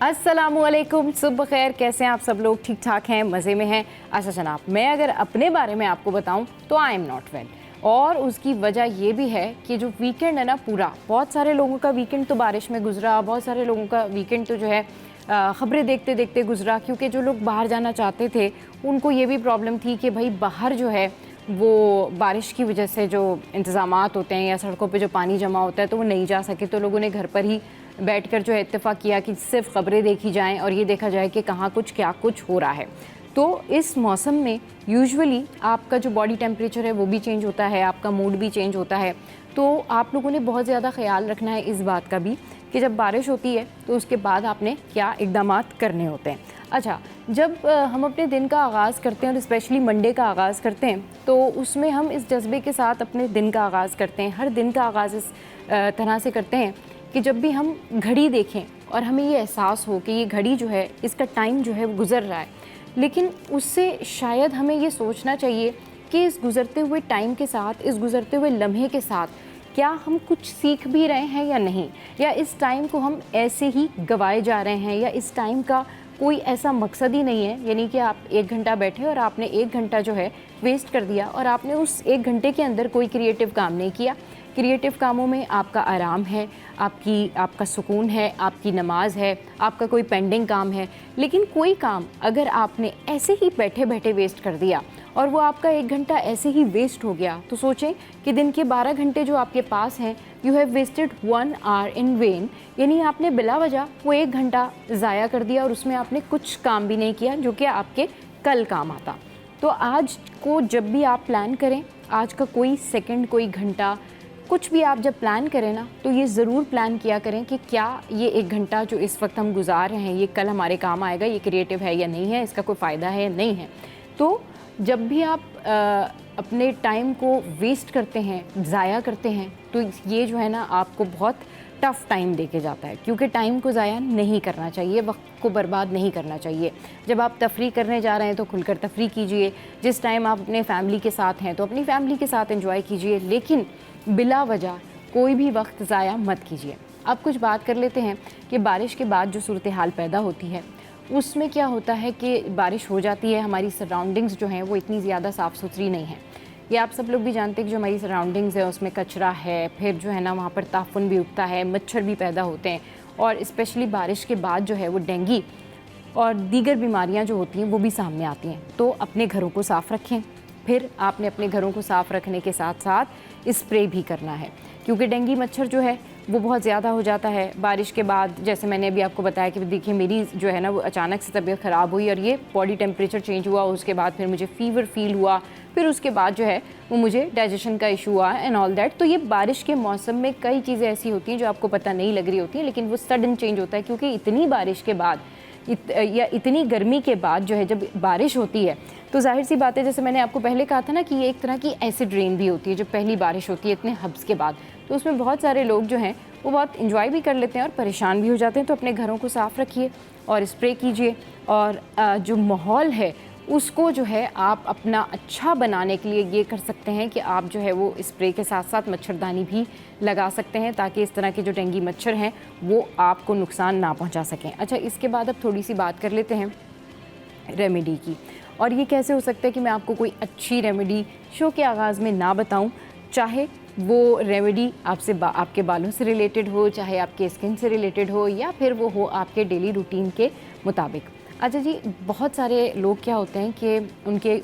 अस्सलामुअलैकुम, सुबह खैर। कैसे हैं आप सब लोग? ठीक ठाक हैं, मज़े में हैं? अच्छा जनाब, मैं अगर अपने बारे में आपको बताऊं तो आई एम नॉट वेल, और उसकी वजह ये भी है कि जो वीकेंड है ना पूरा, बहुत सारे लोगों का वीकेंड तो बारिश में गुजरा, बहुत सारे लोगों का वीकेंड तो जो है ख़बरें देखते देखते गुजरा, क्योंकि जो लोग बाहर जाना चाहते थे उनको ये भी प्रॉब्लम थी कि भाई बाहर जो है वो बारिश की वजह से जो इंतज़ामात होते हैं या सड़कों पे जो पानी जमा होता है तो वो नहीं जा सके, तो लोगों ने घर पर ही बैठकर जो है इत्तेफाक किया कि सिर्फ ख़बरें देखी जाएं और ये देखा जाए कि कहाँ कुछ क्या कुछ हो रहा है। तो इस मौसम में यूजुअली आपका जो बॉडी टेम्परेचर है वो भी चेंज होता है, आपका मूड भी चेंज होता है, तो आप लोगों ने बहुत ज़्यादा ख्याल रखना है इस बात का भी कि जब बारिश होती है तो उसके बाद आपने क्या इक़दामात करने होते हैं। अच्छा, जब हम अपने दिन का आगाज़ करते हैं और स्पेशली मंडे का आगाज़ करते हैं तो उसमें हम इस जज्बे के साथ अपने दिन का आगाज़ करते हैं। हर दिन का आगाज़ इस तरह से करते हैं कि जब भी हम घड़ी देखें और हमें ये एहसास हो कि ये घड़ी जो है इसका टाइम जो है वो गुज़र रहा है, लेकिन उससे शायद हमें ये सोचना चाहिए कि इस गुज़रते हुए टाइम के साथ, इस गुज़रते हुए लम्हे के साथ क्या हम कुछ सीख भी रहे हैं या नहीं, या इस टाइम को हम ऐसे ही गंवाए जा रहे हैं, या इस टाइम का कोई ऐसा मकसद ही नहीं है। यानी कि आप 1 घंटा बैठे और आपने 1 घंटा जो है वेस्ट कर दिया और आपने उस 1 घंटे के अंदर कोई क्रिएटिव काम नहीं किया। क्रिएटिव कामों में आपका आराम है, आपका सुकून है, आपकी नमाज है, आपका कोई पेंडिंग काम है, लेकिन कोई काम अगर आपने ऐसे ही बैठे बैठे वेस्ट कर दिया और वो आपका 1 घंटा ऐसे ही वेस्ट हो गया, तो सोचें कि दिन के 12 घंटे जो आपके पास हैं, you have wasted 1 hour in vain. यानी आपने बिला वजह वो 1 घंटा ज़ाया कर दिया और उसमें आपने कुछ काम भी नहीं किया जो कि आपके कल काम आता। तो आज को जब भी आप प्लान करें, आज का कोई सेकंड, कोई घंटा, कुछ भी आप जब प्लान करें ना, तो ये ज़रूर प्लान किया करें कि क्या ये 1 घंटा जो इस वक्त हम गुजार रहे हैं ये कल हमारे काम आएगा, ये क्रिएटिव है या नहीं है, इसका कोई फ़ायदा है या नहीं है। तो जब भी आप अपने टाइम को वेस्ट करते हैं, ज़ाया करते हैं, तो ये जो है ना आपको बहुत टफ़ टाइम दे के जाता है, क्योंकि टाइम को ज़ाया नहीं करना चाहिए, वक्त को बर्बाद नहीं करना चाहिए। जब आप तफरी करने जा रहे हैं तो खुलकर तफरी कीजिए, जिस टाइम आप अपने फैमिली के साथ हैं तो अपनी फैमिली के साथ एंजॉय कीजिए, लेकिन बिला वजह कोई भी वक्त ज़ाया मत कीजिए। अब कुछ बात कर लेते हैं कि बारिश के बाद जो सूरत हाल पैदा होती है उसमें क्या होता है कि बारिश हो जाती है, हमारी सराउंडिंग्स जो हैं वो इतनी ज़्यादा साफ़ सुथरी नहीं है। ये आप सब लोग भी जानते हैं कि जो हमारी सराउंडिंग्स है उसमें कचरा है, फिर जो है ना वहाँ पर ताफुन भी उगता है, मच्छर भी पैदा होते हैं, और स्पेशली बारिश के बाद जो है वो डेंगू और दीगर बीमारियाँ जो होती हैं वो भी सामने आती हैं। तो अपने घरों को साफ़ रखें। फिर आपने अपने घरों को साफ़ रखने के साथ साथ स्प्रे भी करना है, क्योंकि डेंगू मच्छर जो है वो बहुत ज़्यादा हो जाता है बारिश के बाद। जैसे मैंने अभी आपको बताया कि देखिए मेरी जो है ना वो अचानक से तबीयत ख़राब हुई और ये बॉडी टेम्परेचर चेंज हुआ, उसके बाद फिर मुझे फ़ीवर फील हुआ, फिर उसके बाद जो है वो मुझे डाइजेशन का इशू हुआ एंड ऑल दैट। तो ये बारिश के मौसम में कई चीज़ें ऐसी होती हैं जो आपको पता नहीं लग रही होती हैं, लेकिन वो सडन चेंज होता है, क्योंकि इतनी बारिश के बाद या इतनी गर्मी के बाद जो है जब बारिश होती है तो जाहिर सी बात है, जैसे मैंने आपको पहले कहा था ना कि ये एक तरह की एसिड रेन भी होती है जब पहली बारिश होती है इतने हब्स के बाद, तो उसमें बहुत सारे लोग जो हैं वो बहुत इंजॉय भी कर लेते हैं और परेशान भी हो जाते हैं। तो अपने घरों को साफ़ रखिए और स्प्रे कीजिए, और जो माहौल है उसको जो है आप अपना अच्छा बनाने के लिए ये कर सकते हैं कि आप जो है वो स्प्रे के साथ साथ मच्छरदानी भी लगा सकते हैं, ताकि इस तरह के जो डेंगू मच्छर हैं वो आपको नुकसान ना पहुंचा सकें। अच्छा, इसके बाद अब थोड़ी सी बात कर लेते हैं रेमेडी की, और ये कैसे हो सकता है कि मैं आपको कोई अच्छी रेमेडी शो के आगाज़ में ना बताऊं, चाहे वो रेमेडी आपके बालों से रिलेटेड हो, चाहे आपके स्किन से रिलेटेड हो, या फिर वो हो आपके डेली रूटीन के मुताबिक। अच्छा जी, बहुत सारे लोग क्या होते हैं कि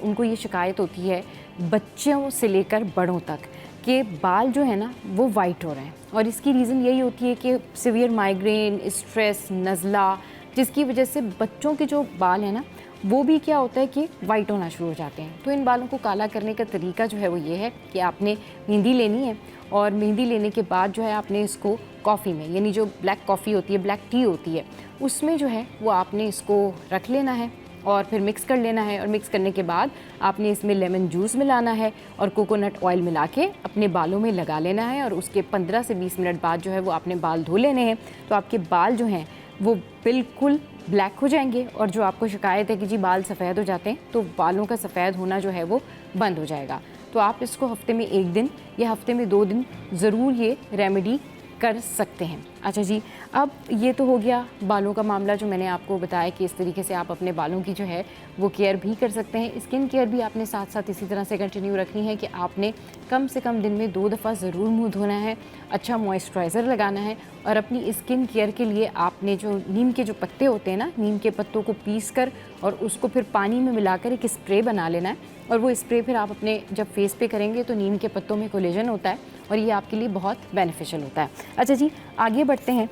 उनको ये शिकायत होती है बच्चों से लेकर बड़ों तक कि बाल जो है ना वो वाइट हो रहे हैं, और इसकी रीज़न यही होती है कि सीवियर माइग्रेन, स्ट्रेस, नज़ला, जिसकी वजह से बच्चों के जो बाल है ना वो भी क्या होता है कि वाइट होना शुरू हो जाते हैं। तो इन बालों को काला करने का तरीका जो है वो ये है कि आपने मेहंदी लेनी है, और मेहंदी लेने के बाद जो है आपने इसको कॉफ़ी में, यानी जो ब्लैक कॉफ़ी होती है, ब्लैक टी होती है, उसमें जो है वो आपने इसको रख लेना है और फिर मिक्स कर लेना है, और मिक्स करने के बाद आपने इसमें लेमन जूस मिलाना है और कोकोनट ऑयल मिला के अपने बालों में लगा लेना है, और उसके 15 से 20 मिनट बाद जो है वो आपने बाल धो लेने हैं। तो आपके बाल जो हैं वो बिल्कुल ब्लैक हो जाएंगे, और जो आपको शिकायत है कि जी बाल सफ़ेद हो जाते हैं, तो बालों का सफ़ेद होना जो है वो बंद हो जाएगा। तो आप इसको हफ्ते में 1 दिन या हफ्ते में 2 दिन ज़रूर ये रेमेडी कर सकते हैं। अच्छा जी, अब ये तो हो गया बालों का मामला जो मैंने आपको बताया कि इस तरीके से आप अपने बालों की जो है वो केयर भी कर सकते हैं। स्किन केयर भी आपने साथ साथ इसी तरह से कंटिन्यू रखनी है कि आपने कम से कम दिन में 2 दफ़ा ज़रूर मुँह धोना है, अच्छा मॉइस्चराइज़र लगाना है और अपनी स्किन केयर के लिए आपने जो नीम के जो पत्ते होते हैं ना, नीम के पत्तों को पीस कर और उसको फिर पानी में मिलाकर एक स्प्रे बना लेना है और वो स्प्रे फिर आप अपने जब फेस पे करेंगे तो नीम के पत्तों में कोलेजन होता है और ये आपके लिए बहुत बेनिफिशियल होता है। अच्छा जी, आगे बढ़ते हैं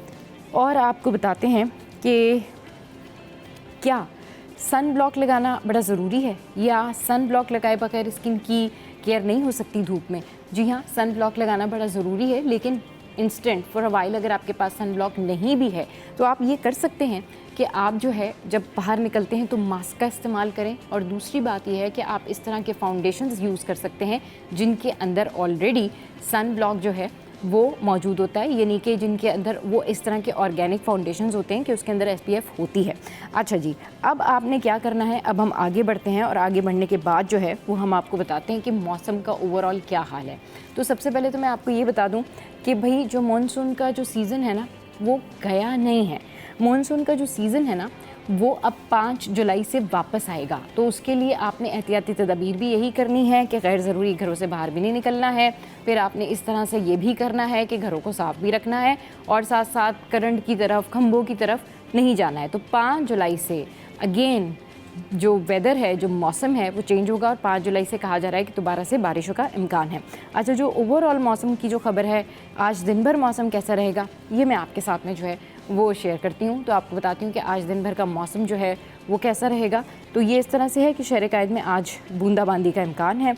और आपको बताते हैं कि क्या सन ब्लॉक लगाना बड़ा ज़रूरी है या सन ब्लॉक लगाए बगैर स्किन की केयर नहीं हो सकती धूप में। जी हाँ, सन ब्लॉक लगाना बड़ा ज़रूरी है, लेकिन इंस्टेंट फॉर अ वाइल अगर आपके पास सन ब्लॉक नहीं भी है तो आप ये कर सकते हैं कि आप जो है जब बाहर निकलते हैं तो मास्क का इस्तेमाल करें। और दूसरी बात यह है कि आप इस तरह के फाउंडेशंस यूज़ कर सकते हैं जिनके अंदर ऑलरेडी सन ब्लॉक जो है वो मौजूद होता है, यानी कि जिनके अंदर वो इस तरह के ऑर्गेनिक फाउंडेशंस होते हैं कि उसके अंदर SPF होती है। अच्छा जी, अब आपने क्या करना है, अब हम आगे बढ़ते हैं और आगे बढ़ने के बाद जो है वो हम आपको बताते हैं कि मौसम का ओवरऑल क्या हाल है। तो सबसे पहले तो मैं आपको ये बता दूं कि भाई जो मानसून का जो सीज़न है ना वो गया नहीं है। मानसून का जो सीज़न है ना वो अब 5 जुलाई से वापस आएगा, तो उसके लिए आपने एहतियाती तदबीर भी यही करनी है कि गैर ज़रूरी घरों से बाहर भी नहीं निकलना है। फिर आपने इस तरह से ये भी करना है कि घरों को साफ़ भी रखना है और साथ साथ करंट की तरफ, खंभों की तरफ नहीं जाना है। तो 5 जुलाई से अगेन जो वेदर है, जो मौसम है वो चेंज होगा और 5 जुलाई से कहा जा रहा है कि दोबारा से बारिशों का इम्कान है। अच्छा, जो ओवरऑल मौसम की जो खबर है, आज दिन भर मौसम कैसा रहेगा ये मैं आपके साथ में जो है वो शेयर करती हूँ। तो आपको बताती हूँ कि आज दिन भर का मौसम जो है वो कैसा रहेगा। तो ये इस तरह से है कि शहर कायद में आज बूंदाबांदी का इम्कान है।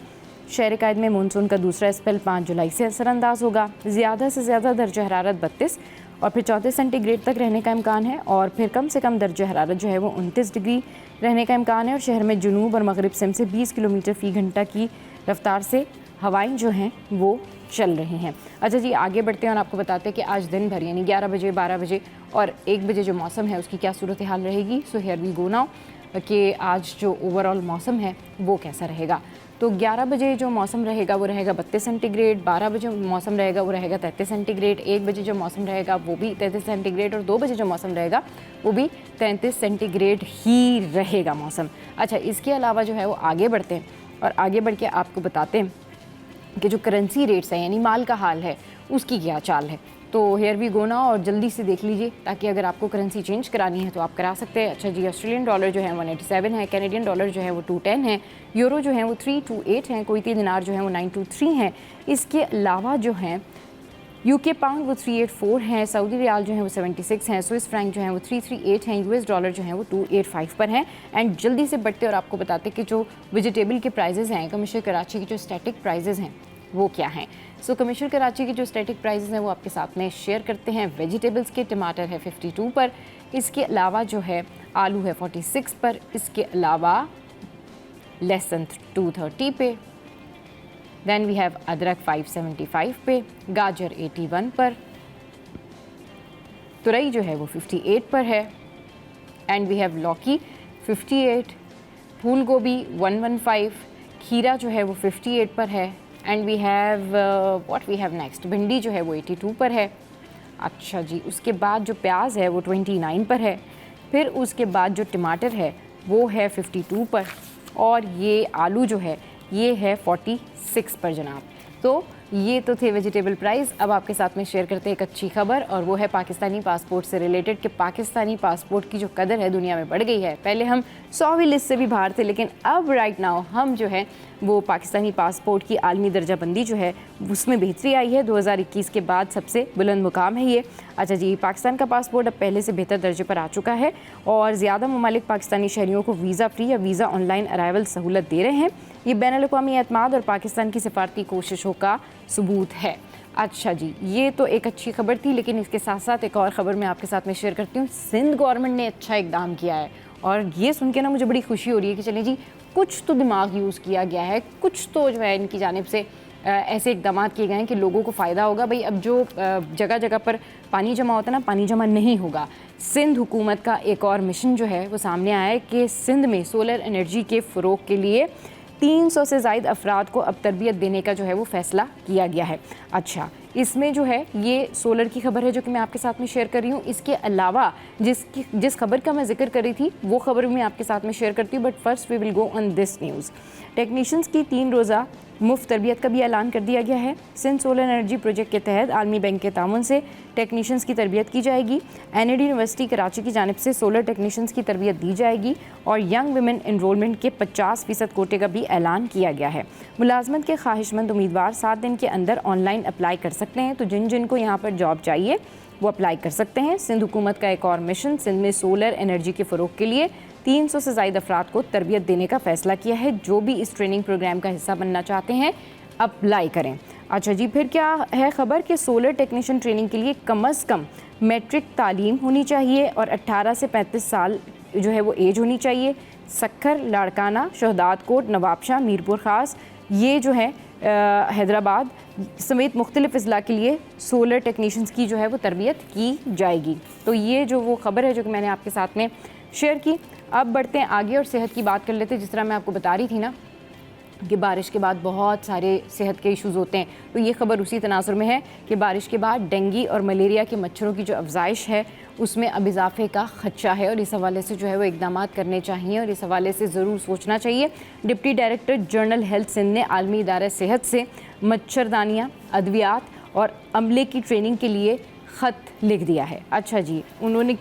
शहर कायद में मानसून का दूसरा स्पेल 5 जुलाई से असरअंदाज होगा। ज़्यादा से ज़्यादा दर्जा हरारत 32 और फिर 34 सेंटीग्रेड तक रहने का इम्कान है और फिर कम से कम दर्जा हरारत जो है वो 29 डिग्री रहने का इम्कान है। और शहर में जुनूब और मगरिब सिम से 20 किलोमीटर फ़ी घंटा की रफ्तार से हवाएं जो हैं वो चल रही हैं। अच्छा जी, आगे बढ़ते हैं और आपको बताते हैं कि आज दिन भर यानी 11 बजे, 12 बजे और 1 बजे जो मौसम है उसकी क्या सूरत हाल रहेगी। So here we go now कि आज जो ओवरऑल मौसम है वो कैसा रहेगा। तो 11 बजे जो मौसम रहेगा वो रहेगा 32 सेंटीग्रेड, 12 बजे मौसम रहेगा वो रहेगा 33 सेंटीग्रेड, 1 बजे जो मौसम रहेगा वो भी 33 सेंटीग्रेड और 2 बजे जो मौसम रहेगा वो भी 33 सेंटीग्रेड ही रहेगा मौसम। अच्छा, इसके अलावा जो है वो आगे बढ़ते हैं और आगे बढ़ के आपको बताते हैं कि जो करेंसी रेट्स हैं यानी माल का हाल है उसकी क्या चाल है। तो हेयर वी गो नाउ और जल्दी से देख लीजिए ताकि अगर आपको करेंसी चेंज करानी है तो आप करा सकते हैं। अच्छा जी, ऑस्ट्रेलियन डॉलर जो है 187 है, कैनेडियन डॉलर जो है वो 210 है, यूरो जो है वो 328 हैं, कुवैती दिनार जो है वो 923 हैं। इसके अलावा जो है UK पाउंड वो 384 हैं, सऊदी रियाल जो है वो 76 हैं, स्विस फ्रैंक जो है वो 338 हैं, US डॉलर जो है वो 285 पर हैं। एंड जल्दी से बढ़ते और आपको बताते कि जो वेजिटेबल के प्राइजेज़ हैं, कमिश्नर कराची की जो स्टैटिक प्राइजेज़ हैं वो क्या हैं। सो कमिश्नर कराची की जो स्टैटिक प्राइजेज़ हैं वो आपके साथ में शेयर करते हैं। वेजिटेबल्स के टमाटर है 52 पर, इसके अलावा जो है आलू है 46 पर, इसके अलावा लहसुन 230 पे, देन वी हैव अदरक 575 पे, गाजर 81 पर, तुरई जो है वो 58 पर है, एंड वी हैव लौकी 58, फूल गोभी 115, खीरा जो है वो 58 पर है, and we have what we have next, भिंडी जो है वो 82 पर है। अच्छा जी, उसके बाद जो प्याज है वो 29 पर है, फिर उसके बाद जो टमाटर है वो है 52 पर और ये आलू जो है ये है 46 पर जनाब। तो ये तो थे वेजिटेबल प्राइस। अब आपके साथ में शेयर करते हैं एक अच्छी खबर और वो है पाकिस्तानी पासपोर्ट से रिलेटेड कि पाकिस्तानी पासपोर्ट की जो कदर है दुनिया में बढ़ गई है। पहले हम 100वीं लिस्ट से भी बाहर थे, लेकिन अब राइट नाउ हम जो है वो पाकिस्तानी पासपोर्ट की आलमी दर्जाबंदी जो है उसमें बेहतरी आई है। 2021 के बाद सबसे बुलंद मुकाम है ये। अच्छा जी, पाकिस्तान का पासपोर्ट अब पहले से बेहतर दर्जे पर आ चुका है और ज़्यादा ममालिक पाकिस्तानी शहरियों को वीज़ा फ्री या वीज़ा ऑनलाइन अराइवल सहूलत दे रहे हैं। ये बैनुल-अक़वामी एतमाद और पाकिस्तान की सिफारती कोशिशों का सबूत है। अच्छा जी, ये तो एक अच्छी खबर थी, लेकिन इसके साथ साथ एक और ख़बर मैं आपके साथ में शेयर करती हूँ। सिंध गवर्नमेंट ने अच्छा इकदाम किया है और ये सुन के ना मुझे बड़ी खुशी हो रही है कि चलें जी, कुछ तो दिमाग यूज़ किया गया है, कुछ तो जो है इनकी जानिब से ऐसे इकदाम किए गए हैं कि लोगों को फ़ायदा होगा। भाई अब जो जगह जगह पर पानी जमा होता है ना, पानी जमा नहीं होगा। सिंध हुकूमत का एक और मिशन जो है वो सामने आया है कि सिंध में सोलर एनर्जी के फ़रोग के लिए 300 से ज़ायद अफराद को अब तरबियत देने का जो है वो फ़ैसला किया गया है। अच्छा, इसमें जो है ये सोलर की खबर है जो कि मैं आपके साथ में शेयर कर रही हूँ। इसके अलावा जिस खबर का मैं जिक्र कर रही थी वो खबर भी मैं आपके साथ में शेयर करती हूँ, but first we will go on this news. Technicians की 3 रोज़ा मुफ्त तरबियत का भी ऐलान कर दिया गया है। सिंध सोलर एनर्जी प्रोजेक्ट के तहत आलमी बैंक के ताउन से टेक्नीशियंस की तरबियत की जाएगी। NAD यूनिवर्सिटी कराची की जानिब से सोलर टेक्नीशियंस की तरबियत दी जाएगी और यंग वुमेन इनरोलमेंट के 50% कोटे का भी ऐलान किया गया है। मुलाजमत के ख्वाहिशमंद उम्मीदवार 7 दिन के अंदर ऑनलाइन अप्लाई कर सकते हैं। तो जिन को यहाँ पर जॉब चाहिए वो अप्लाई कर सकते हैं। सिंध हुकूमत का एक और मिशन सिंध में सोलर एनर्जी के फ़रोग के लिए 300 से ज़ायद अफराद को तरबियत देने का फ़ैसला किया है। जो भी इस ट्रेनिंग प्रोग्राम का हिस्सा बनना चाहते हैं अप्लाई करें। अच्छा जी, फिर क्या है खबर कि सोलर टेक्नीशियन ट्रेनिंग के लिए कम अज़ कम मैट्रिक तालीम होनी चाहिए और 18 से 35 साल जो है वो एज होनी चाहिए। सक्खर, लाड़काना, शहदाद कोट, नवाबशाह, मीरपुर ख़ास, ये जो है हैदराबाद समेत मुख्तलिफ अज़ला के लिए सोलर टेक्नीशियंस की जो है वो तरबियत की जाएगी। तो ये जो वो ख़बर है जो कि मैंने आपके साथ में शेयर की। अब बढ़ते हैं आगे और सेहत की बात कर लेते हैं। जिस तरह मैं आपको बता रही थी ना कि बारिश के बाद बहुत सारे सेहत के इश्यूज़ होते हैं, तो ये खबर उसी तनाजुर में है कि बारिश के बाद डेंगू और मलेरिया के मच्छरों की जो अफजाइश है उसमें अब इजाफे का खदशा है और इस हवाले से जो है वो इकदाम करने चाहिए और इस हवाले से ज़रूर सोचना चाहिए। Deputy director general health Sindh ने आलमी इदारा सेहत से मच्छरदानियाँ, अद्वियात और अमले की ट्रेनिंग के लिए ख़त लिख दिया है। अच्छा जी, उन्होंने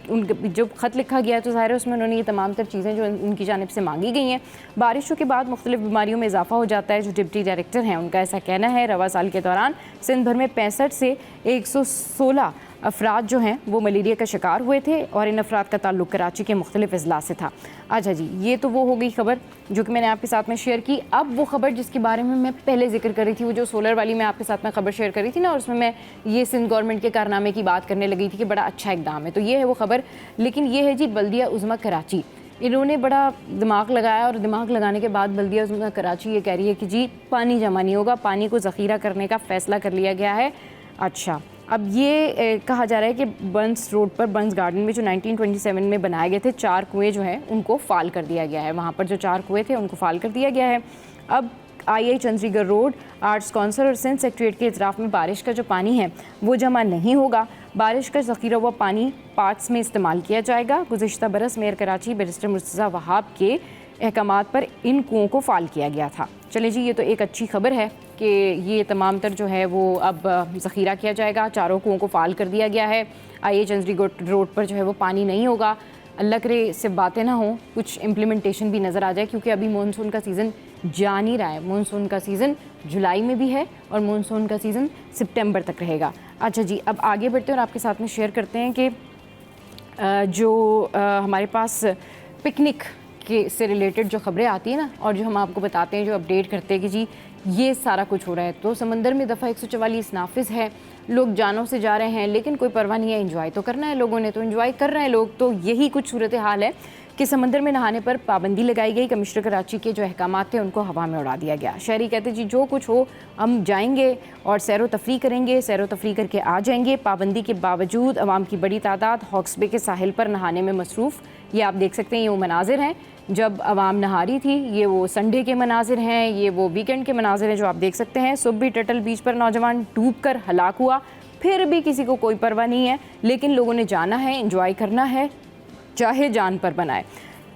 जो ख़त लिखा गया है तो ज़ाहिर है उसमें उन्होंने ये तमाम तर चीज़ें जो उनकी जानिब से मांगी गई हैं। बारिशों के बाद मुख्तलिफ बीमारियों में इजाफा हो जाता है। जो डिप्टी डायरेक्टर हैं उनका ऐसा कहना है। रवा साल के दौरान सिंध भर में 65 से 116 अफराद जो हैं वो मलेरिया का शिकार हुए थे और इन अफराद का ताल्लुक़ कराची के मुख्तलिफ अजला से था। अच्छा जी, ये तो वो हो गई खबर जो कि मैंने आपके साथ में शेयर की। अब वो खबर जिसके बारे में मैं पहले जिक्र कर रही थी, वो जो सोलर वाली मैं आपके साथ में खबर शेयर कर रही थी ना, और उसमें मैं ये सिंध गवर्नमेंट के कारनामे की बात करने लगी थी कि बड़ा अच्छा इकदाम है। तो ये है वो खबर। लेकिन ये है जी बल्दिया उज़्मा कराची, इन्होंने बड़ा दिमाग लगाया और दिमाग लगाने के बाद बल्दिया उज़्मा कराची ये कह रही है कि जी पानी जमा नहीं होगा, पानी को ज़ख़ीरा करने का फ़ैसला कर लिया गया है। अच्छा, अब ये कहा जा रहा है कि बंस रोड पर बंस गार्डन में जो 1927 में बनाए गए थे 4 कुएँ जो हैं उनको फाल कर दिया गया है। वहाँ पर जो 4 कुएँ थे उनको फाल कर दिया गया है। अब आई चंद्रीगढ़ रोड, आर्ट्स काउंसिल और सिंध सेक्रेटरीट के इतराफ़ में बारिश का जो पानी है वो जमा नहीं होगा। बारिश का ज़ख़ीरा हुआ पानी पार्ट्स में इस्तेमाल किया जाएगा। गुज़िश्ता बरस मेयर कराची बैरिस्टर मुर्तज़ा वहाब के अहकामात पर इन कुओं को फाल किया गया था। चले जी, ये तो एक अच्छी खबर है कि ये तमाम तर जो है वो अब ज़ख़ीरा किया जाएगा। 4 कुओं को फाल कर दिया गया है। आई चंद्रीगढ़ रोड पर जो है वो पानी नहीं होगा। अल्लाह करे सिर्फ बातें ना हों, कुछ इम्प्लीमेंटेशन भी नज़र आ जाए, क्योंकि अभी मानसून का सीज़न जा नहीं रहा है। मानसून का सीज़न जुलाई में भी है और मानसून का सीज़न सितंबर तक रहेगा। अच्छा जी, अब आगे बढ़ते हैं और आपके साथ में शेयर करते हैं कि जो हमारे पास पिकनिक के से रिलेटेड जो खबरें आती हैं ना, और जो हम आपको बताते हैं, जो अपडेट करते हैं कि जी ये सारा कुछ हो रहा है। तो समंदर में दफ़ा 144 नाफिज है, लोग जानों से जा रहे हैं लेकिन कोई परवाह नहीं है, एंजॉय तो करना है लोगों ने, तो एंजॉय कर रहे हैं लोग। तो यही कुछ सूरत हाल है कि समंदर में नहाने पर पाबंदी लगाई गई। कमिश्नर कराची के जो अहकामात थे उनको हवा में उड़ा दिया गया। शहरी कहते जी जो कुछ हो हम जाएंगे और सैर व तफरी करेंगे, सैर व तफरी करके आ जाएंगे। पाबंदी के बावजूद अवाम की बड़ी तादाद हॉक्स बे के साहिल पर नहाने में मसरूफ़। ये आप देख सकते हैं, ये वो मनाजिर हैं जब आवाम नहा रही थी, ये वो संडे के मनाजिर हैं, ये वो वीकेंड के मनाजिर हैं जो आप देख सकते हैं। सुबह टटल बीच पर नौजवान डूब कर हलाक हुआ, फिर भी किसी को कोई परवाह नहीं है, लेकिन लोगों ने जाना है, एंजॉय करना है, चाहे जान पर बनाए।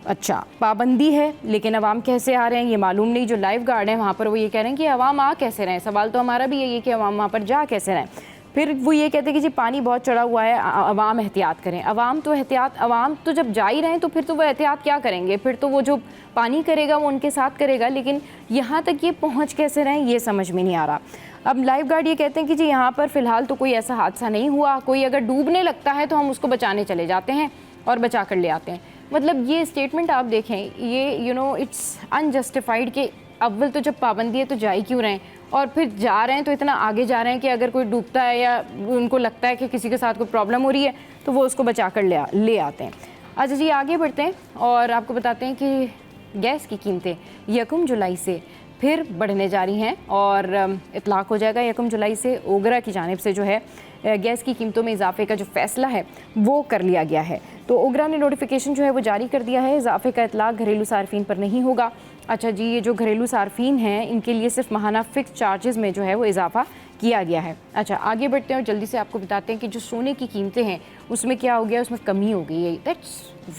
अच्छा, पाबंदी है लेकिन अवाम कैसे आ रहे हैं ये मालूम नहीं। जो लाइफ गार्ड हैं वहाँ पर वो ये कह रहे हैं कि अवाम आ कैसे रहें। सवाल तो हमारा भी यही है कि अवाम वहाँ पर जा कैसे रहें। फिर वो ये कहते हैं कि जी पानी बहुत चढ़ा हुआ है, अवाम एहतियात करें। अवाम तो जब जा ही रहे हैं तो फिर तो वो एहतियात क्या करेंगे, फिर तो वो जो पानी करेगा वो उनके साथ करेगा, लेकिन यहाँ तक ये पहुँच कैसे रहें ये समझ में नहीं आ रहा। अब लाइफ गार्ड ये कहते हैं कि जी यहाँ पर फ़िलहाल तो कोई ऐसा हादसा नहीं हुआ, कोई अगर डूबने लगता है तो हम उसको बचाने चले जाते हैं और बचा कर ले आते हैं। मतलब ये स्टेटमेंट आप देखें, ये इट्स अनजस्टिफाइड कि अव्वल तो जब पाबंदी है तो जा ही क्यों रहे हैं, और फिर जा रहे हैं तो इतना आगे जा रहे हैं कि अगर कोई डूबता है या उनको लगता है कि किसी के साथ कोई प्रॉब्लम हो रही है तो वो उसको बचा कर ले आते हैं। अच्छा जी, आगे बढ़ते हैं और आपको बताते हैं कि गैस की कीमतें 1 जुलाई से फिर बढ़ने जा रही हैं और इतलाक़ हो जाएगा 1 जुलाई से। ओगरा की जानिब से जो है गैस की कीमतों में इजाफे का जो फ़ैसला है वो कर लिया गया है। तो ओगरा ने नोटिफिकेशन जो है वो जारी कर दिया है। इजाफे का इतलाक़ घरेलू सार्फिन पर नहीं होगा। अच्छा जी, ये जो घरेलू सार्फिन हैं इनके लिए सिर्फ माहाना फ़िक्स चार्जेस में जो है वो इजाफा किया गया है। अच्छा, आगे बढ़ते हैं और जल्दी से आपको बताते हैं कि जो सोने की कीमतें हैं उसमें क्या हो गया, उसमें कमी हो गई है। दैट्स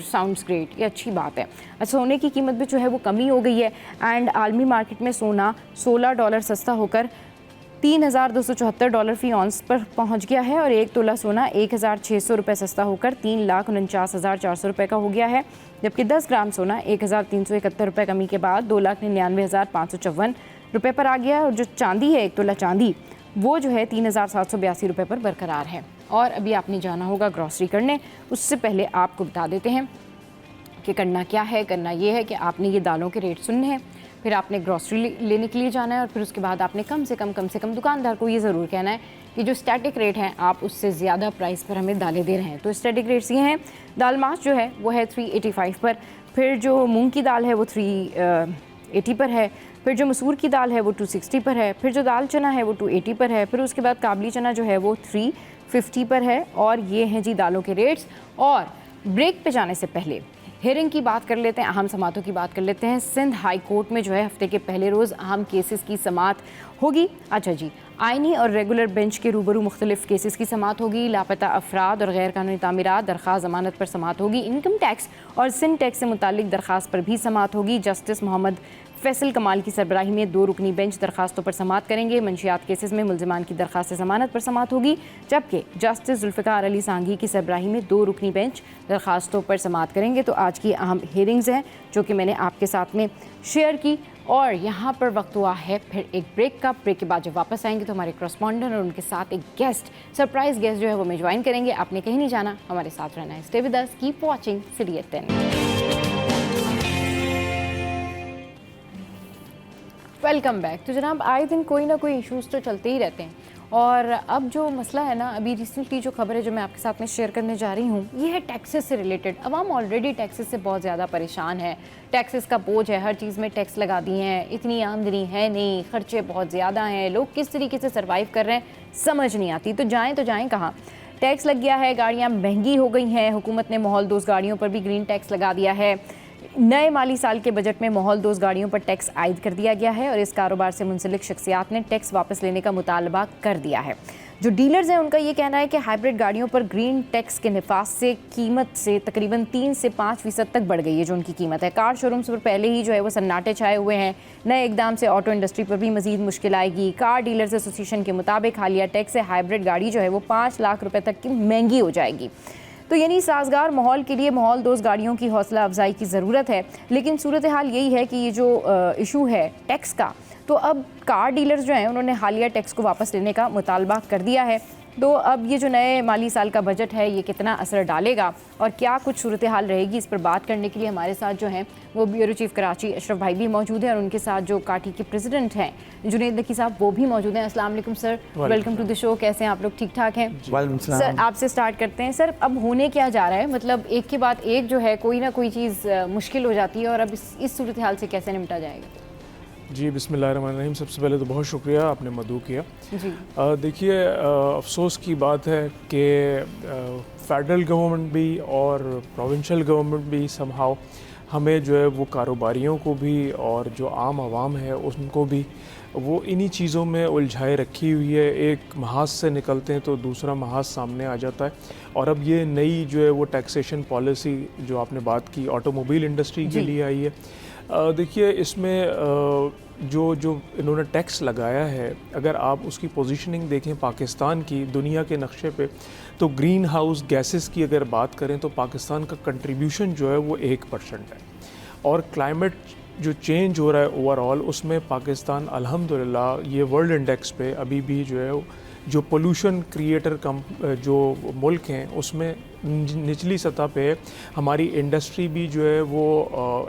साउंड्स ग्रेट, ये अच्छी बात है। अच्छा, सोने की कीमत में जो है वो कमी हो गई है एंड आलमी मार्केट में सोना $16 सस्ता होकर $3,274 फी ऑन्स पर पहुंच गया है और 1 तोला सोना 1,600 रुपये सस्ता होकर 3,49,400 रुपये का हो गया है, जबकि 10 ग्राम सोना 1,371 रुपये कमी के बाद 2,99,554 रुपये पर आ गया है और जो चांदी है 1 तोला चांदी वो जो है 3,782 रुपये पर बरकरार है। और अभी आपने जाना होगा ग्रॉसरी करने, उससे पहले आपको बता देते हैं कि करना क्या है। करना ये है कि आपने ये दालों के रेट सुनने हैं, फिर आपने ग्रॉसरी लेने के लिए जाना है और फिर उसके बाद आपने कम से कम दुकानदार को ये ज़रूर कहना है कि जो स्टैटिक रेट हैं आप उससे ज़्यादा प्राइस पर हमें दालें दे रहे हैं। तो स्टैटिक रेट्स ये हैं, दाल माश जो है वो है 385 पर, फिर जो मूंग की दाल है वो 380 पर है, फिर जो मसूर की दाल है वो 260 पर है, फिर जो दाल चना है वो 280 पर है, फिर उसके बाद काबली चना जो है वो 350 पर है। और ये हैं जी दालों के रेट्स। और ब्रेक पे जाने से पहले हेयरिंग की बात कर लेते हैं, अहम समातों की बात कर लेते हैं। सिंध हाई कोर्ट में जो है हफ्ते के पहले रोज़ अहम केसेस की समात होगी। अच्छा जी, आइनी और रेगुलर बेंच के रूबरू मुख्तलिफ केसेस की समात होगी। लापता अफराद और गैर कानूनी तामीरात दरख्वास्त ज़मानत पर समात होगी। इनकम टैक्स और सिंध टैक्स से मुतालिक दरख्वास्त पर भी समात होगी। जस्टिस मोहम्मद फैसल कमाल की सरबराही में 2 रुकनी बेंच दरखास्तों पर समात करेंगे। मंशियात केसेस में मुलजमान की दरखास्त ज़मानत पर समात होगी, जबकि जस्टिस जुल्फ़िकार अली सांघी की सरबराही में 2 रुकनी बेंच दरखास्तों पर समात करेंगे। तो आज की अहम हेयरिंग्स हैं जो कि मैंने आपके साथ में शेयर की। और यहाँ पर वक्त हुआ है फिर एक ब्रेक का। ब्रेक के बाद जब वापस आएंगे तो हमारे करस्पॉन्डेंट और उनके साथ एक गेस्ट, सरप्राइज गेस्ट जो है वो हमें ज्वाइन करेंगे। आपने कहीं नहीं जाना, हमारे साथ रहना है। Stay with us, keep watching city at 10। Welcome back. तो जनाब, आए दिन कोई ना कोई इश्यूज़ तो चलते ही रहते हैं और अब जो मसला है ना, अभी रिसेंटली जो खबर है जो मैं आपके साथ में शेयर करने जा रही हूँ, ये है टैक्सेस से रिलेटेड। अवाम ऑलरेडी टैक्सेस से बहुत ज़्यादा परेशान है, टैक्सेस का बोझ है, हर चीज़ में टैक्स लगा दिए हैं, इतनी आमदनी है नहीं, खर्चे बहुत ज़्यादा हैं, लोग किस तरीके से सर्वाइव कर रहे हैं समझ नहीं आती। तो जाएँ कहाँ। टैक्स लग गया है, गाड़ियाँ महंगी हो गई हैं, हुकूमत ने माहौल दोस्त गाड़ियों पर भी ग्रीन टैक्स लगा दिया है। नए माली साल के बजट में माहौल दोस्त गाड़ियों पर टैक्स आयद कर दिया गया है और इस कारोबार से मुंसलिक शख्सियात ने टैक्स वापस लेने का मुतालबा कर दिया है। जो डीलर्स हैं उनका ये कहना है कि हाइब्रिड गाड़ियों पर ग्रीन टैक्स के निफाज से कीमत से तकरीबन 3 से 5% तक बढ़ गई है जो उनकी कीमत है। कार शोरूम्स पर पहले ही जो है वो सन्नाटे छाए हुए हैं। नए इकदाम से ऑटो इंडस्ट्री पर भी मजीद मुश्किल आएगी। कार डीलर्स एसोसिएशन के मुताबिक हालिया टैक्स से हाइब्रिड गाड़ी जो है वो 5 लाख रुपये तक की महंगी हो जाएगी। तो यानी साजगार माहौल के लिए माहौल दोस्त गाड़ियों की हौसला अफजाई की ज़रूरत है। लेकिन सूरत हाल यही है कि ये जो इशू है टैक्स का, तो अब कार डीलर्स जो हैं उन्होंने हालिया टैक्स को वापस लेने का मुतालबा कर दिया है। तो अब ये जो नए माली साल का बजट है ये कितना असर डालेगा और क्या कुछ सूरत हाल रहेगी, इस पर बात करने के लिए हमारे साथ जो हैं वो ब्यूरो चीफ कराची अशरफ भाई भी मौजूद हैं और उनके साथ जो काठी के प्रेसिडेंट हैं जुनैद नकी साहब वो भी मौजूद हैं। अस्सलाम वालेकुम sir, welcome to the show. कैसे हैं आप लोग? ठीक ठाक हैं सर? आपसे स्टार्ट करते हैं सर, अब होने क्या जा रहा है, मतलब एक के बाद एक जो है कोई ना कोई चीज़ मुश्किल हो जाती है और अब इस सूरत हाल से कैसे निपटा जाएगा? जी बिस्मिल्लाहिर्रहमानिर्रहीम। सबसे पहले तो बहुत शुक्रिया आपने मदऊ किया। देखिए अफसोस की बात है कि फेडरल गवर्नमेंट भी और प्रोविंशियल गवर्नमेंट भी समहाउ हमें जो है वो कारोबारियों को भी और जो आम आवाम है उनको भी वो इन्हीं चीज़ों में उलझाए रखी हुई है। एक महाज से निकलते हैं तो दूसरा महाज सामने आ जाता है। और अब ये नई जो है वो टैक्सेशन पॉलिसी जो आपने बात की ऑटोमोबाइल इंडस्ट्री के लिए आई है, देखिए इसमें जो इन्होंने टैक्स लगाया है, अगर आप उसकी पोजीशनिंग देखें पाकिस्तान की दुनिया के नक्शे पे, तो ग्रीन हाउस गैसेस की अगर बात करें तो पाकिस्तान का कंट्रीब्यूशन जो है वो 1% है। और क्लाइमेट जो चेंज हो रहा है ओवरऑल उसमें पाकिस्तान अल्हम्दुलिल्लाह ये वर्ल्ड इंडेक्स पे अभी भी जो है जो पोल्यूशन क्रिएटर जो मुल्क हैं उसमें निचली सतह पे हमारी इंडस्ट्री भी जो है वो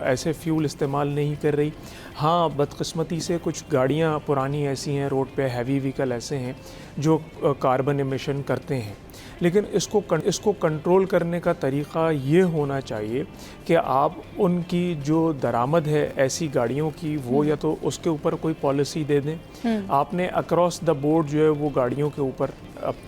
ऐसे फ्यूल इस्तेमाल नहीं कर रही। हाँ, बदकिस्मती से कुछ गाड़ियाँ पुरानी ऐसी हैं रोड पे, हैवी व्हीकल ऐसे हैं जो कार्बन एमिशन करते हैं, लेकिन इसको कंट्रोल करने का तरीक़ा ये होना चाहिए कि आप उनकी जो दरामद है ऐसी गाड़ियों की वो या तो उसके ऊपर कोई पॉलिसी दे दें। आपने अक्रॉस द बोर्ड जो है वो गाड़ियों के ऊपर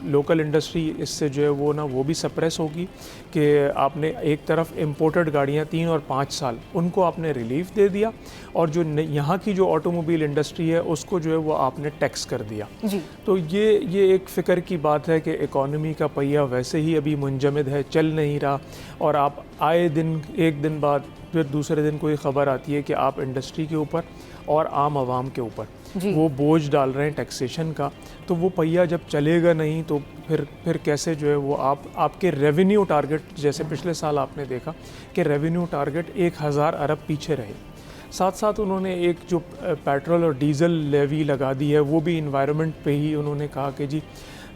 लोकल इंडस्ट्री इससे जो है वो ना वो भी सप्रेस होगी कि आपने एक तरफ इम्पोर्टेड गाड़ियाँ 3 और 5 साल उनको आपने रिलीफ दे दिया, और जो यहाँ की जो ऑटोमोबाइल इंडस्ट्री है उसको जो है वो आपने टैक्स कर दिया जी। तो ये एक फ़िक्र की बात है कि इकॉनमी का पहिया वैसे ही अभी मुंजमद है, चल नहीं रहा, और आप आए दिन एक दिन बाद फिर दूसरे दिन कोई ख़बर आती है कि आप इंडस्ट्री के ऊपर और आम आवाम के ऊपर वो बोझ डाल रहे हैं टैक्सेशन का, तो वो पहिया जब चलेगा नहीं तो फिर कैसे जो है वो आपके रेवेन्यू टारगेट, जैसे पिछले साल आपने देखा कि रेवेन्यू टारगेट 1000 अरब पीछे रहे। साथ साथ उन्होंने एक जो पेट्रोल और डीज़ल लेवी लगा दी है वो भी इन्वायरमेंट पे ही उन्होंने कहा कि जी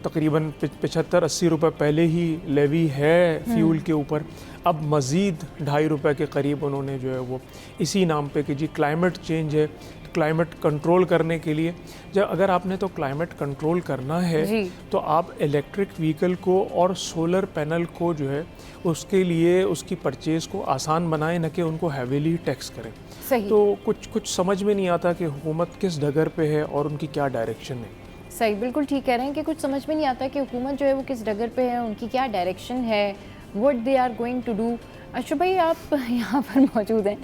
तकरीबन 75-80 रुपये पहले ही लेवी है फ्यूल के ऊपर, अब मज़ीद 2.5 रुपये के करीब उन्होंने जो है वो इसी नाम पे कि जी क्लाइमेट चेंज है, क्लाइमेट कंट्रोल करने के लिए जब अगर आपने तो क्लाइमेट कंट्रोल करना है तो आप इलेक्ट्रिक व्हीकल को और सोलर पैनल को जो है उसके लिए उसकी परचेज़ को आसान बनाएं, न कि उनको हैवीली टैक्स करें। सही। तो कुछ समझ में नहीं आता कि हुकूमत किस डगर पे है और उनकी क्या डायरेक्शन है। सही, बिल्कुल ठीक कह रहे हैं कि कुछ समझ में नहीं आता कि हुकूमत जो है वो किस डगर पे है, उनकी क्या डायरेक्शन है, what they are going to do. Ashraf भाई आप यहाँ पर मौजूद हैं,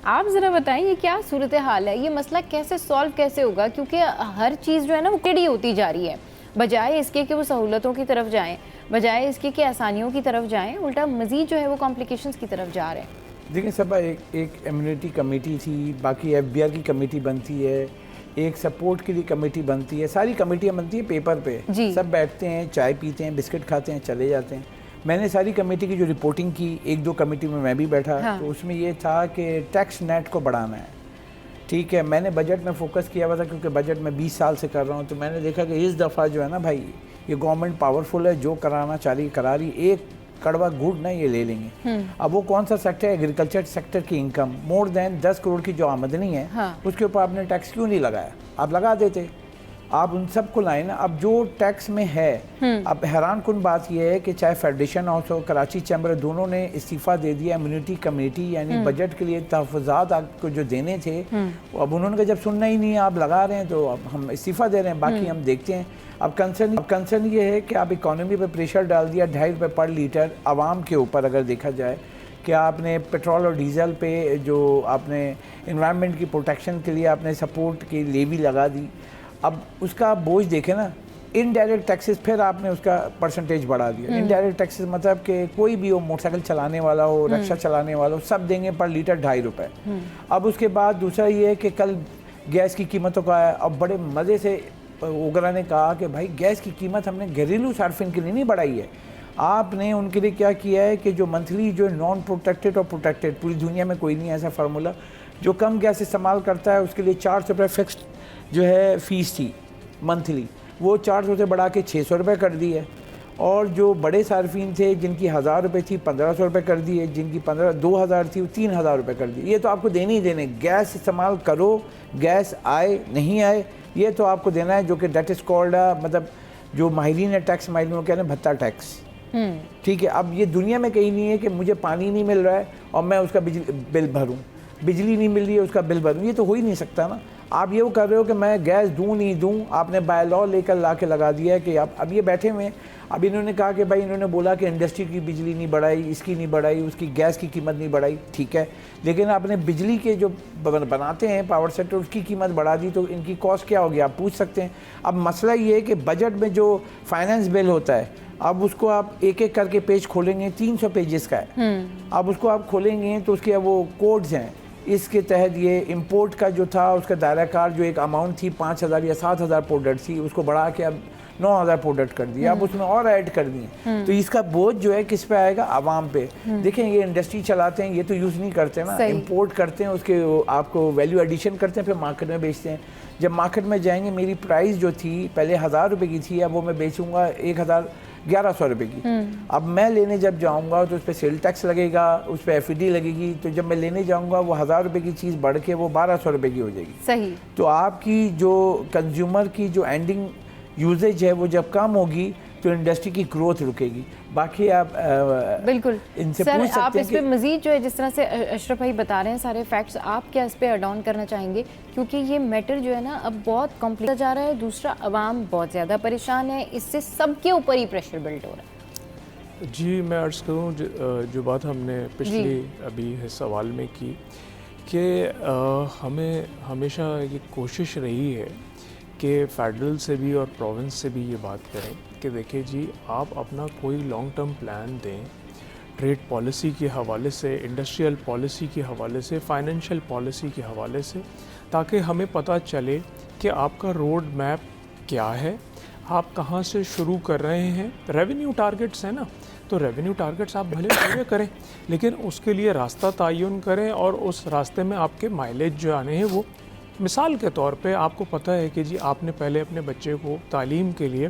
आप ज़रा बताएं ये क्या सूरत हाल है, ये मसला कैसे सॉल्व कैसे होगा, क्योंकि हर चीज़ जो है ना वो टेढ़ी होती जा रही है, बजाय इसके कि वो सहूलतों की तरफ जाएँ, बजाय इसके कि आसानियों की तरफ जाएँ, उल्टा मज़ीद जो है वो कॉम्प्लिकेशंस की तरफ जा रहे हैं। देखिए सबा, एक इम्यूनिटी कमेटी थी, बाकी FBI की कमेटी बनती है, एक सपोर्ट के लिए कमेटी बनती है, सारी कमेटियाँ बनती है पेपर पे, सब बैठते हैं, चाय पीते हैं, बिस्किट खाते हैं, चले जाते हैं। मैंने सारी कमेटी की जो रिपोर्टिंग की, 1-2 कमेटी में मैं भी बैठा, तो उसमें ये था कि टैक्स नेट को बढ़ाना है। ठीक है, मैंने बजट में फोकस किया हुआ था क्योंकि बजट में 20 साल से कर रहा हूँ, तो मैंने देखा कि इस दफ़ा जो है ना भाई, ये गवर्नमेंट पावरफुल है, जो कराना चाह रही करा रही, एक कड़वा गुड़ ना ये ले लेंगे। अब वो कौन सा सेक्टर है? एग्रीकल्चर सेक्टर की इनकम मोर देन 10 करोड़ की जो आमदनी है, उसके ऊपर आपने टैक्स क्यों नहीं लगाया? आप लगा देते, आप उन सबको लाए ना। अब जो टैक्स में है, अब हैरान कुन बात यह है कि चाहे फेडरेशन हाउस हो, कराची चैम्बर, दोनों ने इस्तीफ़ा दे दिया। इम्यूनिटी कमेटी यानी बजट के लिए तहफ़्फ़ुज़ात आपको जो देने थे, अब उन्होंने कहा जब सुनना ही नहीं है, आप लगा रहे हैं तो अब हम इस्तीफ़ा दे रहे हैं, बाकी हम देखते हैं। अब कंसर्न ये है कि आप इकॉनमी पे प्रेशर डाल दिया 2.5 रुपये पर लीटर आवाम के ऊपर। अगर देखा जाए कि आपने पेट्रोल और डीज़ल पे जो आपने इन्वायरमेंट की प्रोटेक्शन के लिए आपने सपोर्ट की लेवी लगा दी, अब उसका बोझ देखें ना, इनडायरेक्ट टैक्सेस फिर आपने उसका परसेंटेज बढ़ा दिया। इनडायरेक्ट टैक्सेस मतलब कि कोई भी हो, मोटरसाइकिल चलाने वाला हो, रिक्शा चलाने वाला हो, सब देंगे पर लीटर 2.5 रुपये। अब उसके बाद दूसरा ये है कि कल गैस की कीमतों का है। अब बड़े मज़े से ओगरा ने कहा कि भाई गैस की कीमत हमने घरेलू सार्फिन के लिए नहीं बढ़ाई है, आपने उनके लिए क्या किया है कि जो मंथली जो नॉन प्रोटेक्टेड और प्रोटेक्टेड, पूरी दुनिया में कोई नहीं है ऐसा फार्मूला, जो कम गैस इस्तेमाल करता है उसके लिए 400 रुपये फिक्स्ड जो है फ़ीस थी मंथली, वो 400 से बढ़ा के 600 रुपये कर दी है। और जो बड़े सार्फिन थे जिनकी 1000 रुपये थी 1500 रुपये कर दी है, जिनकी 2000 थी वो 3000 रुपये कर दी। ये तो आपको देने ही देने, गैस इस्तेमाल करो, गैस आए नहीं आए, ये तो आपको देना है, जो कि डेट इज़ कॉल्ड मतलब जो माहिरीन है टैक्स माहिरीन वो कह रहे हैं भत्ता टैक्स। ठीक है, अब ये दुनिया में कहीं नहीं है कि मुझे पानी नहीं मिल रहा है और मैं उसका बिल भरूँ, बिजली नहीं मिल रही है उसका बिल भरूँ, ये तो हो ही नहीं सकता ना। आप ये वो कर रहे हो कि मैं गैस दूँ नहीं दूँ, आपने बाय लॉ लेकर ला के लगा दिया है कि आप अब ये बैठे हुए हैं। अब इन्होंने कहा कि भाई, इन्होंने बोला कि इंडस्ट्री की बिजली नहीं बढ़ाई, इसकी नहीं बढ़ाई, उसकी गैस की कीमत नहीं बढ़ाई, ठीक है, लेकिन आपने बिजली के जो बनाते हैं पावर सेक्टर उसकी कीमत बढ़ा दी, तो इनकी कॉस्ट क्या होगी आप पूछ सकते हैं। अब मसला ये है कि बजट में जो फाइनेंस बिल होता है, अब उसको आप एक एक करके पेज खोलेंगे, 300 पेजेस का है। अब उसको आप खोलेंगे तो उसके वो कोड्स हैं, इसके तहत ये इंपोर्ट का जो था उसका दायरा कार, जो एक अमाउंट थी 5000 या 7000 प्रोडक्ट थी, उसको बढ़ा के अब 9000 प्रोडक्ट कर दिया, अब उसमें और ऐड कर दिए, तो इसका बोझ जो है किस पे आएगा? आवाम पे। देखें, ये इंडस्ट्री चलाते हैं, ये तो यूज़ नहीं करते ना, इंपोर्ट करते हैं, उसके आपको वैल्यू एडिशन करते हैं, फिर मार्केट में बेचते हैं। जब मार्केट में जाएंगे, मेरी प्राइस जो थी पहले 1000 रुपये की थी, अब वो मैं बेचूंगा 1100 रुपये की। अब मैं लेने जब जाऊंगा तो उस पर सेल टैक्स लगेगा, उस पर FED लगेगी, तो जब मैं लेने जाऊंगा वो 1000 रुपये की चीज़ बढ़ के वो 1200 रुपये की हो जाएगी। सही। तो आपकी जो कंज्यूमर की जो एंडिंग यूजेज है वो जब कम होगी तो इंडस्ट्री की ग्रोथ रुकेगी। बाकी आप बिल्कुल इनसे सर, पूछ सकते आप हैं इस पे मजीद जो है जिस तरह से अशरफ भाई बता रहे हैं सारे फैक्ट्स, आप क्या इस पे ऐड ऑन करना चाहेंगे? क्योंकि ये मैटर जो है ना अब बहुत कॉम्प्लिकेट जा रहा है, दूसरा अवाम बहुत ज़्यादा परेशान है, इससे सबके ऊपर ही प्रेशर बिल्ड हो रहा है। जी, मैं अर्ज़ करूँ जो बात हमने पिछले अभी सवाल में की कि हमें हमेशा ये कोशिश रही है कि फेडरल से भी और प्रोविंस से भी ये बात करें कि देखिए जी, आप अपना कोई लॉन्ग टर्म प्लान दें, ट्रेड पॉलिसी के हवाले से, इंडस्ट्रियल पॉलिसी के हवाले से, फाइनेंशियल पॉलिसी के हवाले से, ताकि हमें पता चले कि आपका रोड मैप क्या है, आप कहाँ से शुरू कर रहे हैं। रेवेन्यू टारगेट्स हैं ना, तो रेवेन्यू टारगेट्स आप भले पूरे करें, लेकिन उसके लिए रास्ता तयन करें और उस रास्ते में आपके माइलेज जो आने हैं वो, मिसाल के तौर पे आपको पता है कि जी आपने पहले अपने बच्चे को तालीम के लिए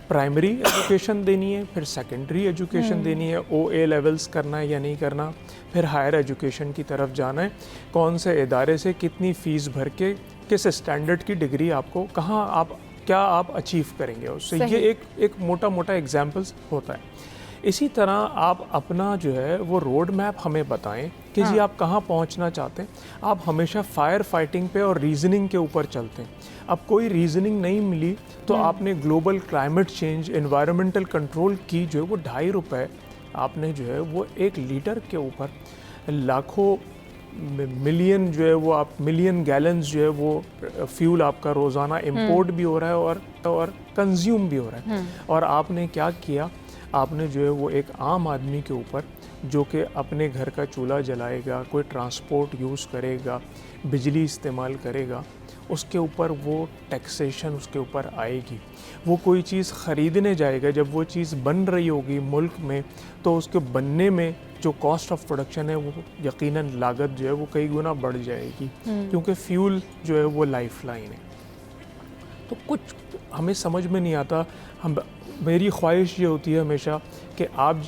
प्राइमरी एजुकेशन देनी है, फिर सेकेंडरी एजुकेशन देनी है, OA लेवल्स करना है या नहीं करना, फिर हायर एजुकेशन की तरफ जाना है, कौन से इदारे से कितनी फ़ीस भर के किस स्टैंडर्ड की डिग्री आपको कहाँ आप क्या आप अचीव करेंगे उससे। ये एक मोटा मोटा एग्जाम्पल्स होता है। इसी तरह आप अपना जो है वो रोड मैप हमें बताएं कि जी आप कहाँ पहुँचना चाहते हैं। आप हमेशा फायर फाइटिंग पे और रीजनिंग के ऊपर चलते हैं। अब कोई रीजनिंग नहीं मिली तो आपने global climate change, environmental control की जो है वो ₹2.5 आपने जो है वो 1 लीटर के ऊपर लाखों मिलियन जो है वो आप मिलियन गैलन्स जो है वो फ्यूल आपका रोज़ाना इंपोर्ट भी हो रहा है और कंज्यूम भी हो रहा है। और आपने क्या किया, आपने जो है वो एक आम आदमी के ऊपर जो कि अपने घर का चूल्हा जलाएगा, कोई ट्रांसपोर्ट यूज़ करेगा, बिजली इस्तेमाल करेगा, उसके ऊपर वो टैक्सेशन उसके ऊपर आएगी। वो कोई चीज़ ख़रीदने जाएगा, जब वो चीज़ बन रही होगी मुल्क में, तो उसके बनने में जो कॉस्ट ऑफ प्रोडक्शन है वो यकीनन लागत जो है वो कई गुना बढ़ जाएगी, क्योंकि फ्यूल जो है वो लाइफ लाइन है। तो कुछ हमें समझ में नहीं आता। मेरी ख्वाहिश ये होती है हमेशा कि आप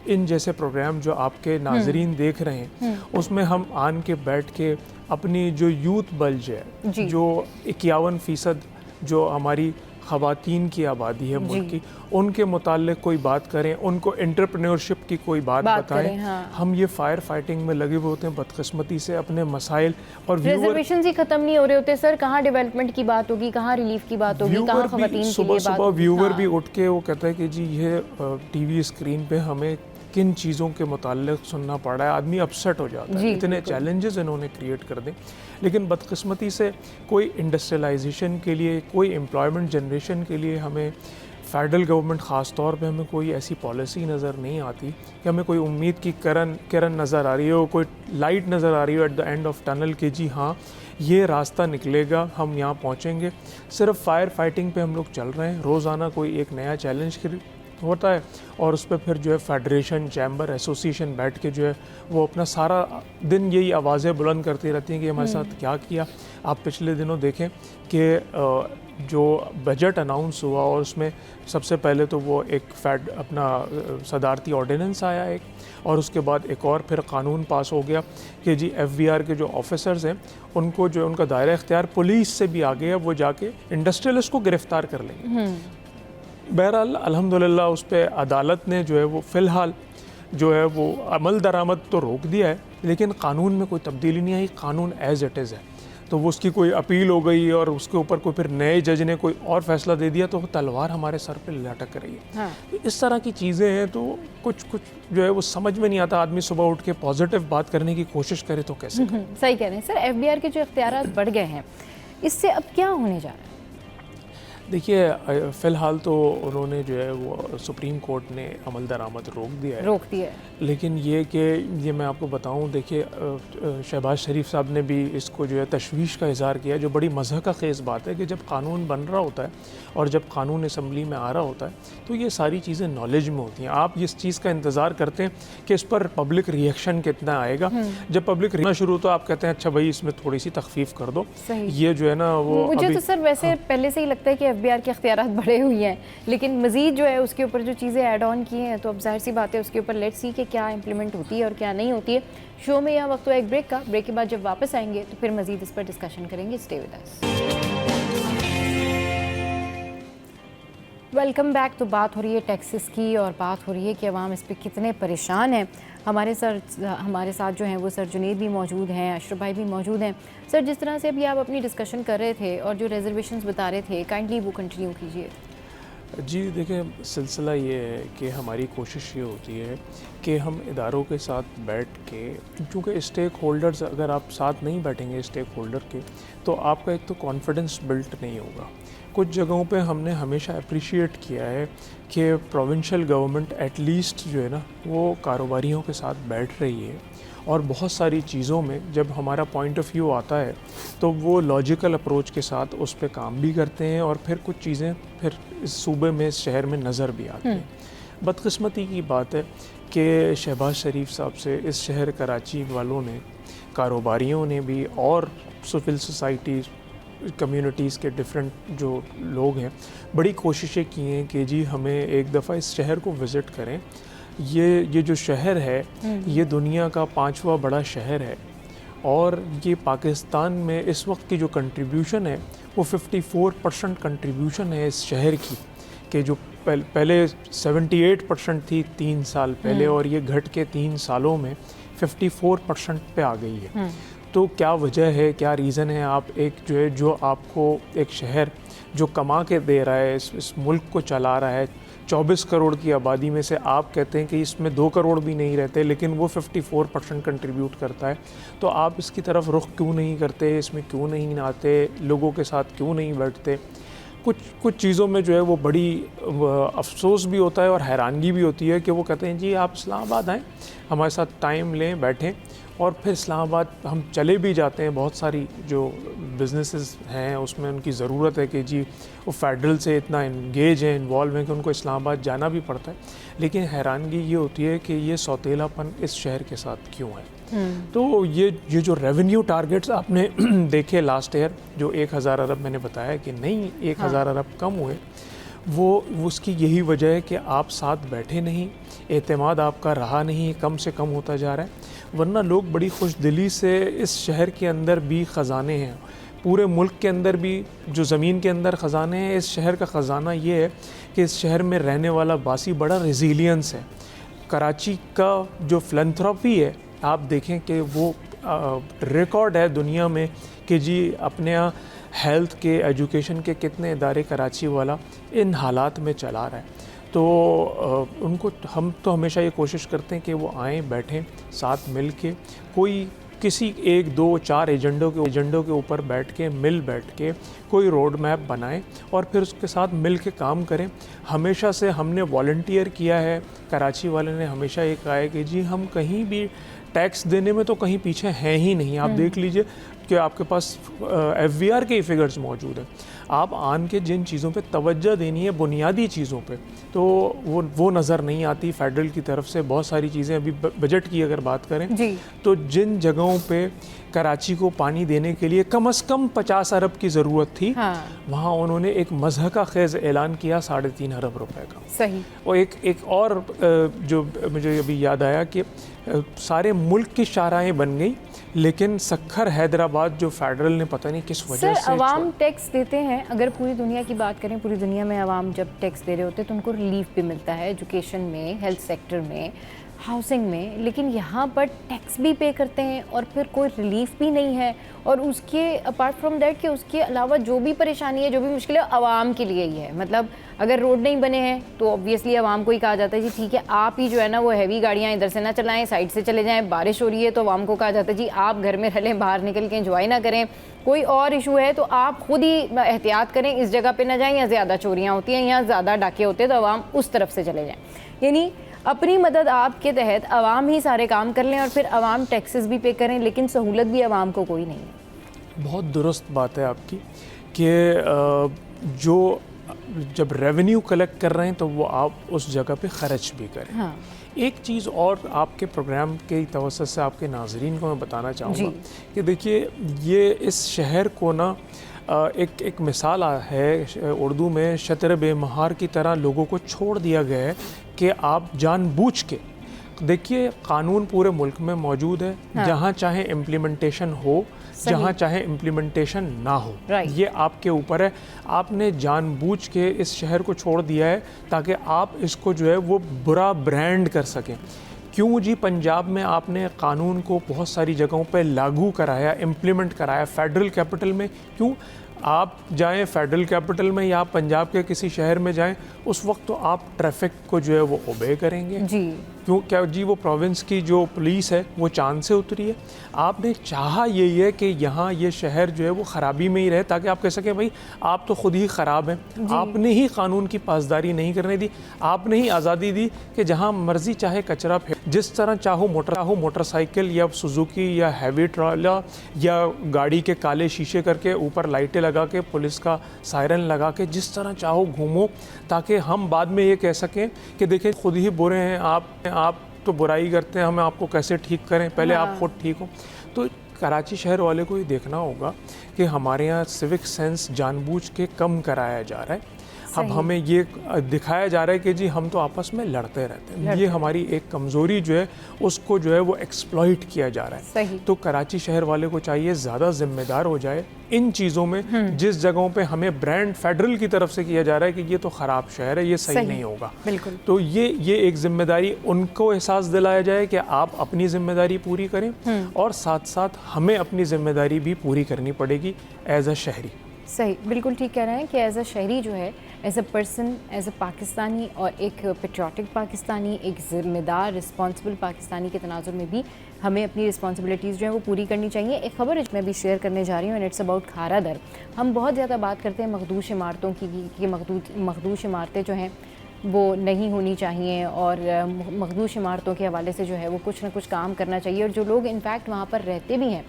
इन जैसे प्रोग्राम जो आपके नाजरीन देख रहे हैं उसमें हम आन के बैठ के अपनी जो यूथ बल्ज है, जो 51% जो हमारी ख़वातीन की आबादी है मुल्क की, उनके मुताल्लिक कोई बात करें, उनको एंटरप्रेन्योरशिप की कोई बात बताएं। हम ये फायर फाइटिंग में लगे हुए होते हैं बदकिस्मती से, अपने मसाइल और रिजर्वेशन ही खत्म नहीं हो रहे होते सर। कहाँ डेवलपमेंट की बात होगी, कहाँ रिलीफ की बात होगी, कहाँ ख़वातीन के लिए बात। सुबह सुबह व्यूवर भी उठ के वो कहता है कि जी ये टीवी स्क्रीन पे हमें किन चीज़ों के मुताल्लिक सुनना पड़ रहा है। आदमी अपसेट हो जाता है, इतने चैलेंजेस इन्होंने क्रिएट कर दें। लेकिन बदकिस्मती से कोई इंडस्ट्रियलाइजेशन के लिए, कोई एम्प्लॉयमेंट जनरेशन के लिए हमें फेडरल गवर्नमेंट ख़ास तौर पे हमें कोई ऐसी पॉलिसी नज़र नहीं आती कि हमें कोई उम्मीद की किरण नज़र आ रही हो, कोई लाइट नज़र आ रही हो at the end of tunnel कि जी हाँ ये रास्ता निकलेगा, हम यहाँ पहुँचेंगे। सिर्फ फायर फाइटिंग पे हम लोग चल रहे हैं। रोज़ाना कोई एक नया चैलेंज होता है और उस पर फिर जो है फेडरेशन, चैम्बर, एसोसिएशन बैठ के जो है वो अपना सारा दिन यही आवाज़ें बुलंद करती रहती हैं कि हमारे साथ क्या किया। आप पिछले दिनों देखें कि जो बजट अनाउंस हुआ और उसमें सबसे पहले तो वो एक अपना सदारती ऑर्डिनेंस आया एक, और उसके बाद एक और फिर कानून पास हो गया कि जी FBR के जो ऑफिसर्स हैं उनको जो उनका दायरा इख्तियार पुलिस से भी आ गया, वो जाके इंडस्ट्रियलिस्ट को गिरफ़्तार कर लेंगे। बहरहाल अल्हम्दुलिल्लाह उस पर अदालत ने जो है वो फ़िलहाल जो है वो अमल दरामद तो रोक दिया है, लेकिन कानून में कोई तब्दीली नहीं आई, कानून एज़ इट इज़ है। तो वो उसकी कोई अपील हो गई और उसके ऊपर कोई फिर नए जज ने कोई और फैसला दे दिया तो तलवार हमारे सर पे लटक रही है। हाँ। तो इस तरह की चीज़ें हैं, तो कुछ जो है वो समझ में नहीं आता। आदमी सुबह उठ के पॉजिटिव बात करने की कोशिश करे तो कैसे करे? सही कह रहे हैं सर। FBR के जो इख्तियारात बढ़ गए हैं, इससे अब क्या होने जा रहा है? देखिए, फ़िलहाल तो उन्होंने जो है वो सुप्रीम कोर्ट ने अमल दरामद रोक दिया है। लेकिन ये कि ये मैं आपको बताऊं, देखिए शहबाज शरीफ साहब ने भी इसको जो है तशवीश का इज़हार किया, जो बड़ी मज़हक़ ख़ेज़ बात है कि जब कानून बन रहा होता है और जब कानून असम्बली में आ रहा होता है तो ये सारी चीज़ें नॉलेज में होती हैं। आप इस चीज़ का इंतज़ार करते हैं कि इस पर पब्लिक रिएक्शन कितना आएगा। जब पब्लिक रिएक्शन शुरू तो आप कहते हैं अच्छा भाई इसमें थोड़ी सी तख़फ़ीफ़ कर दो। ये जो है ना वो मुझे तो सर वैसे पहले से ही लगता है कि FBR के इख्तियारात बढ़े हुए हैं, लेकिन मज़ीद जो है उसके ऊपर जो चीज़ें ऐड ऑन की हैं तो अब जाहिर सी बात है उसके ऊपर लेट्स सी कि क्या इम्प्लीमेंट होती है और क्या नहीं होती है। शो में यह वक्त हुआ एक ब्रेक का। ब्रेक के बाद जब वापस आएंगे तो फिर मज़ीद इस पर डिस्कशन करेंगे। Stay with us. Welcome back. तो बात हो रही है टैक्सेस की और बात हो रही है कि अवाम इस पे कितने परेशान हैं। हमारे साथ जो हैं वो सर जुनेद भी मौजूद हैं, अशरफ भाई भी मौजूद हैं। सर, जिस तरह से अभी आप अपनी डिस्कशन कर रहे थे और जो रिजर्वेशंस बता रहे थे, काइंडली वो कंटिन्यू कीजिए। जी देखिए, सिलसिला ये है कि हमारी कोशिश ये होती है कि हम इदारों के साथ बैठ के, क्योंकि स्टेक होल्डर्स अगर आप साथ नहीं बैठेंगे स्टेक होल्डर के, तो आपका एक तो कॉन्फिडेंस बिल्ट नहीं होगा। कुछ जगहों पे हमने हमेशा अप्रिशिएट किया है कि प्रोविंशियल गवर्नमेंट एटलीस्ट जो है ना वो कारोबारियों के साथ बैठ रही है, और बहुत सारी चीज़ों में जब हमारा पॉइंट ऑफ व्यू आता है तो वो लॉजिकल अप्रोच के साथ उस पर काम भी करते हैं, और फिर कुछ चीज़ें फिर इस सूबे में, इस शहर में नज़र भी आती हैं। बदकिस्मती की बात है कि शहबाज शरीफ साहब से इस शहर कराची वालों ने, कारोबारियों ने भी, और सिविल सोसाइटी कम्युनिटीज़ के डिफरेंट जो लोग हैं, बड़ी कोशिशें की हैं कि जी हमें एक दफ़ा इस शहर को विज़िट करें। ये जो शहर है ये दुनिया का 5वां बड़ा शहर है, और ये पाकिस्तान में इस वक्त की जो कंट्रीब्यूशन है वो 54% कंट्रीब्यूशन है इस शहर की, कि जो पहले 78% थी 3 साल पहले, और ये घट के 3 सालों में 54% पे आ गई है। तो क्या वजह है, क्या रीज़न है? आप एक जो आपको एक शहर जो कमा के दे रहा है, इस मुल्क को चला रहा है, 24 करोड़ की आबादी में से आप कहते हैं कि इसमें 2 करोड़ भी नहीं रहते, लेकिन वो 54% कंट्रीब्यूट करता है, तो आप इसकी तरफ रुख क्यों नहीं करते? इसमें क्यों नहीं आते? लोगों के साथ क्यों नहीं बैठते? कुछ चीज़ों में जो है वो बड़ी अफसोस भी होता है और हैरानगी भी होती है कि वो कहते हैं जी आप इस्लामाबाद आएँ, हमारे साथ टाइम लें, बैठें, और फिर इस्लामाबाद हम चले भी जाते हैं। बहुत सारी जो बिज़नेसेस हैं उसमें उनकी ज़रूरत है कि जी वो फेडरल से इतना इंगेज हैं, इन्वॉल्व हैं कि उनको इस्लामाबाद जाना भी पड़ता है, लेकिन हैरानगी ये होती है कि ये सौतेलापन इस शहर के साथ क्यों है। तो ये जो रेवेन्यू टारगेट्स आपने देखे लास्ट ईयर, जो 1000 अरब मैंने बताया कि नहीं 1000 अरब कम हुए, वो उसकी यही वजह है कि आप साथ बैठे नहीं, एतमाद आपका रहा नहीं, कम से कम होता जा रहा है। वरना लोग बड़ी खुश दिली से, इस शहर के अंदर भी ख़जाने हैं, पूरे मुल्क के अंदर भी जो ज़मीन के अंदर ख़जाने हैं, इस शहर का ख़जाना ये है कि इस शहर में रहने वाला बासी बड़ा रेजिलियंस है। कराची का जो फिलैंथ्रोपी है, आप देखें कि वो रिकॉर्ड है दुनिया में कि जी अपने यहाँ हेल्थ के, एजुकेशन के कितने इदारे कराची वाला इन हालात में चला रहा है। तो उनको हम तो हमेशा ये कोशिश करते हैं कि वो आएँ, बैठें, साथ मिल के कोई किसी 1, 2, 4 एजेंडों के ऊपर बैठ के कोई रोड मैप बनाएं और फिर उसके साथ मिल के काम करें। हमेशा से हमने वॉलंटियर किया है, कराची वाले ने हमेशा ये कहा है कि जी हम कहीं भी टैक्स देने में तो कहीं पीछे हैं ही नहीं। आप देख लीजिए कि आपके पास FVR के फिगर्स मौजूद हैं। आप आन के जिन चीज़ों पे तवज्जो देनी है, बुनियादी चीज़ों पे, तो वो नज़र नहीं आती फेडरल की तरफ से। बहुत सारी चीज़ें, अभी बजट की अगर बात करें जी, तो जिन जगहों पे कराची को पानी देने के लिए कम से कम 50 अरब की ज़रूरत थी, वहाँ उन्होंने एक मज़हका खेज़ ऐलान किया 3.5 अरब रुपए का। सही। और एक और जो मुझे अभी याद आया कि सारे मुल्क की शाहराहें बन गई, लेकिन सखर हैदराबाद जो फेडरल ने पता नहीं किस वजह से अवाम टैक्स देते हैं। अगर पूरी दुनिया की बात करें, पूरी दुनिया में अवाम जब टैक्स दे रहे होते हैं तो उनको रिलीफ भी मिलता है, एजुकेशन में, हेल्थ सेक्टर में, हाउसिंग में, लेकिन यहाँ पर टैक्स भी पे करते हैं और फिर कोई रिलीफ भी नहीं है। और उसके अपार्ट फ्रॉम दैट कि उसके अलावा जो भी परेशानी है, जो भी मुश्किल है, आवाम के लिए ही है। मतलब अगर रोड नहीं बने हैं तो ऑब्वियसली आवाम को ही कहा जाता है जी ठीक है, आप ही जो है ना वो हैवी गाड़ियाँ इधर से ना चलाएं, साइड से चले जाएं। बारिश हो रही है तो आवाम को कहा जाता है जी आप घर में रह लें, बाहर निकल के एंजॉय ना करें। कोई और इशू है तो आप खुद ही एहतियात करें, इस जगह पे ना जाएं, या ज़्यादा चोरियाँ होती हैं, यहाँ ज़्यादा डाके होते हैं, तो आवाम उस तरफ से चले जाएँ। यानी अपनी मदद आपके तहत आवाम ही सारे काम कर लें और फिर आवाम टैक्सेस भी पे करें, लेकिन सहूलत भी आवाम को कोई नहीं है। बहुत दुरुस्त बात है आपकी कि जो जब रेवेन्यू कलेक्ट कर रहे हैं तो वो आप उस जगह पे ख़र्च भी करें। हाँ। एक चीज़ और आपके प्रोग्राम के तवज्जो से आपके नाज़रीन को मैं बताना चाहूँगा कि देखिए ये इस शहर को ना एक मिसाल है उर्दू में, शतर बेमहार की तरह लोगों को छोड़ दिया गया है कि आप जानबूझ के देखिए, कानून पूरे मुल्क में मौजूद है। हाँ। जहाँ चाहे इम्प्लीमेंटेशन हो, जहाँ चाहे इम्प्लीमेंटेशन ना हो, ये आपके ऊपर है। आपने जानबूझ के इस शहर को छोड़ दिया है ताकि आप इसको जो है वो बुरा ब्रांड कर सकें। क्यों जी? पंजाब में आपने कानून को बहुत सारी जगहों पे लागू कराया, इम्प्लीमेंट कराया। फेडरल कैपिटल में क्यों? आप जाएं फेडरल कैपिटल में या पंजाब के किसी शहर में जाएं, उस वक्त तो आप ट्रैफिक को जो है वो ओबे करेंगे जी। क्यों? क्या जी वो प्रोविंस की जो पुलिस है वो चांद से उतरी है? आपने चाहा यही है कि यहाँ ये शहर जो है वो ख़राबी में ही रहे ताकि आप कह सकें भाई आप तो खुद ही ख़राब हैं। आपने ही कानून की पासदारी नहीं करने दी, आपने ही आज़ादी दी कि जहाँ मर्जी चाहे कचरा फेंक, जिस तरह चाहो मोटरसाइकिल या सुजुकी या हैवी ट्रॉला या गाड़ी के काले शीशे करके ऊपर लाइटें लगा के पुलिस का सायरन लगा के जिस तरह चाहो घूमो, ताकि हम बाद में ये कह सकें कि देखें खुद ही बुरे हैं, आप तो बुराई करते हैं, हमें आपको कैसे ठीक करें, पहले आप खुद ठीक हो। तो कराची शहर वाले को ये देखना होगा कि हमारे यहाँ सिविक सेंस जानबूझ के कम कराया जा रहा है। अब हमें ये दिखाया जा रहा है कि जी हम तो आपस में लड़ते रहते हैं। ये हमारी एक कमज़ोरी जो है उसको जो है वो एक्सप्लॉइट किया जा रहा है। तो कराची शहर वाले को चाहिए ज़्यादा जिम्मेदार हो जाए इन चीज़ों में। जिस जगहों पे हमें ब्रांड फेडरल की तरफ से किया जा रहा है कि ये तो ख़राब शहर है, ये सही नहीं होगा, बिल्कुल। तो ये एक जिम्मेदारी उनको एहसास दिलाया जाए कि आप अपनी जिम्मेदारी पूरी करें और साथ साथ हमें अपनी जिम्मेदारी भी पूरी करनी पड़ेगी एज अ शहरी। सही, बिल्कुल ठीक कह रहे हैं कि एज अ शहरी जो है, as a person, as a Pakistani और एक पेट्रियाटिक पाकिस्तानी, एक ज़िम्मेदार रिस्पॉन्सिबल पाकिस्तानी के तनाजुर में भी हमें अपनी रिस्पॉन्सिबिलिटीज़ जो है वो पूरी करनी चाहिए। एक खबर मैं भी शेयर करने जा रही हूँ एंड इट्स अबाउट खारा दर। हम बहुत ज़्यादा बात करते हैं मखदूश इमारतों की कि मखदूश इमारतें जो हैं वो नहीं होनी चाहिए और मखदूश इमारतों के हवाले से जो है वो कुछ ना कुछ काम करना चाहिए। और जो लोग इनफैक्ट वहाँ पर रहते भी हैं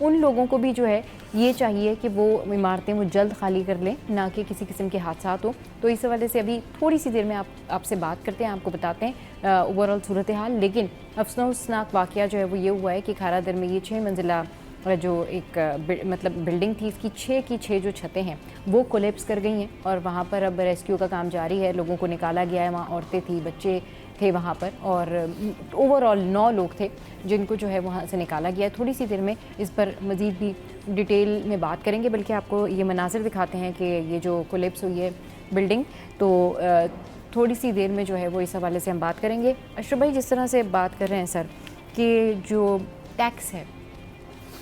उन लोगों को भी जो है ये चाहिए कि वो इमारतें वो जल्द खाली कर लें, ना कि किसी किस्म के हादसात हो। तो इस हवाले से अभी थोड़ी सी देर में आपसे बात करते हैं, आपको बताते हैं ओवरऑल सूरत हाल। लेकिन अफसोसनाक वाक़या जो है वो ये हुआ है कि खारा दर में ये 6 मंजिला जो एक मतलब बिल्डिंग थी, इसकी 6 की 6 जो छतें हैं वो कोलैप्स कर गई हैं और वहाँ पर अब रेस्क्यू का काम जारी है। लोगों को निकाला गया है, वहाँ औरतें थी, बच्चे थे वहाँ पर और ओवरऑल 9 लोग थे जिनको जो है वहाँ से निकाला गया। थोड़ी सी देर में इस पर मज़ीद भी डिटेल में बात करेंगे, बल्कि आपको ये मनाज़िर दिखाते हैं कि ये जो कोलैप्स हुई है बिल्डिंग, तो थोड़ी सी देर में जो है वो इस हवाले से हम बात करेंगे। अशरफ भाई, जिस तरह से बात कर रहे हैं सर कि जो टैक्स है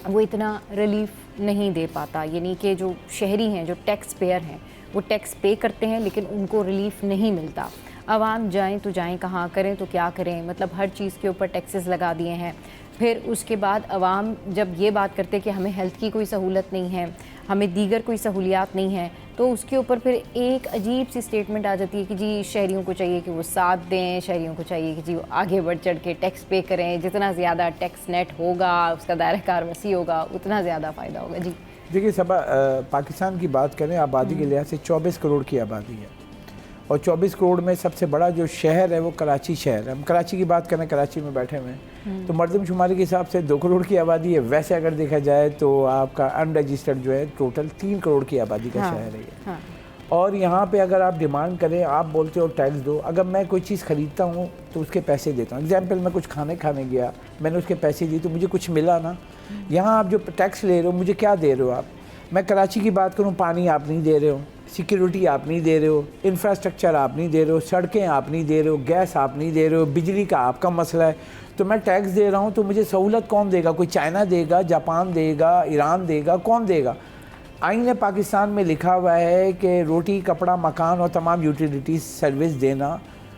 वो इतना रिलीफ नहीं दे पाता, यानी कि जो शहरी हैं, जो टैक्स पेयर हैं, वो टैक्स पे करते हैं लेकिन उनको रिलीफ नहीं मिलता। आवाम जाएं तो जाएं कहाँ, करें तो क्या करें, मतलब हर चीज़ के ऊपर टैक्सेस लगा दिए हैं। फिर उसके बाद आवाम जब ये बात करते कि हमें हेल्थ की कोई सहूलत नहीं है, हमें दीगर कोई सहूलियात नहीं है, तो उसके ऊपर फिर एक अजीब सी स्टेटमेंट आ जाती है कि जी शहरियों को चाहिए कि वो साथ दें, शहरियों को चाहिए कि जी वो आगे बढ़ चढ़ के टैक्स पे करें, जितना ज़्यादा टैक्स नेट होगा, उसका दायरा कार वसी होगा, उतना ज़्यादा फ़ायदा होगा। जी देखिए सबा, पाकिस्तान की बात करें आबादी के लिहाज से 24 करोड़ की आबादी है और 24 करोड़ में सबसे बड़ा जो शहर है वो कराची शहर है। हम कराची की बात करें, कराची में बैठे हुए हैं, तो मरदमशुमारी के हिसाब से 2 करोड़ की आबादी है। वैसे अगर देखा जाए तो आपका अनरजिस्टर्ड जो है टोटल 3 करोड़ की आबादी का शहर है ये। और यहाँ पे अगर आप डिमांड करें, आप बोलते हो टैक्स दो, अगर मैं कोई चीज़ ख़रीदता हूँ तो उसके पैसे देता हूँ। एग्जाम्पल, मैं कुछ खाने गया, मैंने उसके पैसे दिए तो मुझे कुछ मिला ना। यहाँ आप जो टैक्स ले रहे हो, मुझे क्या दे रहे हो आप? मैं कराची की बात करूँ, पानी आप नहीं दे रहे हो, सिक्योरिटी आप नहीं दे रहे हो, इंफ्रास्ट्रक्चर आप नहीं दे रहे हो, सड़कें आप नहीं दे रहे हो, गैस आप नहीं दे रहे हो, बिजली का आपका मसला है, तो मैं टैक्स दे रहा हूँ तो मुझे सहूलत कौन देगा? कोई चाइना देगा, जापान देगा, ईरान देगा, कौन देगा? आईन पाकिस्तान में लिखा हुआ है कि रोटी, कपड़ा, मकान और तमाम यूटिलिटीज सर्विस देना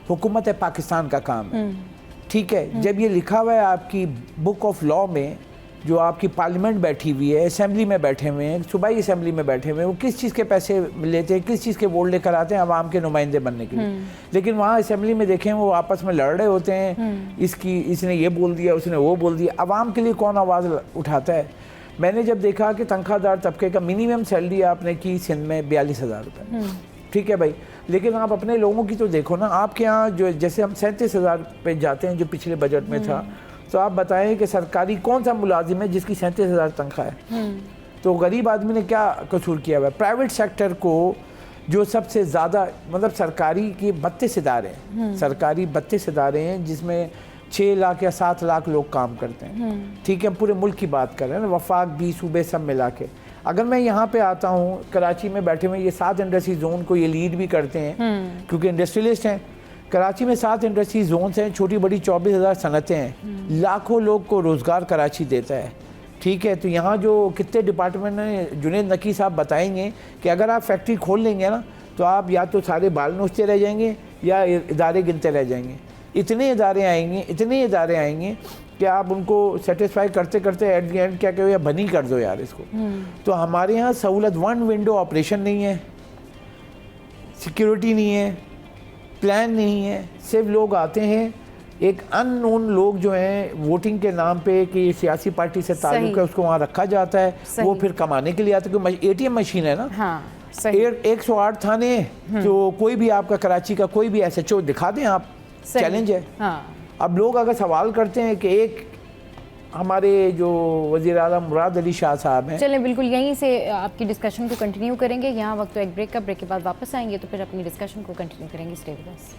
हुकूमत पाकिस्तान का काम है। ठीक है, जब ये लिखा हुआ है आपकी बुक ऑफ लॉ में, जो आपकी पार्लियामेंट बैठी हुई है, असेंबली में बैठे हुए हैं, सूबाई असेंबली में बैठे हुए हैं, वो किस चीज़ के पैसे लेते हैं, किस चीज़ के वोट लेकर आते हैं आवाम के नुमाइंदे बनने के लिए। लेकिन वहाँ असेंबली में देखें वो आपस में लड़ रहे होते हैं, इसने ये बोल दिया, उसने वो बोल दिया। आवाम के लिए कौन आवाज़ उठाता है? मैंने जब देखा कि तनख्वाहदार तबके का मिनिमम सैलरी आपने की सिंध में 42,000 रुपये, ठीक है भाई, लेकिन आप अपने लोगों की तो देखो ना। आपके यहाँ जो जैसे हम 37,000 पे जाते हैं जो पिछले बजट में था, तो आप बताएं कि सरकारी कौन सा मुलाजिम है जिसकी 37,000 तनख्वाह है? तो गरीब आदमी ने क्या कसूर किया हुआ है? प्राइवेट सेक्टर को जो सबसे ज़्यादा, मतलब सरकारी के 32 इदारे हैं, सरकारी 32 इदारे हैं जिसमें 6 लाख या 7 लाख लोग काम करते हैं, ठीक है, पूरे मुल्क की बात कर रहे हैं ना, वफाक 20 सूबे सब मिला के। अगर मैं यहाँ पे आता हूँ, कराची में बैठे हुए ये 7 इंडस्ट्री जोन को ये लीड भी करते हैं क्योंकि इंडस्ट्रियलिस्ट हैं। कराची में 7 इंडस्ट्री जोन्स हैं, छोटी बड़ी 24,000 सनतें हैं, लाखों लोग को रोज़गार कराची देता है, ठीक है। तो यहाँ जो कितने डिपार्टमेंट ने जुनेद नकी साहब बताएंगे कि अगर आप फैक्ट्री खोल लेंगे ना तो आप या तो सारे बाल नोचते रह जाएंगे या इदारे गिनते रह जाएंगे। इतने इदारे आएंगे कि आप उनको सेटिस्फाई करते करते एट द एंड क्या कहो, या बनी कर दो यार इसको। तो हमारे यहाँ सहूलत 1 विंडो ऑपरेशन नहीं है, सिक्योरिटी नहीं है, प्लान नहीं है, सिर्फ लोग आते हैं, एक अननोन लोग जो हैं वोटिंग के नाम पे कि सियासी पार्टी से ताल्लुक है उसको वहाँ रखा जाता है, वो फिर कमाने के लिए आता है। क्योंकि ATM मशीन है ना, हाँ, 108 थाने, तो कोई भी आपका कराची का कोई भी SHO दिखा दें आप, चैलेंज है। हाँ। अब लोग अगर सवाल करते हैं कि एक हमारे जो वज़ीर आज़म मुराद अली शाह साहब हैं, चलें बिल्कुल यहीं से आपकी डिस्कशन को कंटिन्यू करेंगे। यहाँ वक्त तो एक ब्रेक का, ब्रेक के बाद वापस आएंगे तो फिर अपनी डिस्कशन को कंटिन्यू करेंगे। Stay with us.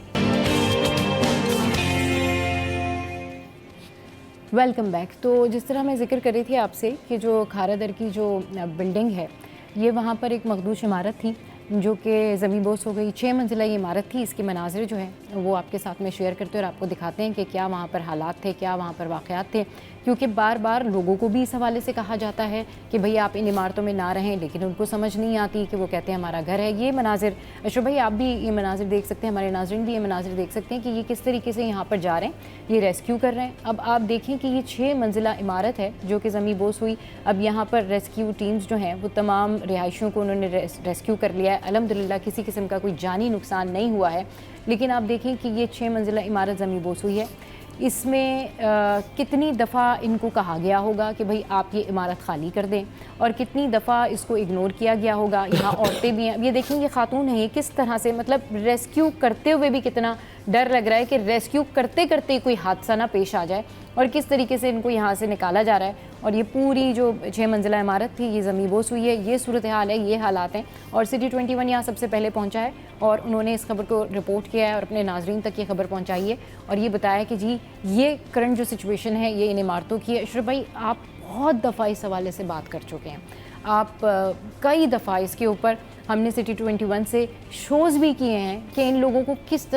Welcome back. तो जिस तरह मैं जिक्र कर रही थी आपसे कि जो खारा दर की जो बिल्डिंग है, ये वहाँ पर एक मखदूश इमारत थी जो कि ज़मीन बोस हो गई। 6 मंजिला ये इमारत थी। इसके मनाज़िर जो हैं वो आपके साथ में शेयर करते हैं और आपको दिखाते हैं कि क्या वहाँ पर हालात थे, क्या वहाँ पर वाक़यात थे, क्योंकि बार बार लोगों को भी इस हवाले से कहा जाता है कि भाई आप इन इमारतों में ना रहें, लेकिन उनको समझ नहीं आती कि वो कहते हैं हमारा घर है। ये मनाजिर, अशरफ भाई आप भी ये मनाजिर देख सकते हैं, हमारे नाज़रीन भी ये मनाजिर देख सकते हैं कि ये किस तरीके से यहाँ पर जा रहे हैं, ये रेस्क्यू कर रहे हैं। अब आप देखें कि ये 6 मंजिला इमारत है जो कि ज़मीन बोस हुई। अब यहाँ पर रेस्क्यू टीम्स जो हैं वो तमाम रिहायशियों को उन्होंने रेस्क्यू कर लिया है। अल्हम्दुलिल्लाह किसी किस्म का कोई जानी नुकसान नहीं हुआ है। लेकिन आप देखें कि ये 6 मंजिला इमारत ज़मीन बोस हुई है। इसमें कितनी दफ़ा इनको कहा गया होगा कि भाई आप ये इमारत खाली कर दें, और कितनी दफ़ा इसको इग्नोर किया गया होगा। यहाँ औरतें भी हैं, अब ये देखें ये खातून है, किस तरह से, मतलब रेस्क्यू करते हुए भी कितना डर लग रहा है कि रेस्क्यू करते करते कोई हादसा ना पेश आ जाए, और किस तरीके से इनको यहाँ से निकाला जा रहा है। और ये पूरी जो 6 मंजिला इमारत थी ये ज़मीन बोस हुई है। ये सूरत हाल है, ये हालात हैं। और सिटी 21 यहाँ सबसे पहले पहुँचा है और उन्होंने इस खबर को रिपोर्ट किया है और अपने नाजरीन तक ये खबर पहुँचाई है और ये बताया कि जी ये करंट जो सिचुएशन है ये इन इमारतों की है। अशरफ भाई आप बहुत दफ़ा इस हवाले से बात कर चुके हैं, आप कई दफ़ा इसके ऊपर हमने सिटी 21 से शोज़ भी किए हैं कि इन लोगों को किस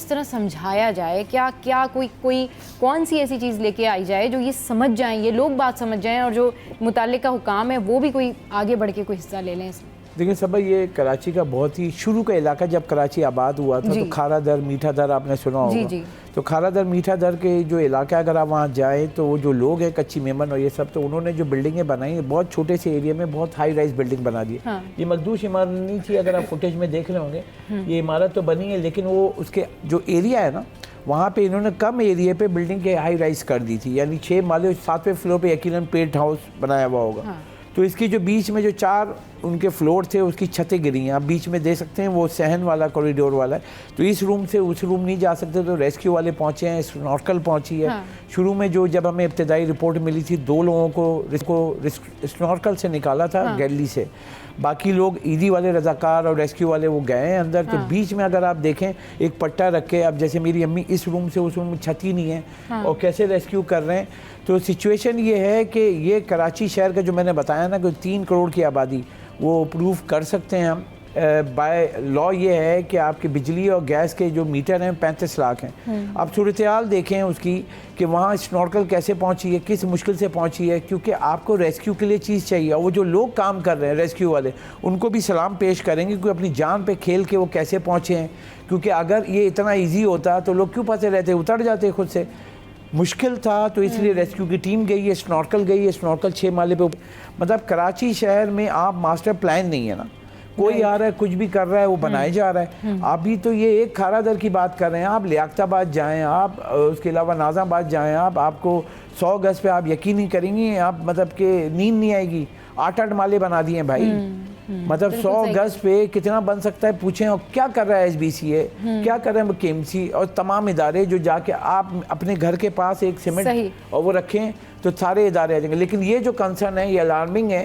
तरह समझाया जाए, क्या कोई कौन सी ऐसी चीज़ लेके आई जाए जो ये समझ जाएं, ये लोग बात समझ जाएं और जो मुताल्लिका हुकाम है वो भी कोई आगे बढ़ के कोई हिस्सा ले लें इसमें। देखिए सब ये कराची का बहुत ही शुरू का इलाका, जब कराची आबाद हुआ था तो खारा दर, मीठा दर आपने सुना होगा। जी। तो खारा दर, मीठा दर के जो इलाका, अगर आप वहाँ जाएँ तो वो जो लोग हैं कच्ची मेमन और ये सब, तो उन्होंने जो बिल्डिंगें बनाई बहुत छोटे से एरिया में बहुत हाई राइज बिल्डिंग बना दी। हाँ। ये मखदूश इमारत नहीं थी, अगर आप फुटेज में देख रहे होंगे ये इमारत तो बनी है, लेकिन वो उसके जो एरिया है ना वहाँ पे इन्होंने कम एरिया पे बिल्डिंग के हाई राइज कर दी थी, यानी 6 माले 7वें फ्लोर पे यकीनन पेंट हाउस बनाया हुआ होगा। हाँ। तो इसकी जो बीच में जो 4 उनके फ्लोर थे उसकी छतें गिरी हैं, आप बीच में देख सकते हैं वो सहन वाला कॉरिडोर वाला है। तो इस रूम से उस रूम नहीं जा सकते, तो रेस्क्यू वाले पहुँचे हैं, स्नॉर्कल पहुँची है। हाँ। शुरू में जब हमें इब्तदाई रिपोर्ट मिली थी 2 लोगों को स्नॉर्कल से निकाला था। हाँ। गैली से, बाकी लोग ईदी वाले रजाकार और रेस्क्यू वाले वो गए हैं अंदर। हाँ। तो बीच में अगर आप देखें एक पट्टा रख के, अब जैसे मेरी अम्मी इस रूम से उस रूम में छत ही नहीं है। हाँ। और कैसे रेस्क्यू कर रहे हैं। तो सिचुएशन ये है कि ये कराची शहर का जो मैंने बताया ना कि 3 करोड़ की आबादी, वो प्रूव कर सकते हैं हम बाय लॉ। ये है कि आपके बिजली और गैस के जो मीटर हैं 35 लाख हैं। अब सूरत-ए-हाल देखें उसकी कि वहाँ स्नॉर्कल कैसे पहुँची है, किस मुश्किल से पहुँची है, क्योंकि आपको रेस्क्यू के लिए चीज़ चाहिए। और वो जो लोग काम कर रहे हैं रेस्क्यू वाले, उनको भी सलाम पेश करेंगे क्योंकि अपनी जान पे खेल के वो कैसे पहुँचे हैं। क्योंकि अगर ये इतना ईजी होता तो लोग क्यों फंसे रहते, उतर जाते खुद से। मुश्किल था तो इसलिए रेस्क्यू की टीम गई है, स्नॉर्कल गई है, स्नॉर्कल 6 माले पे। मतलब कराची शहर में आप मास्टर प्लान नहीं है ना, कोई आ रहा है कुछ भी कर रहा है, वो बनाया जा रहा है। अभी तो ये एक खारा दर की बात कर रहे हैं, आप लियाकताबाद जाएं, आप उसके अलावा नाज़ाबाद जाएं, आपको 100 गज पे आप यकीन नहीं करेंगी, आप मतलब कि नींद नहीं आएगी। 8-8 माले बना दिए भाई। मतलब 100 गज पे कितना बन सकता है पूछें। और क्या कर रहा है SBCA, क्या कर रहे हैं KMC और तमाम इदारे, जो जाके आप अपने घर के पास एक सीमेंट और वो रखें तो सारे इदारे आ जाएंगे। लेकिन ये जो कंसर्न है ये अलार्मिंग है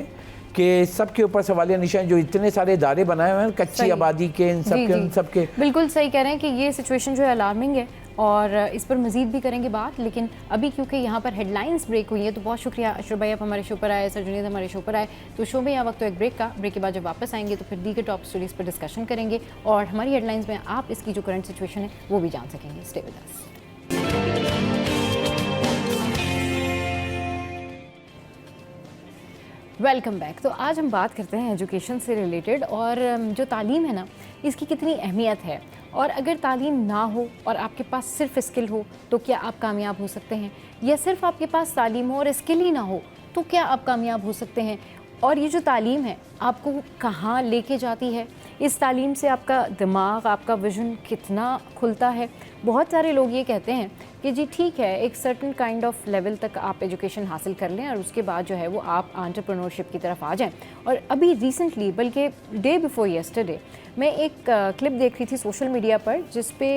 कि सबके ऊपर सवालिया निशान, जो इतने सारे इदारे बनाए हुए हैं कच्ची आबादी के, इन सब के। बिल्कुल सही कह रहे हैं कि ये सिचुएशन जो है अलार्मिंग है। और इस पर मज़ीद भी करेंगे बात, लेकिन अभी क्योंकि यहाँ पर हेडलाइंस ब्रेक हुई है तो बहुत शुक्रिया अशरफ भाई, आप हमारे शो पर आए, सर जुनैद हमारे शो पर आए। तो शो में यहाँ वक्त तो एक ब्रेक का, ब्रेक के बाद जब वापस आएंगे तो फिर दीगर टॉप स्टोरीज़ पर डिस्कशन करेंगे और हमारी हेडलाइंस में आप इसकी जो करंट सिचुएशन है वो भी जान सकेंगे। Stay with us. Welcome back. तो आज हम बात करते हैं एजुकेशन से रिलेटेड और जो तालीम है ना, इसकी कितनी अहमियत है, और अगर तालीम ना हो और आपके पास सिर्फ स्किल हो तो क्या आप कामयाब हो सकते हैं, या सिर्फ आपके पास तालीम हो और स्किल ही ना हो तो क्या आप कामयाब हो सकते हैं। और ये जो तालीम है आपको कहाँ लेके जाती है, इस तालीम से आपका दिमाग, आपका विजन कितना खुलता है। बहुत सारे लोग ये कहते हैं कि जी ठीक है, एक सर्टन काइंड ऑफ लेवल तक आप एजुकेशन हासिल कर लें और उसके बाद जो है वो आप एंटरप्रेन्योरशिप की तरफ आ जाएं। और अभी रिसेंटली, बल्कि डे बिफोर यस्टरडे, मैं एक क्लिप देख रही थी सोशल मीडिया पर जिस पे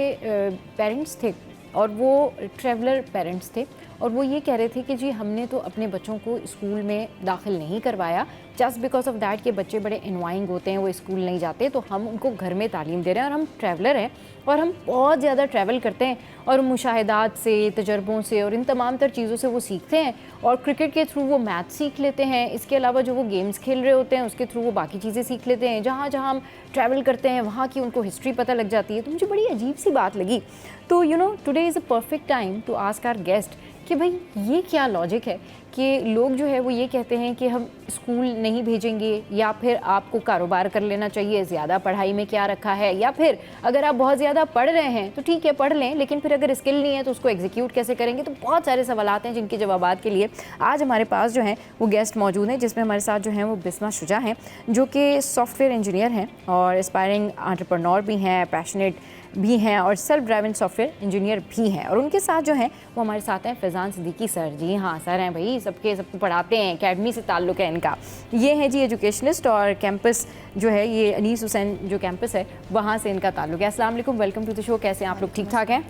पेरेंट्स थे और वो ट्रैवलर पेरेंट्स थे और वो ये कह रहे थे कि जी हमने तो अपने बच्चों को स्कूल में दाखिल नहीं करवाया जस्ट बिकॉज ऑफ दैट कि बच्चे बड़े इन्वाइंग होते हैं, वो स्कूल नहीं जाते, तो हम उनको घर में तालीम दे रहे हैं। और हम ट्रैवलर हैं और हम बहुत ज़्यादा ट्रैवल करते हैं और मुशाहिदात से, तजर्बों से और इन तमाम तर चीज़ों से वो सीखते हैं। और क्रिकेट के थ्रू वो मैथ सीख लेते हैं, इसके अलावा जो वो गेम्स खेल रहे होते हैं उसके थ्रू वो बाकी चीज़ें सीख लेते हैं। जहाँ जहाँ हम ट्रैवल करते हैं वहाँ की उनको हिस्ट्री पता लग जाती है। तो मुझे बड़ी अजीब सी बात लगी। तो today is a perfect time to ask our guest कि भाई ये क्या लॉजिक है कि लोग जो है वो ये कहते हैं कि हम स्कूल नहीं भेजेंगे, या फिर आपको कारोबार कर लेना चाहिए, ज़्यादा पढ़ाई में क्या रखा है, या फिर अगर आप बहुत ज़्यादा पढ़ रहे हैं तो ठीक है पढ़ लें, लेकिन फिर अगर स्किल नहीं है तो उसको एग्जीक्यूट कैसे करेंगे। तो बहुत सारे सवालात हैं जिनके जवाबात के लिए आज हमारे पास जो हैं वो गेस्ट मौजूद हैं, जिसमें हमारे साथ जो हैं वो बिस्मा शुजा हैं जो कि सॉफ्टवेयर इंजीनियर हैं और एस्पायरिंग एंटरप्रेन्योर भी हैं, पैशनेट भी हैं और सेल्फ ड्राइविंग सॉफ्टवेयर इंजीनियर भी हैं। और उनके साथ जो हैं वो हमारे साथ हैं फैज़ान सिद्दीकी सर। जी हाँ सर हैं भाई, सबको पढ़ाते हैं, एकेडमी से ताल्लुक़ है इनका। ये हैं जी एजुकेशनिस्ट और कैंपस जो है ये अनीस हुसैन जो कैंपस है वहाँ से इनका ताल्लुक़ है। अस्सलाम वालेकुम, वेलकम टू द शो। कैसे हैं आप लोग, ठीक ठाक हैं?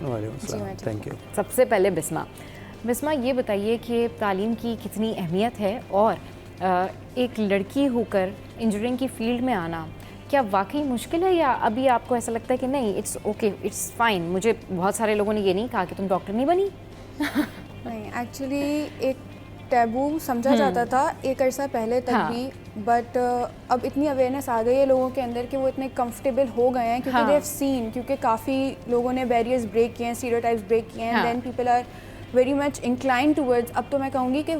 Thank you. सबसे पहले बिस्मा ये बताइए कि तालीम की कितनी अहमियत है और एक लड़की होकर इंजीनियरिंग की फील्ड में आना क्या वाकई मुश्किल है, या अभी आपको ऐसा लगता है कि नहीं इट्स ओके, इट्स फाइन। मुझे बहुत सारे लोगों ने ये नहीं कहा कि तुम डॉक्टर नहीं बनी। नहीं, एक्चुअली एक टैबू समझा जाता था एक अरसा पहले तक भी, बट अब इतनी अवेयरनेस आ गई है लोगों के अंदर कि वो इतने कंफर्टेबल हो गए हैं क्योंकि दे हैव सीन, क्योंकि काफ़ी लोगों ने बैरियर्स ब्रेक किए हैं, स्टीरियोटाइप्स ब्रेक किए हैं, then people are very much incline towards. अब तो मैं कहूँगी कि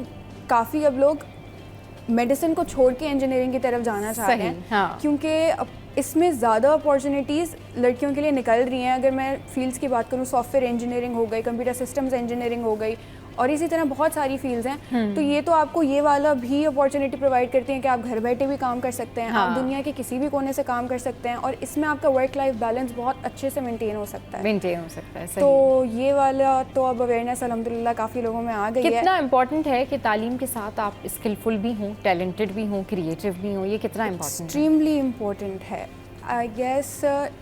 काफ़ी अब लोग मेडिसिन को छोड़ के इंजीनियरिंग की तरफ जाना चाह रहे हैं क्योंकि इसमें ज़्यादा अपॉर्चुनिटीज़ लड़कियों के लिए निकल रही हैं। अगर मैं फील्ड्स की बात करूँ, सॉफ्टवेयर इंजीनियरिंग हो गई, कंप्यूटर सिस्टम्स इंजीनियरिंग हो गई और इसी तरह बहुत सारी फील्ड्स हैं। तो ये तो आपको ये वाला भी अपॉर्चुनिटी प्रोवाइड करती हैं कि आप घर बैठे भी काम कर सकते हैं, आप दुनिया के किसी भी कोने से काम कर सकते हैं और इसमें आपका वर्क लाइफ बैलेंस बहुत अच्छे से मेंटेन हो सकता है। सही। तो ये वाला तो अब अवेयरनेस अल्हम्दुलिल्लाह काफ़ी लोगों में आ गई है। कितना इम्पोर्टेंट है कि तालीम के साथ आप स्किलफुल भी हों, टैलेंटेड भी हों, क्रिएटिव भी हों, ये कितना इम्पोर्टेंट है? एक्सट्रीमली इम्पोर्टेंट है। आई गेस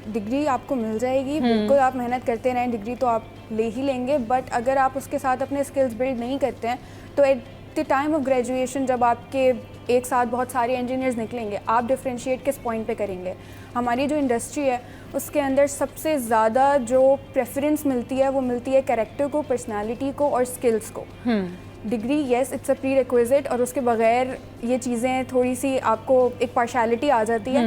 डिग्री आपको मिल जाएगी, बिल्कुल आप मेहनत करते रहें, डिग्री तो आप ले ही लेंगे, बट अगर आप उसके साथ अपने स्किल्स बिल्ड नहीं करते हैं तो at the time of graduation जब आपके एक साथ बहुत सारे इंजीनियर्स निकलेंगे, आप डिफ्रेंशिएट किस पॉइंट पे करेंगे? हमारी जो इंडस्ट्री है उसके अंदर सबसे ज़्यादा जो प्रेफरेंस मिलती है वो मिलती है कैरेक्टर को, पर्सनालिटी को और स्किल्स को। Degree yes it's a pre requisite और उसके बगैर ये चीज़ें थोड़ी सी आपको एक पार्शलिटी आ जाती है,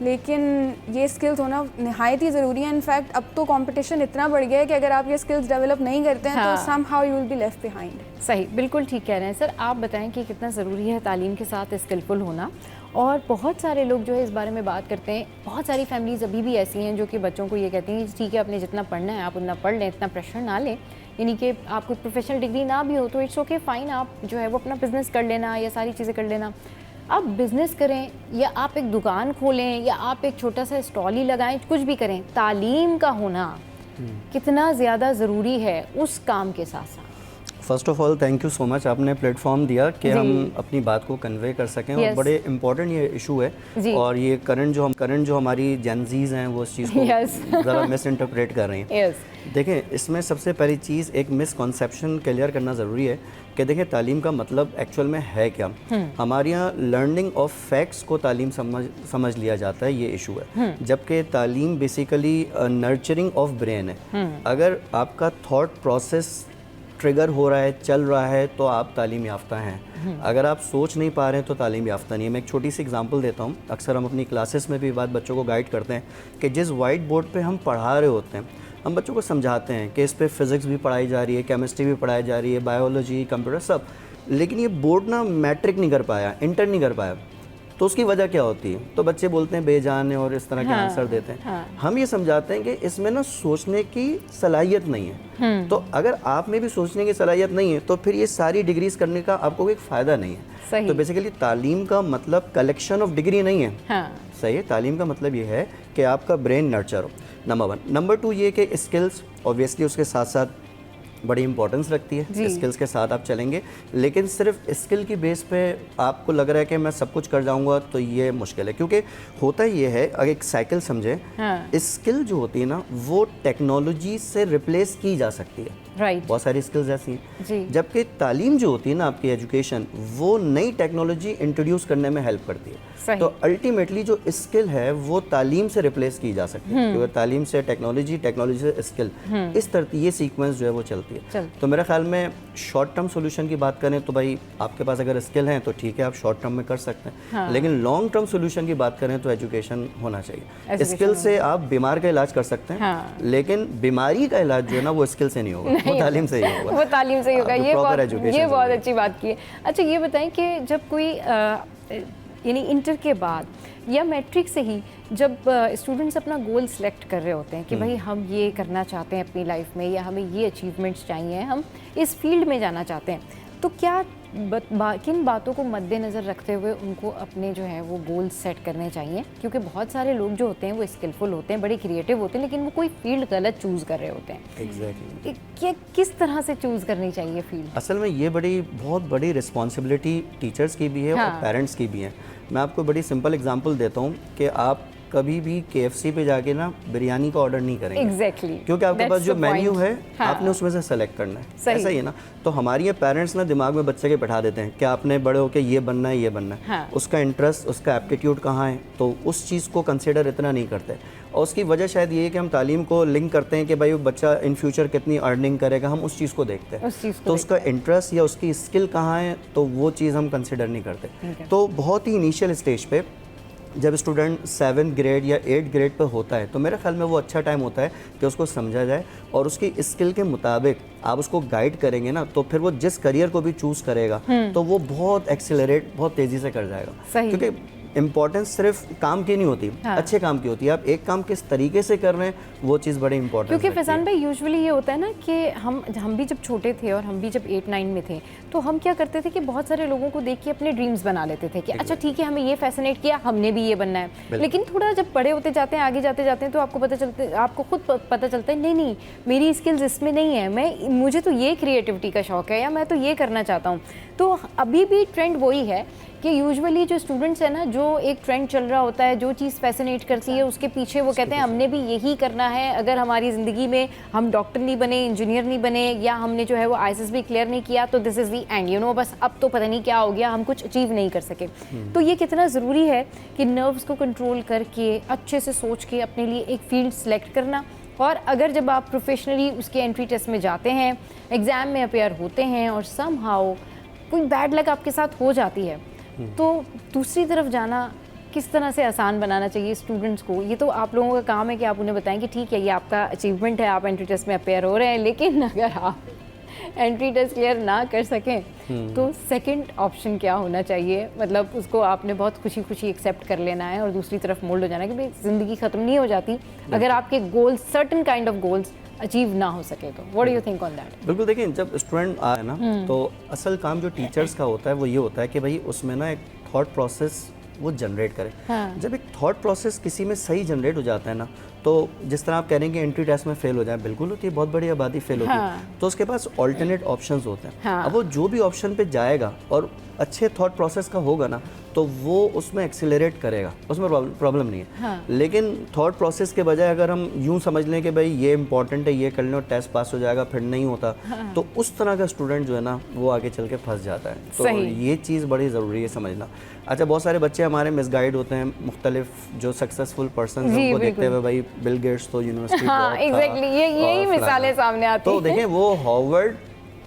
लेकिन ये स्किल्स होना नहायत ही ज़रूरी है। इनफैक्ट अब तो कंपटीशन इतना बढ़ गया है कि अगर आप ये स्किल्स डेवलप नहीं करते हैं तो somehow you will be left behind. सही, बिल्कुल ठीक कह रहे हैं सर। आप बताएं कि कितना ज़रूरी है तालीम के साथ स्किलफुल होना। और बहुत सारे लोग जो है इस बारे में बात करते हैं, बहुत सारी फैमिलीज़ अभी भी ऐसी हैं जो कि बच्चों को ये कहती हैं ठीक है आपने जितना पढ़ना है आप उतना पढ़ लें, इतना प्रेशर ना लें, यानी कि आपको प्रोफेशनल डिग्री ना भी हो तो इट्स ओके फाइन, आप जो है वो अपना बिज़नेस कर लेना या सारी चीज़ें कर लेना। आप बिज़नेस करें या आप एक दुकान खोलें या आप एक छोटा सा स्टॉल ही लगाएं, कुछ भी करें, तालीम का होना कितना ज़्यादा ज़रूरी है उस काम के साथ साथ। First of all thank you so much, आपने प्लेटफॉर्म दिया कि हम अपनी बात को कन्वे कर सकें। और बड़े इम्पोर्टेंट ये इशू है और ये करंट जो हमारी जेनजीज हैं वो इस चीज़ को ज़रा मिस इंटरप्रेट कर रही हैं। देखें, इसमें सबसे पहली चीज़ एक मिसकॉन्सेप्शन क्लियर करना ज़रूरी है कि देखें तालीम का मतलब एक्चुअल में है क्या। हमारे यहाँ लर्निंग ऑफ फैक्ट्स को तालीम समझ लिया जाता है, ये इशू है, जबकि तालीम बेसिकली नर्चरिंग ऑफ ब्रेन है। अगर आपका थॉट प्रोसेस ट्रिगर हो रहा है, चल रहा है, तो आप तालीम याफ्ता हैं। अगर आप सोच नहीं पा रहे हैं तो तालीम याफ्ता नहीं है। मैं एक छोटी सी एग्जांपल देता हूँ। अक्सर हम अपनी क्लासेस में भी बात बच्चों को गाइड करते हैं कि जिस वाइट बोर्ड पे हम पढ़ा रहे होते हैं, हम बच्चों को समझाते हैं कि इस पे फिज़िक्स भी पढ़ाई जा रही है, केमिस्ट्री भी पढ़ाई जा रही है, बायोलॉजी, कंप्यूटर सब, लेकिन ये बोर्ड ना मैट्रिक नहीं कर पाया, इंटर नहीं कर पाया। तो उसकी वजह क्या होती है? तो बच्चे बोलते हैं बेजान है और इस तरह के आंसर देते हैं। हम ये समझाते हैं कि इसमें ना सोचने की सलाहियत नहीं है। तो अगर आप में भी सोचने की सलाहियत नहीं है तो फिर ये सारी डिग्रीज करने का आपको कोई फ़ायदा नहीं है। तो बेसिकली तालीम का मतलब कलेक्शन ऑफ डिग्री नहीं है। सही है, तालीम का मतलब ये है कि आपका ब्रेन नर्चर हो, नंबर 1। नंबर 2 ये कि स्किल्स ऑब्वियसली उसके साथ साथ बड़ी इंपॉर्टेंस रखती है। स्किल्स के साथ आप चलेंगे, लेकिन सिर्फ स्किल की बेस पे आपको लग रहा है कि मैं सब कुछ कर जाऊंगा तो ये मुश्किल है। क्योंकि होता ये है, अगर एक साइकिल समझे, स्किल जो होती है ना वो टेक्नोलॉजी से रिप्लेस की जा सकती है। बहुत सारी स्किल्स ऐसी हैं, जबकि तालीम जो होती है ना, आपकी एजुकेशन, वो नई टेक्नोलॉजी इंट्रोड्यूस करने में हेल्प करती है। तो अल्टीमेटली जो स्किल है वो तालीम से रिप्लेस की जा सकती है, क्योंकि तालीम से टेक्नोलॉजी, टेक्नोलॉजी से स्किल, इस तरह ये सीक्वेंस जो है वो चलती है। तो मेरे ख्याल में शॉर्ट टर्म सोल्यूशन की बात करें तो भाई आपके पास अगर स्किल है तो ठीक है, आप शॉर्ट टर्म में कर सकते हैं, लेकिन लॉन्ग टर्म सोल्यूशन की बात करें तो एजुकेशन होना चाहिए। स्किल से आप बीमार का इलाज कर सकते हैं, लेकिन बीमारी का इलाज जो है ना वो स्किल से नहीं होगा, वो तालीम से ही होगा। वो तालीम से ही होगा। ये बहुत अच्छी बात की है। अच्छा, ये बताएं कि जब कोई यानी इंटर के बाद या मैट्रिक से ही जब स्टूडेंट्स अपना गोल सेलेक्ट कर रहे होते हैं कि भाई हम ये करना चाहते हैं अपनी लाइफ में या हमें ये अचीवमेंट्स चाहिए, हम इस फील्ड में जाना चाहते हैं, तो क्या किन बातों को मद्देनज़र रखते हुए उनको अपने जो है वो गोल्स सेट करने चाहिए? क्योंकि बहुत सारे लोग जो होते हैं वो स्किलफुल होते हैं, बड़े क्रिएटिव होते हैं, लेकिन वो कोई फील्ड गलत चूज़ कर रहे होते हैं। एग्जैक्टली। किस तरह से चूज़ करनी चाहिए फील्ड? असल में ये बहुत बड़ी रिस्पॉन्सिबिलिटी टीचर्स की भी है और पेरेंट्स की भी है। मैं आपको बड़ी सिंपल एग्जांपल देता हूँ कि आप कभी भी KFC पे जाके ना बिरयानी का ऑर्डर नहीं करेंगे। एग्जैक्टली। क्योंकि आपके पास जो मेन्यू है आपने उसमें से सेलेक्ट करना है। ऐसा ही है ना। तो हमारी ये पेरेंट्स ना दिमाग में बच्चे के बैठा देते हैं कि आपने बड़े होके ये बनना है, ये बनना है। उसका इंटरेस्ट, उसका एप्टीट्यूड कहाँ है, तो उस चीज़ को कंसिडर इतना नहीं करते। और उसकी वजह शायद ये है कि हम तालीम को लिंक करते हैं कि भाई वो बच्चा इन फ्यूचर कितनी अर्निंग करेगा, हम उस चीज़ को देखते हैं। तो उसका इंटरेस्ट या उसकी स्किल कहाँ है, तो वो चीज़ हम कंसिडर नहीं करते। तो बहुत ही इनिशियल स्टेज पे जब स्टूडेंट 7th ग्रेड या 8th ग्रेड पर होता है तो मेरे ख्याल में वो अच्छा टाइम होता है कि उसको समझा जाए और उसकी स्किल के मुताबिक आप उसको गाइड करेंगे ना, तो फिर वो जिस करियर को भी चूज़ करेगा तो वो बहुत एक्सेलरेट, बहुत तेज़ी से कर जाएगा। क्योंकि इंपॉर्टेंस सिर्फ काम की नहीं होती, अच्छे काम की होती है। आप एक काम किस तरीके से कर रहे हैं वो चीज़ बड़ी इंपॉर्टेंट। क्योंकि फैजान भाई यूजुअली ये होता है ना कि हम भी जब छोटे थे और हम भी जब 8-9 में थे तो हम क्या करते थे कि बहुत सारे लोगों को देख के अपने ड्रीम्स बना लेते थे कि अच्छा ठीक है, हमें ये फैसिनेट किया, हमने भी ये बनना है। लेकिन थोड़ा जब बड़े होते जाते हैं, आगे जाते जाते हैं, तो आपको खुद पता चलता है नहीं मेरी स्किल्स इसमें नहीं है, मुझे तो ये क्रिएटिविटी का शौक है या मैं तो ये करना चाहता हूँ। तो अभी भी ट्रेंड वही है कि यूजुअली जो स्टूडेंट्स है ना, जो एक ट्रेंड चल रहा होता है, जो चीज़ फैसिनेट करती है उसके पीछे वो कहते हैं हमने भी यही करना है। अगर हमारी ज़िंदगी में हम डॉक्टर नहीं बने, इंजीनियर नहीं बने या हमने जो है वो ICS भी क्लियर नहीं किया तो this is the and, you know, बस अब तो पता नहीं क्या हो गया, हम कुछ अचीव नहीं कर सके। तो ये कितना ज़रूरी है कि नर्व्स को कंट्रोल करके अच्छे से सोच के अपने लिए एक फील्ड सेलेक्ट करना, और अगर जब आप प्रोफेशनली उसके एंट्री टेस्ट में जाते हैं, एग्ज़ाम में अपेयर होते हैं और समहाउ कोई बैड लक आपके साथ हो जाती है, तो दूसरी तरफ जाना किस तरह से आसान बनाना चाहिए स्टूडेंट्स को? ये तो आप लोगों का काम है कि आप उन्हें बताएं कि ठीक है ये आपका अचीवमेंट है, आप एंट्री टेस्ट में अपेयर हो रहे हैं, लेकिन अगर आप एंट्री टेस्ट क्लियर ना कर सकें तो सेकंड ऑप्शन क्या होना चाहिए? मतलब उसको आपने बहुत खुशी खुशी एक्सेप्ट कर लेना है और दूसरी तरफ मोल्ड हो जाना है कि भाई ज़िंदगी ख़त्म नहीं हो जाती अगर आपके goals, certain kind of goals achieve ना हो सके तो। What do you think on that? बिल्कुल, देखिए जब स्टूडेंट आए ना तो असल काम जो टीचर्स का होता है वो ये होता है कि भाई उसमें ना एक थॉट प्रोसेस वो जनरेट करे। हाँ। जब एक थॉट प्रोसेस किसी में सही जनरेट हो जाता है ना, तो जिस तरह आप कह रहे हैं कि एंट्री टेस्ट में फेल हो जाए, बिल्कुल होती है, बहुत बड़ी आबादी फेल होती है, तो उसके पास ऑल्टरनेट ऑप्शंस होते हैं। अब वो जो भी ऑप्शन पे जाएगा और अच्छे थॉट प्रोसेस का होगा ना, तो वो उसमें एक्सेलरेट करेगा, उसमें प्रॉब्लम नहीं है। लेकिन थॉट प्रोसेस के बजाय अगर हम यूं समझ लें कि भाई ये इंपॉर्टेंट है, ये कर लें और टेस्ट पास हो जाएगा, फिर नहीं होता, तो उस तरह का स्टूडेंट जो है ना वो आगे चल के फंस जाता है। तो ये चीज़ बड़ी ज़रूरी है समझना। अच्छा, बहुत सारे बच्चे हमारे मिसगाइड होते हैं, मुख्तलिफ जो सक्सेसफुल पर्सन हैं उनको देखते हुए, भाई बिल गेट्स तो यूनिवर्सिटी यही मिसालें सामने आती तो देखें वो हार्वर्ड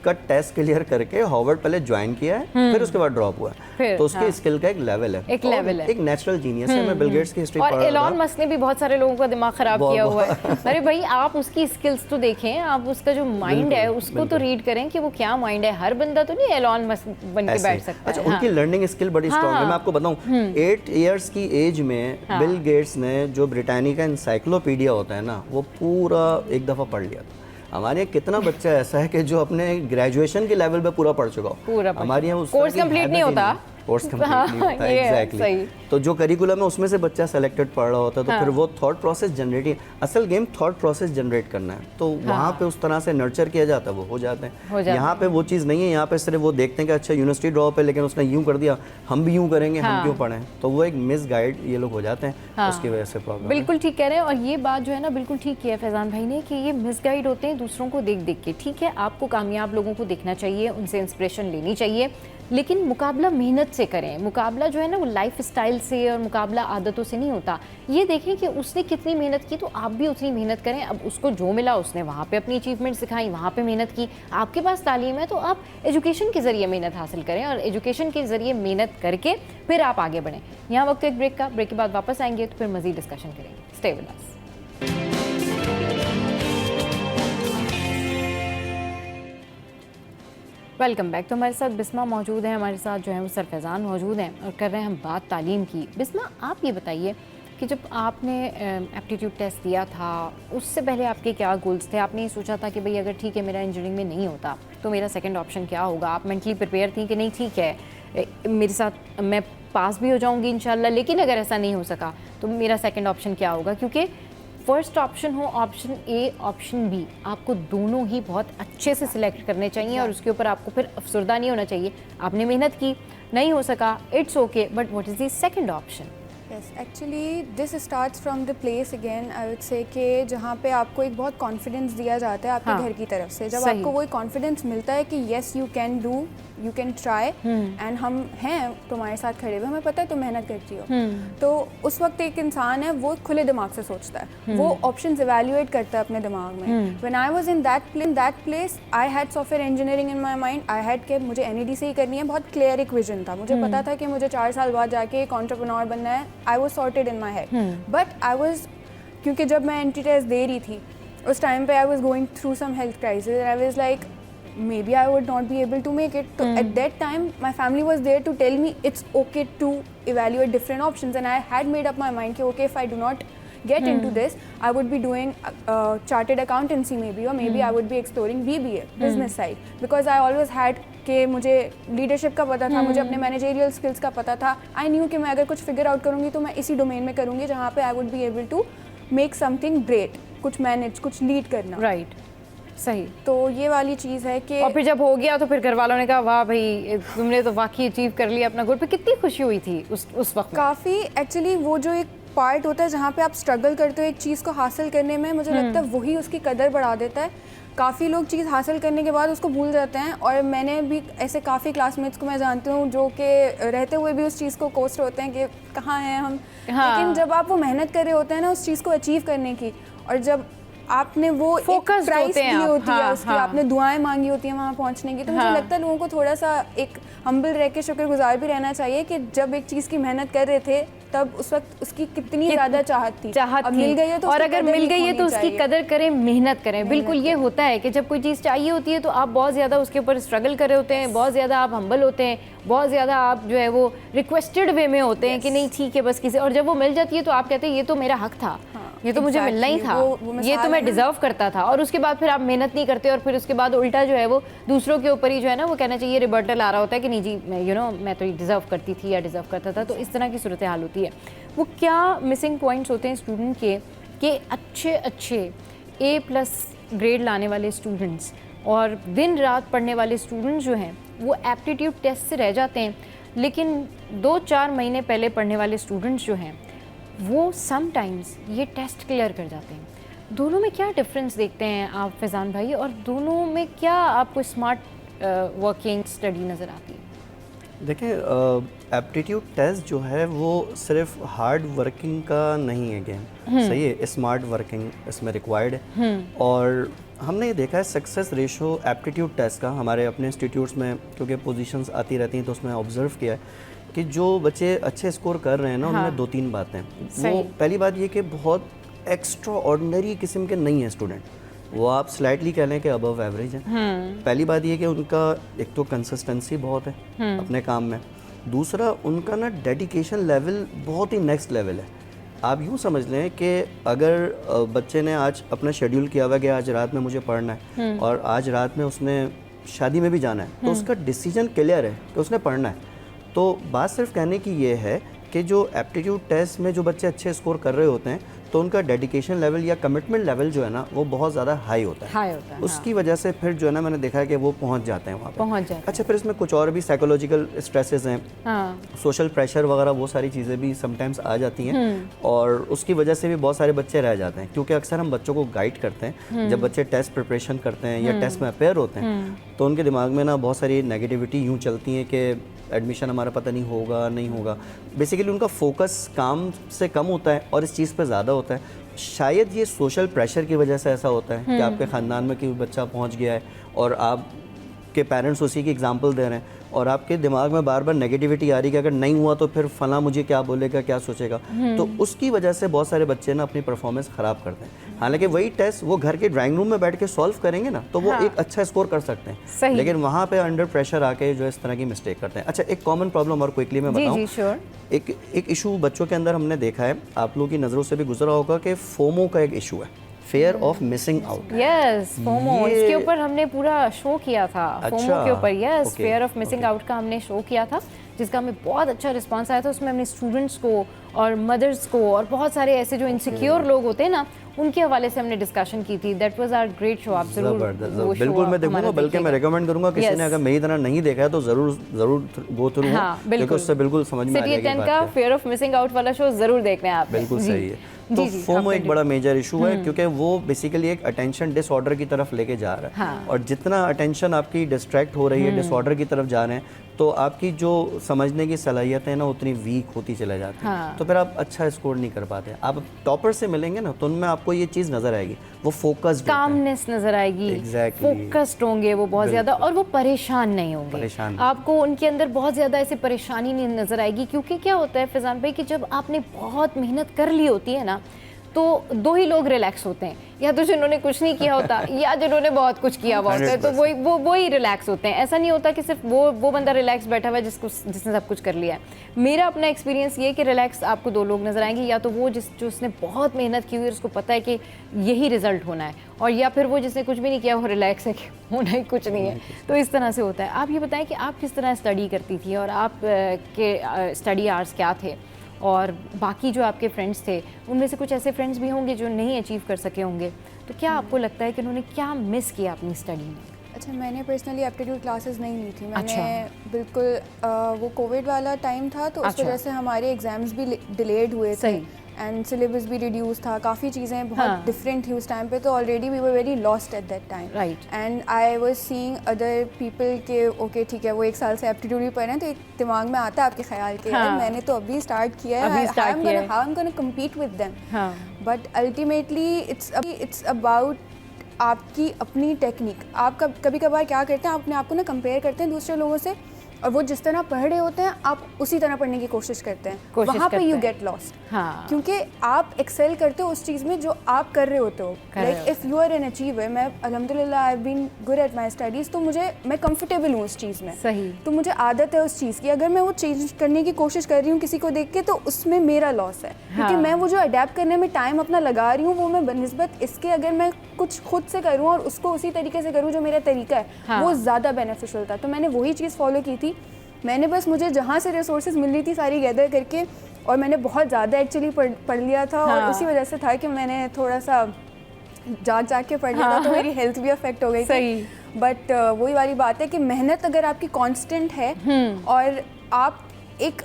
का टेस्ट क्लियर करके हार्वर्ड पहले ज्वाइन किया है, फिर उसके बाद ड्रॉप हुआ है, तो उसके स्किल का एक लेवल है, एक नेचुरल जीनियस है। मैं बिल गेट्स की हिस्ट्री पढ़ रहा था, और एलॉन मस्क ने भी बहुत सारे लोगों का दिमाग खराब किया हुआ है। अरे भाई, आप उसकी स्किल्स तो देखें, आप उसका जो माइंड है उसको तो रीड करें कि वो क्या माइंड है। हर बंदा तो नहीं एलॉन मस्क बन के बैठ सकता है। अच्छा, उनकी लर्निंग स्किल बड़ी स्ट्रांग है। मैं आपको बताऊं, 8 इयर्स की एज में बिल गेट्स ने जो ब्रिटानिका एनसाइक्लोपीडिया होता है ना, वो पूरा एक दफ़ा पढ़ लिया था। हमारे यहाँ कितना बच्चा ऐसा है कि जो अपने ग्रेजुएशन के लेवल पे पूरा पढ़ चुका हो, हमारे यहाँ कोर्स कंप्लीट नहीं होता, कोर्स कंप्लीट नहीं होता। एग्जैक्टली। तो जो करिकुलम है उसमें से बच्चा सेलेक्टेड पढ़ रहा होता है, तो फिर वो थॉट प्रोसेस जनरेटिंग, असल गेम थॉट प्रोसेस जनरेट करना है, तो वहाँ पे उस तरह से नर्चर किया जाता है, वो हो जाते हैं। यहाँ पे वो चीज़ नहीं है, यहाँ पे सिर्फ वो देखते हैं कि अच्छा यूनिवर्सिटी ड्रॉप है लेकिन उसने यूँ कर दिया, हम भी यूँ करेंगे, हम क्यों पढ़ें, तो वो एक मिस गाइड ये लोग हो जाते हैं, उसकी वजह से प्रॉब्लम। बिल्कुल ठीक कह रहे हैं, और ये बात जो है ना बिल्कुल ठीक किया फैजान भाई ने कि ये मिस गाइड होते हैं दूसरों को देख देख के। ठीक है, आपको कामयाब लोगों को देखना चाहिए, उनसे इंस्पिरेशन लेनी चाहिए, लेकिन मुकाबला मेहनत से करें। मुकाबला जो है ना वो लाइफ स्टाइल से और मुकाबला आदतों से नहीं होता। ये देखें कि उसने कितनी मेहनत की, तो आप भी उतनी मेहनत करें। अब उसको जो मिला उसने वहाँ पे अपनी अचीवमेंट दिखाई, वहाँ पे मेहनत की। आपके पास तालीम है तो आप एजुकेशन के ज़रिए मेहनत हासिल करें, और एजुकेशन के ज़रिए मेहनत करके फिर आप आगे बढ़ें। यहाँ वक्त एक ब्रेक का, ब्रेक के बाद वापस आएंगे तो फिर मज़ीद डिस्कशन करेंगे। Stay with us. Welcome back. तो हमारे साथ बिस्मा मौजूद है, हमारे साथ जो है वो सर फैज़ान मौजूद हैं, और कर रहे हैं हम बात तालीम की। बिस्मा, आप ये बताइए कि जब आपने एप्टीट्यूड टेस्ट दिया था उससे पहले आपके क्या गोल्स थे? आपने ये सोचा था कि भाई अगर ठीक है मेरा इंजीनियरिंग में नहीं होता तो मेरा सेकंड ऑप्शन क्या होगा? आप मेंटली प्रिपेयर थी कि नहीं ठीक है मेरे साथ मैं पास भी हो जाऊंगी इंशाल्लाह, लेकिन अगर ऐसा नहीं हो सका तो मेरा सेकंड ऑप्शन क्या होगा? क्योंकि फर्स्ट ऑप्शन हो, ऑप्शन ए, ऑप्शन बी, आपको दोनों ही बहुत अच्छे से सिलेक्ट करने चाहिए, और उसके ऊपर आपको फिर अफसरदा नहीं होना चाहिए। आपने मेहनत की, नहीं हो सका, it's okay, but what is the second option? Yes, actually this starts from the place again, I would say कि जहाँ पे आपको एक बहुत कॉन्फिडेंस दिया जाता है आपके घर की तरफ से। जब आपको वो कॉन्फिडेंस मिलता है कि yes you can do, you can try, and हम हैं तुम्हारे साथ खड़े हुए, हमें पता है तुम मेहनत करती हो, तो उस वक्त एक इंसान है वो खुले दिमाग से सोचता है, वो ऑप्शंस इवैल्यूएट करता है अपने दिमाग में। When I was in that place I had software engineering in my mind, I had कि मुझे NED से ही करनी है, बहुत क्लियर एक विजन था, मुझे पता था कि मुझे 4 साल बाद जाके एक एंटरप्रेन्योर बनना है। I was sorted in my head, but I was, क्योंकि जब मैं एंट्री टेस्ट दे रही थी उस टाइम पे I was going through some health crisis, I was like maybe I would not be able to make it. So at that time my family was there to tell me it's okay to evaluate different options, and I had made up my mind कि okay, if I do not get into this I would be doing chartered accountancy maybe, or maybe I would be exploring BBA, business side, because I always had कि मुझे leadership का पता था, मुझे अपने managerial skills का पता था। आई न्यू कि मैं अगर कुछ फिगर आउट करूँगी तो मैं इसी डोमेन में करूँगी जहाँ पे I would be able to make something great, कुछ मैनेज, कुछ लीड करना। राइट, सही। तो ये वाली चीज़ है कि, और फिर जब हो गया तो फिर घर वालों ने कहा वाह भाई तुमने तो वाकई अचीव कर लिया अपना गोल, पे कितनी खुशी हुई थी उस वक्त? काफ़ी। एक्चुअली वो जो एक पार्ट होता है जहाँ पे आप स्ट्रगल करते हो एक चीज़ को हासिल करने में, मुझे लगता है वही उसकी कदर बढ़ा देता है। काफ़ी लोग चीज़ हासिल करने के बाद उसको भूल जाते हैं, और मैंने भी ऐसे काफ़ी क्लासमेट्स को मैं जानती हूँ जो कि रहते हुए भी उस चीज़ को कोस्ट होते हैं कि कहाँ हैं हम। लेकिन जब आप वो मेहनत कर रहे होते हैं ना उस चीज़ को अचीव करने की, और जब आपने वो फोकस प्राइस दी होती है उसकी, आपने दुआएं मांगी होती हैं वहाँ पहुँचने की, तो मुझे लगता है लोगों को थोड़ा सा एक हम्बल रह के शुक्रगुजार भी रहना चाहिए कि जब एक चीज़ की मेहनत कर रहे थे तब उस वक्त उसकी कितनी ज़्यादा चाहत थी। अब मिल गई है तो, और अगर मिल गई है तो उसकी कदर करें, मेहनत करें। बिल्कुल ये होता है कि जब कोई चीज़ चाहिए होती है तो आप बहुत ज़्यादा उसके ऊपर स्ट्रगल कर रहे होते हैं, बहुत ज़्यादा आप हम्बल होते हैं, बहुत ज़्यादा आप जो है वो रिक्वेस्टेड वे में होते हैं कि नहीं ठीक है बस किसी, और जब वो मिल जाती है तो आप कहते हैं ये तो मेरा हक था। ये तो मुझे मिलना ही था, ये तो मैं डिजर्व करता था, और उसके बाद फिर आप मेहनत नहीं करते और फिर उसके बाद उल्टा जो है वो दूसरों के ऊपर ही जो है ना वो कहना चाहिए, रिबर्टल आ रहा होता है कि नहीं जी मैं तो ये डिजर्व करती थी या डिजर्व करता था। तो इस तरह की सूरत हाल होती है। वो क्या मिसिंग पॉइंट्स होते हैं स्टूडेंट के अच्छे A+ ग्रेड लाने वाले स्टूडेंट्स और दिन रात पढ़ने वाले स्टूडेंट्स जो हैं वो एप्टीट्यूड टेस्ट से रह जाते हैं, लेकिन 2-4 महीने पहले पढ़ने वाले स्टूडेंट्स जो हैं वो समटाइम्स ये टेस्ट क्लियर कर जाते हैं। दोनों में क्या डिफरेंस देखते हैं आप फैज़ान भाई, और दोनों में क्या आपको स्मार्ट वर्किंग स्टडी नज़र आती है? देखिए, एप्टीट्यूड टेस्ट जो है वो सिर्फ हार्ड वर्किंग का नहीं है गेम, सही है, स्मार्ट वर्किंग इसमें रिक्वायर्ड है। और हमने ये देखा है सक्सेस रेशो एप्टीट्यूड टेस्ट का हमारे अपने इंस्टीट्यूट्स में, क्योंकि पोजीशंस आती रहती हैं तो उसमें ऑब्जर्व किया है कि जो बच्चे अच्छे स्कोर कर रहे हैं ना, उनमें 2-3 बातें। वो पहली बात ये कि बहुत एक्स्ट्रा ऑर्डिनरी किस्म के नहीं है स्टूडेंट, वो आप स्लाइटली कह लें कि अबव एवरेज है। पहली बात ये कि उनका एक तो कंसिस्टेंसी बहुत है अपने काम में, दूसरा उनका ना डेडिकेशन लेवल बहुत ही नेक्स्ट लेवल है। आप यूँ समझ लें कि अगर बच्चे ने आज अपना शेड्यूल किया हुआ कि आज रात में मुझे पढ़ना है और आज रात में उसने शादी में भी जाना है, तो उसका डिसीजन क्लियर है कि उसने पढ़ना है। तो बात सिर्फ कहने की ये है कि जो एप्टीट्यूड टेस्ट में जो बच्चे अच्छे स्कोर कर रहे होते हैं तो उनका डेडिकेशन लेवल या कमिटमेंट लेवल जो है ना वो बहुत ज़्यादा हाई होता है। उसकी वजह से फिर जो है ना मैंने देखा है कि वो पहुंच जाते हैं वहाँ पर। अच्छा, फिर इसमें कुछ और भी साइकोलॉजिकल स्ट्रेसेस हैं, सोशल प्रेशर वगैरह, वो सारी चीज़ें भी समटाइम्स आ जाती हैं और उसकी वजह से भी बहुत सारे बच्चे रह जाते हैं। क्योंकि अक्सर हम बच्चों को गाइड करते हैं, जब बच्चे टेस्ट प्रिपरेशन करते हैं या टेस्ट में अपेयर होते हैं तो उनके दिमाग में ना बहुत सारी नेगेटिविटी यूँ चलती है कि एडमिशन हमारा पता नहीं होगा नहीं होगा। बेसिकली उनका फोकस काम से कम होता है और इस चीज़ पे ज़्यादा होता है। शायद ये सोशल प्रेशर की वजह से ऐसा होता है कि आपके ख़ानदान में कोई बच्चा पहुंच गया है और आपके पेरेंट्स उसी की एग्जांपल दे रहे हैं और आपके दिमाग में बार बार नेगेटिविटी आ रही है कि अगर नहीं हुआ तो फिर फला मुझे क्या बोलेगा, क्या सोचेगा। तो उसकी वजह से बहुत सारे बच्चे ना अपनी परफॉर्मेंस ख़राब करते हैं। हालांकि वही टेस्ट वो घर के ड्राइंग रूम में बैठ के सॉल्व करेंगे ना तो वो एक अच्छा स्कोर कर सकते हैं, लेकिन वहाँ पे अंडर प्रेशर आके जो इस तरह की मिस्टेक करते हैं। अच्छा, एक कॉमन प्रॉब्लम और क्विकली मैं बताऊँ, एक इशू बच्चों के अंदर हमने देखा है, आप लोगों की नज़रों से भी गुजरा होगा कि फोमो का एक इशू है, fair of missing out. Yes, FOMO, इसके ऊपर हमने पूरा शो किया था। फोमो के ऊपर, yes, fair of missing out का हमने शो किया था जिसका हमें बहुत अच्छा रिस्पांस आया था। उसमें हमने स्टूडेंट्स को और मदर्स को और बहुत सारे ऐसे जो इनसिक्योर लोग होते हैं ना उनके हवाले से हमने डिस्कशन की थी। That was our great show. आप जरूर बिल्कुल मैं देखूंगा, बल्कि मैं रेकमेंड करूंगा किसी ने अगर मेरी तरह नहीं देखा है तो जरूर गो थ्रू, क्योंकि उससे बिल्कुल समझ में आ जाएगी बात क्या। फेयर ऑफ मिसिंग आउट वाला शो जरूर देखना है आप। बिल्कुल सही है। तो फोमो एक बड़ा मेजर इशू है क्योंकि वो बेसिकली एक अटेंशन डिसऑर्डर की तरफ लेके जा रहा है और जितना अटेंशन आपकी डिस्ट्रैक्ट हो रही है, डिसऑर्डर की तरफ जा रहे हैं, तो आपकी जो समझने की सलाहियत है ना उतनी वीक होती चले जाती है। तो फिर आप अच्छा स्कोर नहीं कर पाते। आप टॉपर से मिलेंगे ना तो उनमें आपको ये चीज़ नजर आएगी, वो फोकस्ड, कामनेस नजर आएगी, फोकस्ड होंगे वो बहुत ज़्यादा, और वो परेशान नहीं होंगे। आपको उनके अंदर बहुत ज़्यादा ऐसी परेशानी नहीं नजर आएगी। क्योंकि क्या होता है फैज़ान भाई कि जब आपने बहुत मेहनत कर ली होती है ना तो दो ही लोग रिलैक्स होते हैं, या तो जिन्होंने कुछ नहीं किया होता या जिन्होंने बहुत कुछ किया हुआ होता है, तो वो ही रिलैक्स होते हैं। ऐसा नहीं होता कि सिर्फ वो बंदा रिलैक्स बैठा हुआ है जिसने सब कुछ कर लिया है। मेरा अपना एक्सपीरियंस ये कि रिलैक्स आपको दो लोग नजर आएंगे, या तो वो जो उसने बहुत मेहनत की हुई है, उसको पता है कि यही रिजल्ट होना है, और या फिर वो जिसने कुछ भी नहीं किया वो रिलैक्स है कि होना ही कुछ नहीं है। तो इस तरह से होता है। आप ये बताएं कि आप किस तरह स्टडी करती थी और आप के स्टडी आवर्स क्या थे, और बाकी जो आपके फ्रेंड्स थे उनमें से कुछ ऐसे फ्रेंड्स भी होंगे जो नहीं अचीव कर सके होंगे, तो क्या आपको लगता है कि उन्होंने क्या मिस किया अपनी स्टडी में? अच्छा, मैंने पर्सनली एप्टीट्यूड क्लासेस नहीं ली थी। मैंने बिल्कुल वो कोविड वाला टाइम था तो उस वजह से हमारे एग्ज़ाम्स भी डिलेड हुए थे एंड सिलेबस भी रिड्यूस था, काफ़ी चीज़ें बहुत डिफरेंट थी उस टाइम पे। तो already we were very lost at that time, and I was seeing other people के ओके ठीक है वो 1 साल से एप्टीट्यूड भी पढ़ रहे हैं, तो एक दिमाग में आता है आपके ख्याल के मैंने तो अभी स्टार्ट किया है, how I am gonna compete with them. But ultimately it's about आपकी अपनी टेक्निक। आप कभी कभार क्या करते हैं, अपने आप को ना कंपेयर करते हैं दूसरे लोगों से और वो जिस तरह पढ़ रहे होते हैं आप उसी तरह पढ़ने की कोशिश करते हैं, वहाँ पे यू गेट लॉस्ट। हाँ, क्योंकि आप एक्सेल करते हो उस चीज़ में जो आप कर रहे होते हो। Like if you are an achiever, मैं अल्हम्दुलिल्लाह I have been good at my studies, तो मैं कंफर्टेबल हूँ उस चीज़ में। सही। तो मुझे आदत है उस चीज़ की, अगर मैं वो चेंज करने की कोशिश कर रही हूँ किसी को देख के, तो उसमें मेरा लॉस है। क्योंकि मैं वो जो अडेप्ट करने में टाइम अपना लगा रही हूँ, वो मैं बनस्बत इसके अगर मैं कुछ खुद से करूँ और उसको उसी तरीके से करूँ जो मेरा तरीका है, वो ज़्यादा बेनिफिशियल था। तो मैंने वही चीज़ फॉलो की थी। मैंने बस, मुझे जहाँ से रिसोर्सेज मिल रही थी सारी गैदर करके, और मैंने बहुत ज़्यादा एक्चुअली पढ़ लिया था। और उसी वजह से था कि मैंने थोड़ा सा जाग के पढ़ लिया था, तो मेरी हेल्थ भी अफेक्ट हो गई थी। बट वही वाली बात है कि मेहनत अगर आपकी कांस्टेंट है और आप एक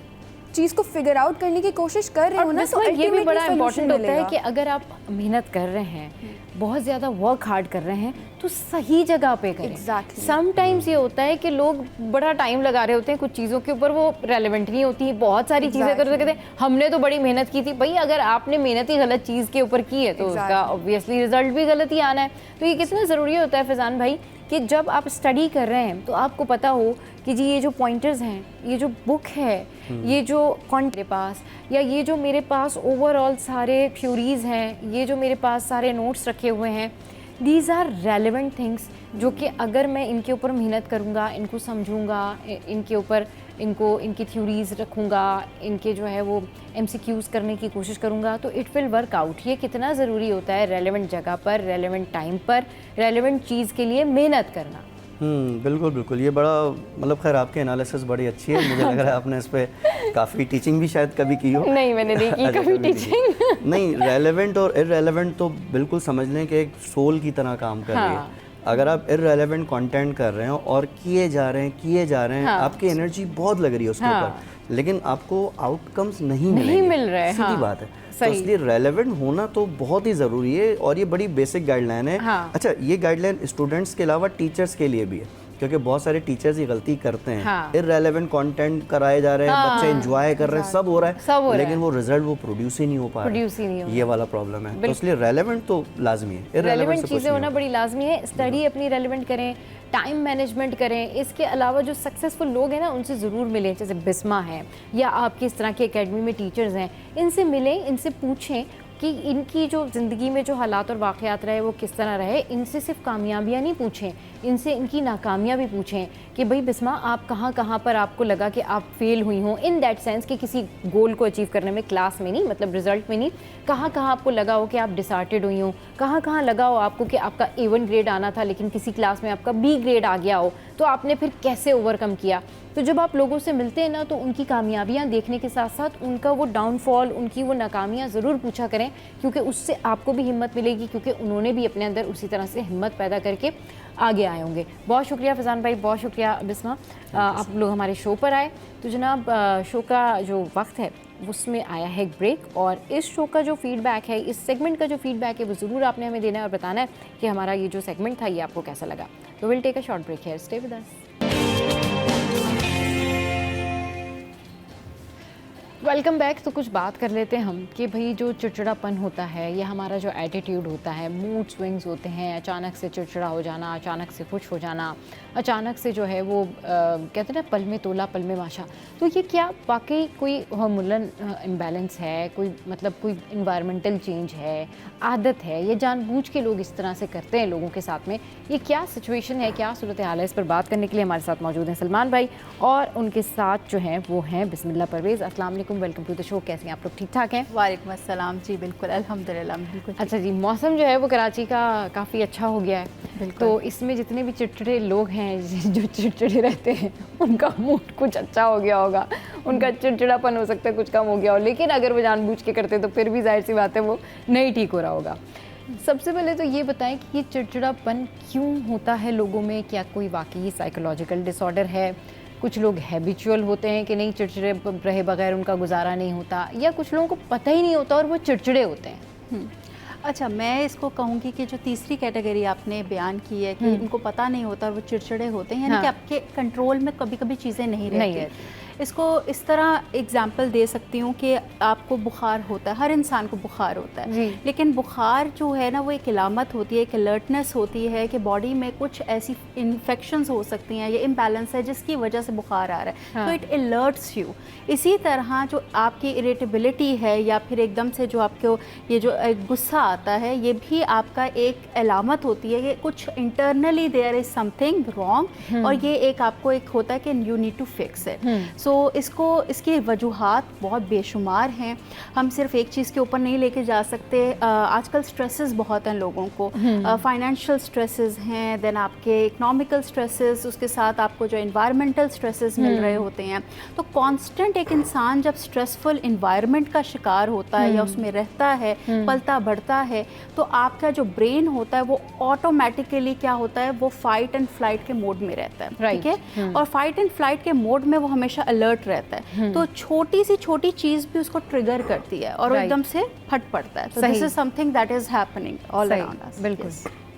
चीज़ को फिगर आउट करने की कोशिश कर रहे हो ना, तो ये भी बड़ा इंपॉर्टेंट होता है कि अगर आप मेहनत कर रहे हैं, बहुत ज़्यादा वर्क हार्ड कर रहे हैं, तो सही जगह पे करें। Exactly. समटाइम्स ये होता है कि लोग बड़ा टाइम लगा रहे होते हैं कुछ चीज़ों के ऊपर, वो रेलेवेंट नहीं होती, बहुत सारी चीज़ें कर रहे हैं, हमने तो बड़ी मेहनत की थी। भाई अगर आपने मेहनत ही गलत चीज़ के ऊपर की है तो उसका ऑब्वियसली रिजल्ट भी गलत ही आना है। तो ये कितना ज़रूरी होता है फैज़ान भाई कि जब आप स्टडी कर रहे हैं तो आपको पता हो कि जी ये जो पॉइंटर्स हैं, ये जो बुक है, ये जो मेरे पास, या ये जो मेरे पास ओवरऑल सारे थ्योरीज़ हैं, ये जो मेरे पास सारे नोट्स रखे हुए हैं, दीज आर रेलिवेंट थिंग्स, जो कि अगर मैं इनके ऊपर मेहनत करूँगा, इनको समझूंगा, इनके ऊपर इनकी थ्योरीज़ रखूँगा, इनके जो है वो MCQs करने की कोशिश करूँगा, तो इट विल वर्क आउट। ये कितना ज़रूरी होता है रेलेवेंट जगह पर, रेलेवेंट टाइम पर, रेलेवेंट चीज़ के लिए मेहनत करना। बिल्कुल बिल्कुल, ये बड़ा मतलब खैर आपकी एनालिसिस बड़ी अच्छी है। मुझे लग रहा है आपने इस पर काफ़ी टीचिंग भी शायद कभी की हो। नहीं, मैंने नहीं की कभी टीचिंग। नहीं, रेलेवेंट और इररेलेवेंट तो बिल्कुल समझ लें कि एक सोल की तरह काम कर रही है। अगर आप इररेलेवेंट कंटेंट कर रहे हो और किए जा रहे हैं, आपकी एनर्जी बहुत लग रही है उसके ऊपर, लेकिन आपको आउटकम्स नहीं मिल रहे, सीधी बात है। तो इसलिए रेलेवेंट होना तो बहुत ही ज़रूरी है, और ये बड़ी बेसिक गाइडलाइन है। अच्छा, ये गाइडलाइन स्टूडेंट्स के अलावा टीचर्स के लिए भी है, क्योंकि बहुत सारे टीचर्स ये गलती करते हैं। इररेलेवेंट कंटेंट कराए जा रहे हैं, बच्चे एंजॉय कर रहे हैं, सब हो रहा है, लेकिन वो रिजल्ट वो प्रोड्यूस ही नहीं हो पा रहा। ये वाला प्रॉब्लम है। तो इसलिए रेलेवेंट तो लाजमी है, रेलेवेंट चीज़ें होना बड़ी लाजमी है। स्टडी अपनी रेलेवेंट करें, टाइम मैनेजमेंट करें। इसके अलावा जो सक्सेसफुल लोग हैं ना, उनसे ज़रूर मिलें, जैसे बिस्मा है या आपकी इस तरह के एकेडमी में टीचर्स हैं, इनसे मिलें, इनसे पूछें कि इनकी जो ज़िंदगी में जो हालात और वाक़यात रहे वो किस तरह रहे। इनसे सिर्फ कामयाबियाँ नहीं पूछें, इनसे इनकी नाकामियाँ भी पूछें कि भाई बिस्मा आप कहाँ पर आपको लगा कि आप फेल हुई हों, इन दैट सेंस कि किसी गोल को अचीव करने में, क्लास में नहीं, मतलब रिजल्ट में नहीं, कहाँ आपको लगा हो कि आप डिसहार्टेड हुई हो, कहाँ लगा हो आपको कि आपका A1 ग्रेड आना था लेकिन किसी क्लास में आपका B ग्रेड आ गया हो, तो आपने फिर कैसे ओवरकम किया। तो जब आप लोगों से मिलते हैं ना, तो उनकी कामयाबियाँ देखने के साथ साथ उनका वो डाउनफॉल, उनकी वो नाकामियाँ ज़रूर पूछा करें, क्योंकि उससे आपको भी हिम्मत मिलेगी, क्योंकि उन्होंने भी अपने अंदर उसी तरह से हिम्मत पैदा करके आगे आए होंगे। बहुत शुक्रिया फैज़ान भाई, बहुत शुक्रिया बिस्मा, आप लोग हमारे शो पर आए। तो जनाब, शो का जो वक्त है उसमें आया है ब्रेक, और इस शो का जो फीडबैक है, इस सेगमेंट का जो फीडबैक है, वो ज़रूर आपने हमें देना है और बताना है कि हमारा ये जो सेगमेंट था ये आपको कैसा लगा। तो will take a short break here, stay with us. Welcome back. तो कुछ बात कर लेते हैं हम कि भाई जो चिड़चिड़ापन होता है, ये हमारा जो एटीट्यूड होता है, मूड स्विंग्स होते हैं, अचानक से चिड़चिड़ा हो जाना, अचानक से खुश हो जाना, अचानक से जो है वो कहते हैं ना पल में तोला पल में माशा, तो ये क्या वाकई कोई हार्मोनल इम्बैलेंस है, कोई मतलब कोई इन्वायरमेंटल चेंज है, आदत है, ये जानबूझ के लोग इस तरह से करते हैं लोगों के साथ में, ये क्या सिचुएशन है, क्या सूरत हाल है? इस पर बात करने के लिए हमारे साथ मौजूद हैं सलमान भाई, और उनके साथ जो हैं वो हैं बिस्मिल्लाह परवेज़। अस्सलाम वालेकुम, वेलकम टू द शो। कैसे हैं आप लोग? ठीक ठाक हैं? वालेकुम अस्सलाम जी, बिल्कुल अल्हम्दुलिल्लाह, बिल्कुल। अच्छा जी, मौसम जो है वो कराची का काफ़ी अच्छा हो गया है, तो इसमें जितने भी चिड़चिड़े लोग हैं जो चिड़चिड़े रहते हैं, उनका मूड कुछ अच्छा हो गया होगा, उनका चिड़चिड़ापन हो सकता है कुछ कम हो गया हो, लेकिन अगर वो जानबूझ के करते तो फिर भी जाहिर सी बात है वो नहीं ठीक हो रहा होगा। सबसे पहले तो ये बताएं कि ये चिड़चिड़ापन क्यों होता है लोगों में? क्या कोई वाकई साइकोलॉजिकल डिसऑर्डर है? कुछ लोग हैबिचुअल होते हैं कि नहीं, चिड़चिड़े रहे बगैर उनका गुजारा नहीं होता, या कुछ लोगों को पता ही नहीं होता और वो चिड़चिड़े होते हैं? अच्छा, मैं इसको कहूँगी कि जो तीसरी कैटेगरी आपने बयान की है कि उनको पता नहीं होता और वो चिड़चिड़े होते हैं, यानी कि आपके कंट्रोल में कभी कभी चीज़ें नहीं रहती। इसको इस तरह एग्जांपल दे सकती हूँ कि आपको बुखार होता है, हर इंसान को बुखार होता है, लेकिन बुखार जो है ना वो एक इलामत होती है, एक अलर्टनेस होती है कि बॉडी में कुछ ऐसी इन्फेक्शंस हो सकती हैं या इम्बैलेंस है जिसकी वजह से बुखार आ रहा है। हाँ। तो इट अलर्ट्स यू। इसी तरह जो आपकी इरिटेबिलिटी है या फिर एकदम से जो आपको ये जो गुस्सा आता है, ये भी आपका एक अलामत होती है कि कुछ internally there is something wrong, और ये एक आपको एक होता है कि you need to fix it. So इसकी वजूहात बहुत बेशुमार हैं, हम सिर्फ एक चीज़ के ऊपर नहीं लेके जा सकते। आजकल स्ट्रेसेस बहुत हैं लोगों को, फाइनेंशियल स्ट्रेसेस हैं, देन आपके इकोनॉमिकल स्ट्रेसेस, उसके साथ आपको जो एनवायरमेंटल स्ट्रेसेस मिल रहे होते हैं। तो कांस्टेंट एक इंसान जब स्ट्रेसफुल एनवायरनमेंट का शिकार होता है या उसमें रहता है, पलता बढ़ता है, तो आपका जो ब्रेन होता है वो ऑटोमेटिकली क्या होता है, वो फाइट एंड फ्लाइट के मोड में रहता है, ठीक है। और फाइट एंड फ्लाइट के मोड में वो हमेशा अलर्ट रहता है, तो छोटी सी छोटी चीज़ भी उसको ट्रिगर करती है और एकदम से फट पड़ता है। तो this is something that is happening all around us. बिल्कुल।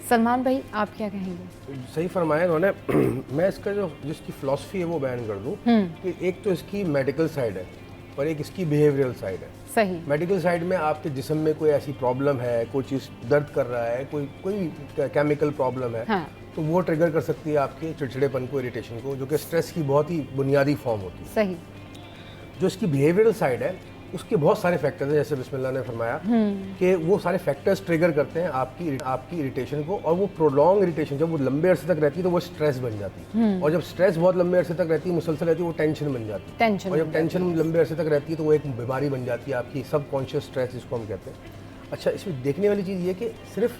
सलमान भाई, आप क्या कहेंगे? सही फरमाया उन्होंने। मैं इसका जिसकी फिलॉसफी है वो बयान कर दूं कि एक तो इसकी मेडिकल साइड है और एक इसकी बिहेवियरल साइड है। सही। मेडिकल साइड में आपके जिस्म में कोई ऐसी प्रॉब्लम है, कोई चीज़ दर्द कर रहा है, कोई केमिकल प्रॉब्लम है, हाँ। तो वो ट्रिगर कर सकती है आपके चिड़चिड़ेपन को, इरिटेशन को, जो कि स्ट्रेस की बहुत ही बुनियादी फॉर्म होती है। सही। जो इसकी बिहेवियरल साइड है उसके बहुत सारे फैक्टर्स हैं, जैसे बिस्मिल्लाह ने फरमाया कि वो सारे फैक्टर्स ट्रिगर करते हैं आपकी इरिटेशन को, और वो प्रोलॉन्ग इरिटेशन जब वो लंबे अरसे तक रहती है तो वो स्ट्रेस बन जाती है, और जब स्ट्रेस बहुत लंबे अरसे तक रहती है, मुसलसल रहती है, वो टेंशन बन जाती है, और जब टेंशन लंबे अरसे तक रहती है तो वो एक बीमारी बन जाती है आपकी सबकॉन्शियस स्ट्रेस, जिसको हम कहते हैं। अच्छा, इसमें देखने वाली चीज़ ये कि सिर्फ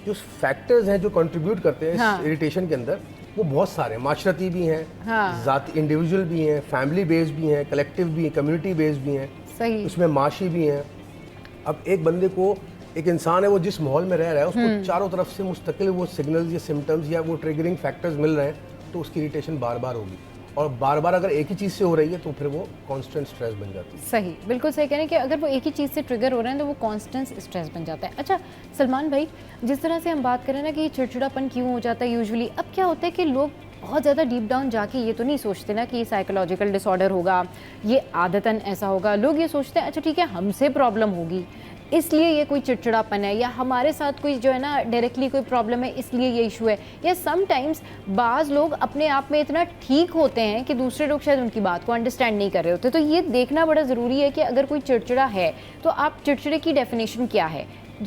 जो फैक्टर्स हैं जो कंट्रीब्यूट करते हैं इस इरिटेशन के अंदर, वो बहुत सारे माशरती भी हैं, ज़ाती इंडिविजुअल भी हैं, फैमिली बेस्ड भी हैं, कलेक्टिव भी हैं, कम्युनिटी बेस्ड भी हैं, उसमें माशी भी हैं। अब एक बंदे को, एक इंसान है, वो जिस माहौल में रह रहा है उसको चारों तरफ से मुस्तकिल वो सिग्नल्स या सिम्टम्स या वो ट्रिगरिंग फैक्टर्स मिल रहे हैं, तो उसकी इरिटेशन बार बार होगी, और बार बार अगर एक ही चीज़ से हो रही है तो फिर वो कांस्टेंट स्ट्रेस बन जाती है। सही, बिल्कुल सही कह रहे हैं कि अगर वो एक ही चीज़ से ट्रिगर हो रहे हैं तो वो कांस्टेंट स्ट्रेस बन जाता है। अच्छा सलमान भाई, जिस तरह से हम बात करें ना कि चिड़चिड़ापन क्यों हो जाता है यूजुअली, अब क्या होता है कि लोग बहुत ज़्यादा डीप डाउन जाके ये तो नहीं सोचते ना कि ये साइकोलॉजिकल डिसऑर्डर होगा, ये आदतन ऐसा होगा। लोग ये सोचते हैं अच्छा ठीक है हमसे प्रॉब्लम होगी इसलिए ये कोई चिड़चिड़ापन है, या हमारे साथ कोई जो है ना डायरेक्टली कोई प्रॉब्लम है इसलिए ये इशू है, या समटाइम्स बाज़ लोग अपने आप में इतना ठीक होते हैं कि दूसरे लोग शायद उनकी बात को अंडरस्टैंड नहीं कर रहे होते। तो ये देखना बड़ा ज़रूरी है कि अगर कोई चिड़चिड़ा है तो आप चिड़चिड़े की डेफिनेशन क्या है।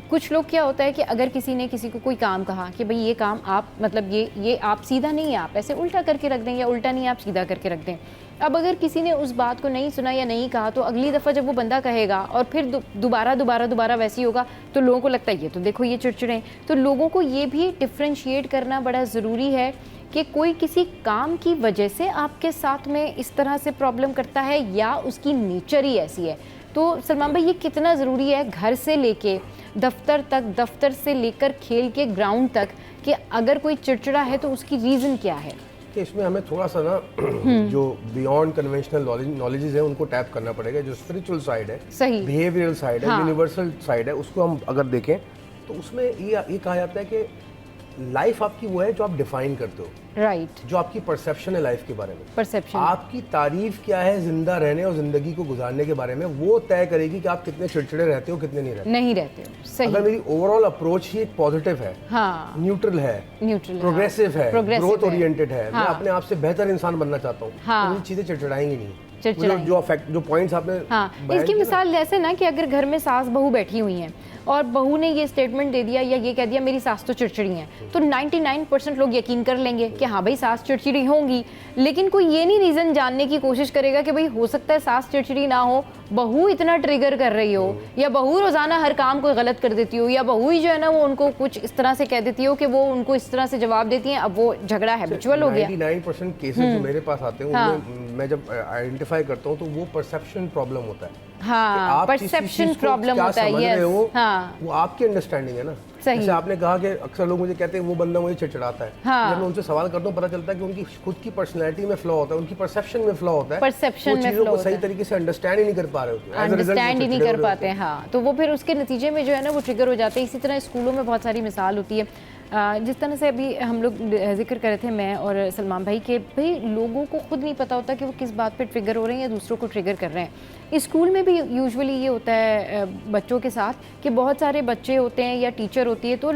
कुछ लोग क्या होता है कि अगर किसी ने किसी को कोई काम कहा कि भाई ये काम आप मतलब ये आप सीधा नहीं, आप ऐसे उल्टा करके रख दें, या उल्टा नहीं आप सीधा करके रख दें। अब अगर किसी ने उस बात को नहीं सुना या नहीं कहा तो अगली दफ़ा जब वो बंदा कहेगा और फिर दोबारा वैसे ही होगा तो लोगों को लगता है ये तो देखो ये चिड़चिड़े हैं। तो लोगों को ये भी डिफ्रेंशिएट करना बड़ा ज़रूरी है कि कोई किसी काम की वजह से आपके साथ में इस तरह से प्रॉब्लम करता है या उसकी नेचर ही ऐसी है। तो सलमान भाई, ये कितना ज़रूरी है घर से लेके दफ्तर तक, दफ्तर से लेकर खेल के ग्राउंड तक, कि अगर कोई चिड़चिड़ा है तो उसकी रीज़न क्या है? कि इसमें हमें थोड़ा सा ना जो बियॉन्ड कन्वेंशनल नॉलेजेस है उनको टैप करना पड़ेगा। जो स्पिरिचुअल साइड है, सही, बिहेवियरल साइड है, यूनिवर्सल साइड है, उसको हम अगर देखें तो उसमें ये कहा जाता है कि लाइफ आपकी वो है जो आप डिफाइन करते हो, राइट, जो आपकी परसेप्शन है लाइफ के बारे में। परसेप्शन, आपकी तारीफ क्या है जिंदा रहने और जिंदगी को गुजारने के बारे में, वो तय करेगी कि आप कितने चिड़चिड़े रहते हो, कितने नहीं रहते हो। सही। अगर मेरी ओवरऑल अप्रोच ही एक पॉजिटिव है, न्यूट्रल है, प्रोग्रेसिव है, ग्रोथ ओरिएंटेड है, मैं अपने आप से बेहतर इंसान बनना चाहता हूँ, तो ये चीजें चिड़चिड़ाएंगी नहीं। जो पॉइंट्स आपने इसकी मिसाल जैसे ना कि अगर घर में सास बहू बैठी हुई हैं और बहू ने ये स्टेटमेंट दे दिया या ये कह दिया मेरी सास तो चिड़चिड़ी है, तो 99% लोग यकीन कर लेंगे कि हाँ भाई सास चिड़चिड़ी होंगी, लेकिन कोई ये नहीं रीज़न जानने की कोशिश करेगा कि भाई हो सकता है सास चिड़चिड़ी ना हो, बहू इतना ट्रिगर कर रही हो, या बहू रोज़ाना हर काम को गलत कर देती हो, या बहू ही जो है ना वो उनको कुछ इस तरह से कह देती हो कि वो उनको इस तरह से जवाब देती हैं, अब वो झगड़ा हैबिचुअल हो गया। 99% केसेस जो मेरे पास आते हैं उनमें मैं जब आइडेंटिफाई करता हूँ तो वो परसेप्शन प्रॉब्लम होता है। हाँ, परसेप्शन प्रॉब्लम होता है, यस, वो आपकी अंडरस्टैंडिंग है ना। जैसे आपने कहा कि अक्सर लोग मुझे कहते हैं वो बंदा मुझे चिड़चिड़ाता है, जब मैं उनसे सवाल करता हूँ पता चलता है कि उनकी खुद की पर्सनैलिटी में फ्लॉ होता है, उनकी परसेप्शन में फ्लॉ होता है, परसेप्शन में चीजों को सही तरीके से अंडरस्टैंड ही नहीं कर पा रहे होते, अंडरस्टैंड ही नहीं कर पाते हैं। हाँ, तो वो फिर उसके नतीजे में जो है ना वो ट्रिगर हो जाते हैं। इसी तरह स्कूलों में बहुत सारी मिसाल होती है। जिस तरह से अभी हम लोग जिक्र कर रहे थे, मैं और सलमान भाई, के भाई लोगों को खुद नहीं पता होता कि वो किस बात पे ट्रिगर हो रहे हैं या दूसरों को ट्रिगर कर रहे हैं। स्कूल में भी यूजुअली ये होता है बच्चों के साथ कि बहुत सारे बच्चे होते हैं या टीचर होती है, तो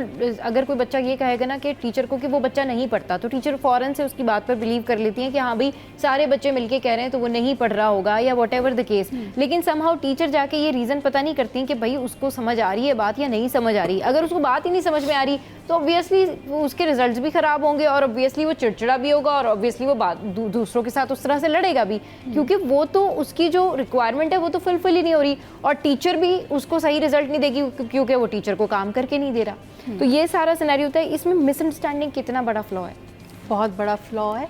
अगर कोई बच्चा ये कहेगा ना कि टीचर को कि वो बच्चा नहीं पढ़ता, तो टीचर फ़ौरन से उसकी बात पर बिलीव कर लेती हैं कि हाँ भाई सारे बच्चे मिलके कह रहे हैं तो वो नहीं पढ़ रहा होगा या वॉट एवर द केस। लेकिन समहाउ टीचर जाके ये रीज़न पता नहीं करती कि भाई उसको समझ आ रही है बात या नहीं समझ आ रही। अगर उसको बात ही नहीं समझ में आ रही तो ऑब्वियसली उसके रिजल्ट्स भी ख़राब होंगे और ऑब्वियसली वो चिड़चिड़ा भी होगा और ऑब्वियसली वो बात दूसरों के साथ उस तरह से लड़ेगा भी, क्योंकि वो तो उसकी जो रिक्वायरमेंट है वो तो फुलफिल ही नहीं हो रही और टीचर भी उसको सही रिजल्ट नहीं देगी क्योंकि वो टीचर को काम करके नहीं दे रहा। तो ये सारा सिनेरियो होता है। इसमें मिसअंडरस्टैंडिंग कितना बड़ा फ्लॉ है? बहुत बड़ा फ्लॉ है।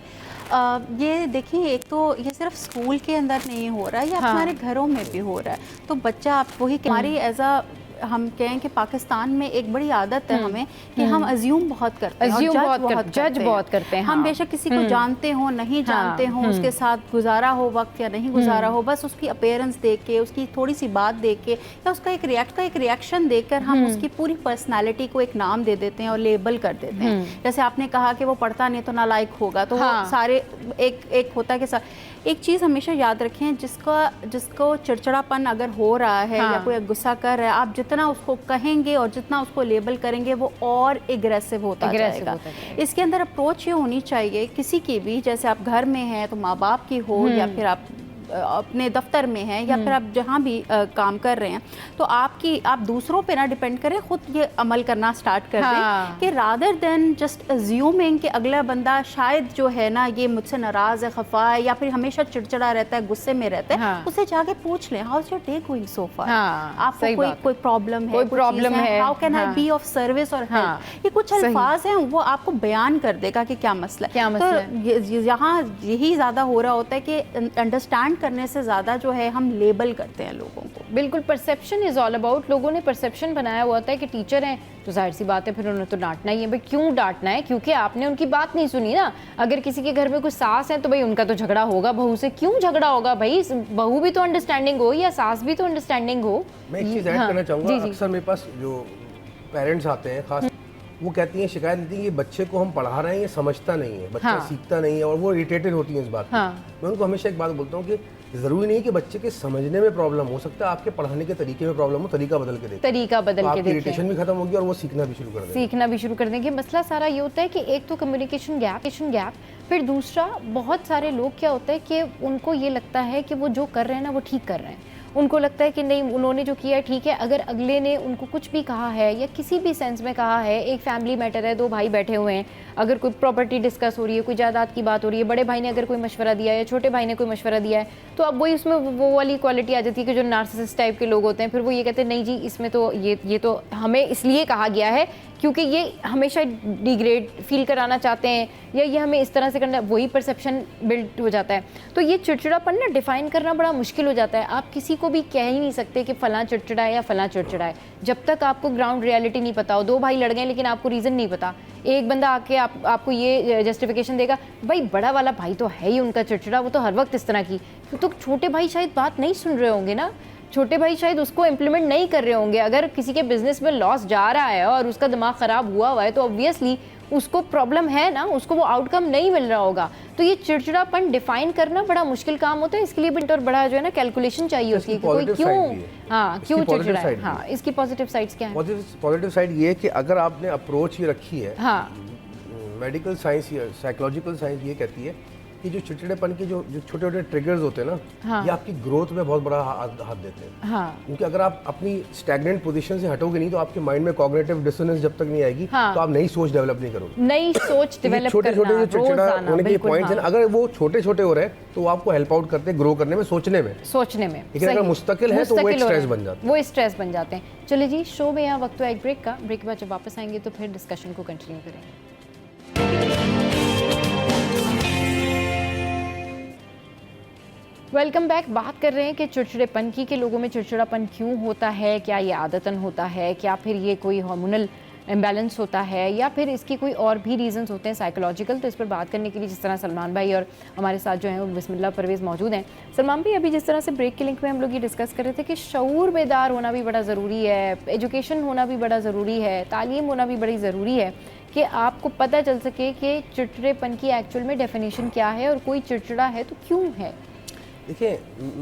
ये देखिए, एक तो ये सिर्फ स्कूल के अंदर नहीं हो रहा है, ये हमारे घरों में भी हो रहा है। तो बच्चा आप वही हमारी एज अ हम कहें कि पाकिस्तान में एक बड़ी आदत है हमें कि हम अज्यूम बहुत करते हैं और जज बहुत करते हैं। हम बेशक किसी को जानते हो नहीं जानते हो, उसके साथ गुजारा हो वक्त या नहीं गुजारा हो, बस उसकी अपीयरेंस देख के, उसकी थोड़ी सी बात देख के या उसका एक रिएक्शन देखकर हम उसकी पूरी पर्सनालिटी को एक नाम दे देते हैं और लेबल कर देते हैं। जैसे आपने कहा कि वो पढ़ता नहीं तो नालायक होगा, तो सारे एक होता है कि एक चीज़ हमेशा याद रखें, जिसको चिड़चिड़ापन अगर हो रहा है या कोई गुस्सा कर रहा है, आप जितना उसको कहेंगे और जितना उसको लेबल करेंगे वो और एग्रेसिव होता जाएगा। इसके अंदर अप्रोच ये होनी चाहिए किसी की भी, जैसे आप घर में हैं तो माँ बाप की हो या फिर आप अपने दफ्तर में हैं या फिर आप जहाँ भी काम कर रहे हैं, तो आप दूसरों पे ना डिपेंड करें, खुद ये अमल करना स्टार्ट कर दें कि रादर देन जस्ट अज्यूमिंग कि अगला बंदा शायद जो है ना ये मुझसे नाराज़ है, खफा है या फिर हमेशा चिड़चिड़ा रहता है, गुस्से में रहता है, उसे जाके पूछ लें how is your day going so far, आपको कोई प्रॉब्लम है, how can I be of service और हेल्प। ये कुछ अल्फाज हैं वो आपको बयान कर देगा कि क्या मसला है। तो यहाँ यही ज़्यादा हो रहा होता है कि अंडरस्टैंड करने से ज़्यादा जो है हम लेबल करते हैं लोगों को। बिल्कुल, परसेप्शन इज़ ऑल अबाउट, लोगों ने परसेप्शन बनाया हुआ होता है कि टीचर हैं तो जाहिर सी बात है फिर उन्हें तो डांटना ही है। भाई क्यों डांटना है? क्योंकि आपने उनकी बात नहीं सुनी ना। अगर किसी के घर में कोई सास है तो भाई उनका तो झगड़ा होगा बहू से। क्यों झगड़ा होगा भाई? बहू भी तो अंडरस्टैंडिंग हो या सास भी तो अंडरस्टैंडिंग हो। मैं एक चीज़ ऐड करना चाहूँगा, अक्सर मेरे पास जो पेरेंट्स आते हैं खास, वो कहती हैं, शिकायत देती है कि बच्चे को हम पढ़ा रहे हैं ये समझता नहीं है, बच्चा सीखता नहीं है और वो इरिटेटेड होती है इस बात मैं उनको हमेशा एक बात बोलता हूँ कि ज़रूरी नहीं कि बच्चे के समझने में प्रॉब्लम हो सकता है, आपके पढ़ाने के तरीके में प्रॉब्लम हो, तरीका बदल के देखें, इरिटेशन भी खत्म होगी और वो सीखना भी शुरू कर देंगे। मसला सारा ये होता है कि एक तो कम्युनिकेशन गैप, फिर दूसरा बहुत सारे लोग क्या होता है कि उनको ये लगता है कि वो जो कर रहे हैं ना वो ठीक कर रहे हैं। उनको लगता है कि नहीं उन्होंने जो किया है ठीक है। अगर अगले ने उनको कुछ भी कहा है या किसी भी सेंस में कहा है, एक फैमिली मैटर है, दो भाई बैठे हुए हैं, अगर कोई प्रॉपर्टी डिस्कस हो रही है, कोई जायदाद की बात हो रही है, बड़े भाई ने अगर कोई मशवरा दिया है या छोटे भाई ने कोई मशवरा दिया है, तो अब वही उसमें वो वाली क्वालिटी आ जाती है कि जो नार्सिसिस्ट टाइप के लोग होते हैं, फिर वो ये कहते हैं नहीं जी इसमें तो ये तो हमें इसलिए कहा गया है क्योंकि ये हमेशा डिग्रेड फील कराना चाहते हैं या ये हमें इस तरह से करना, वही परसेप्शन बिल्ड हो जाता है। तो ये चिड़चिड़ापन ना डिफाइन करना बड़ा मुश्किल हो जाता है। आप किसी को भी कह ही नहीं सकते कि फ़लाँ चिड़चिड़ा है या फ़लाँ चिड़चिड़ा है, जब तक आपको ग्राउंड रियलिटी नहीं पता हो। दो भाई लड़ गए लेकिन आपको रीज़न नहीं पता, एक बंदा आके आपको ये जस्टिफिकेशन देगा भाई बड़ा वाला भाई तो है ही उनका चिड़चिड़ा, वो तो हर वक्त इस तरह की, तो छोटे भाई शायद बात नहीं सुन रहे होंगे ना, छोटे भाई शायद उसको इम्प्लीमेंट नहीं कर रहे होंगे। अगर किसी के बिजनेस में लॉस जा रहा है और उसका दिमाग ख़राब हुआ हुआ है तो ऑब्वियसली उसको प्रॉब्लम है ना, उसको वो आउटकम नहीं मिल रहा होगा। तो ये चिड़चिड़ापन डिफाइन करना बड़ा मुश्किल काम होता है। इसके लिए भी और बड़ा जो है ना कैलकुलेशन चाहिए उसकी, कोई क्यों चिड़चिड़ा है। हाँ, इसकी पॉजिटिव साइड्स क्या है? पॉजिटिव साइड ये कि अगर आपने अप्रोच ये रखी है, मेडिकल साइंस या साइकोलॉजिकल साइंस ये कहती है कि जो चिड़चिड़ेपन के जो छोटे छोटे ट्रिगर्स होते हैं ना, ये आपकी ग्रोथ में बहुत बड़ा हाथ देते हैं। क्योंकि अगर आप अपनी स्टैग्नेंट पोजीशन से हटोगे नहीं तो आपके माइंड में कॉग्निटिव डिसोनेंस जब तक नहीं आएगी तो आप नई सोच डेवलप नहीं करोगे। नई सोच डेवलप छोटे छोटे जो चिड़चिड़ा होने के पॉइंट्स हैं, अगर वो छोटे छोटे हो रहे हैं तो वो आपको हेल्प आउट करते हैं ग्रो करने में, सोचने में। लेकिन अगर मुस्तकिल है तो वो एक स्ट्रेस बन जाता है, वो स्ट्रेस बन जाते हैं। चलिए जी, शो में यहाँ वक्त हुआ एक ब्रेक का। ब्रेक के बाद जब वापस आएंगे तो फिर डिस्कशन को कंटिन्यू करेंगे। Welcome back. बात कर रहे हैं कि चिड़चिड़ेपन की, कि लोगों में चिड़चिड़ापन क्यों होता है, क्या ये आदतन होता है, क्या फिर ये कोई हार्मोनल इम्बैलेंस होता है या फिर इसकी कोई और भी रीजंस होते हैं साइकोलॉजिकल, तो इस पर बात करने के लिए जिस तरह सलमान भाई और हमारे साथ जो हैं वो बिस्मिल्लाह परवेज़ मौजूद हैं। सलमान भाई, अभी जिस तरह से ब्रेक के लिंक में हम लोग ये डिस्कस कर रहे थे कि शऊर बेदार होना भी बड़ा ज़रूरी है, एजुकेशन होना भी बड़ा ज़रूरी है, तालीम होना भी बड़ी ज़रूरी है कि आपको पता चल सके कि चिड़चिड़ेपन की एक्चुअल में डेफिनेशन क्या है और कोई चिड़चिड़ा है तो क्यों है। देखिए,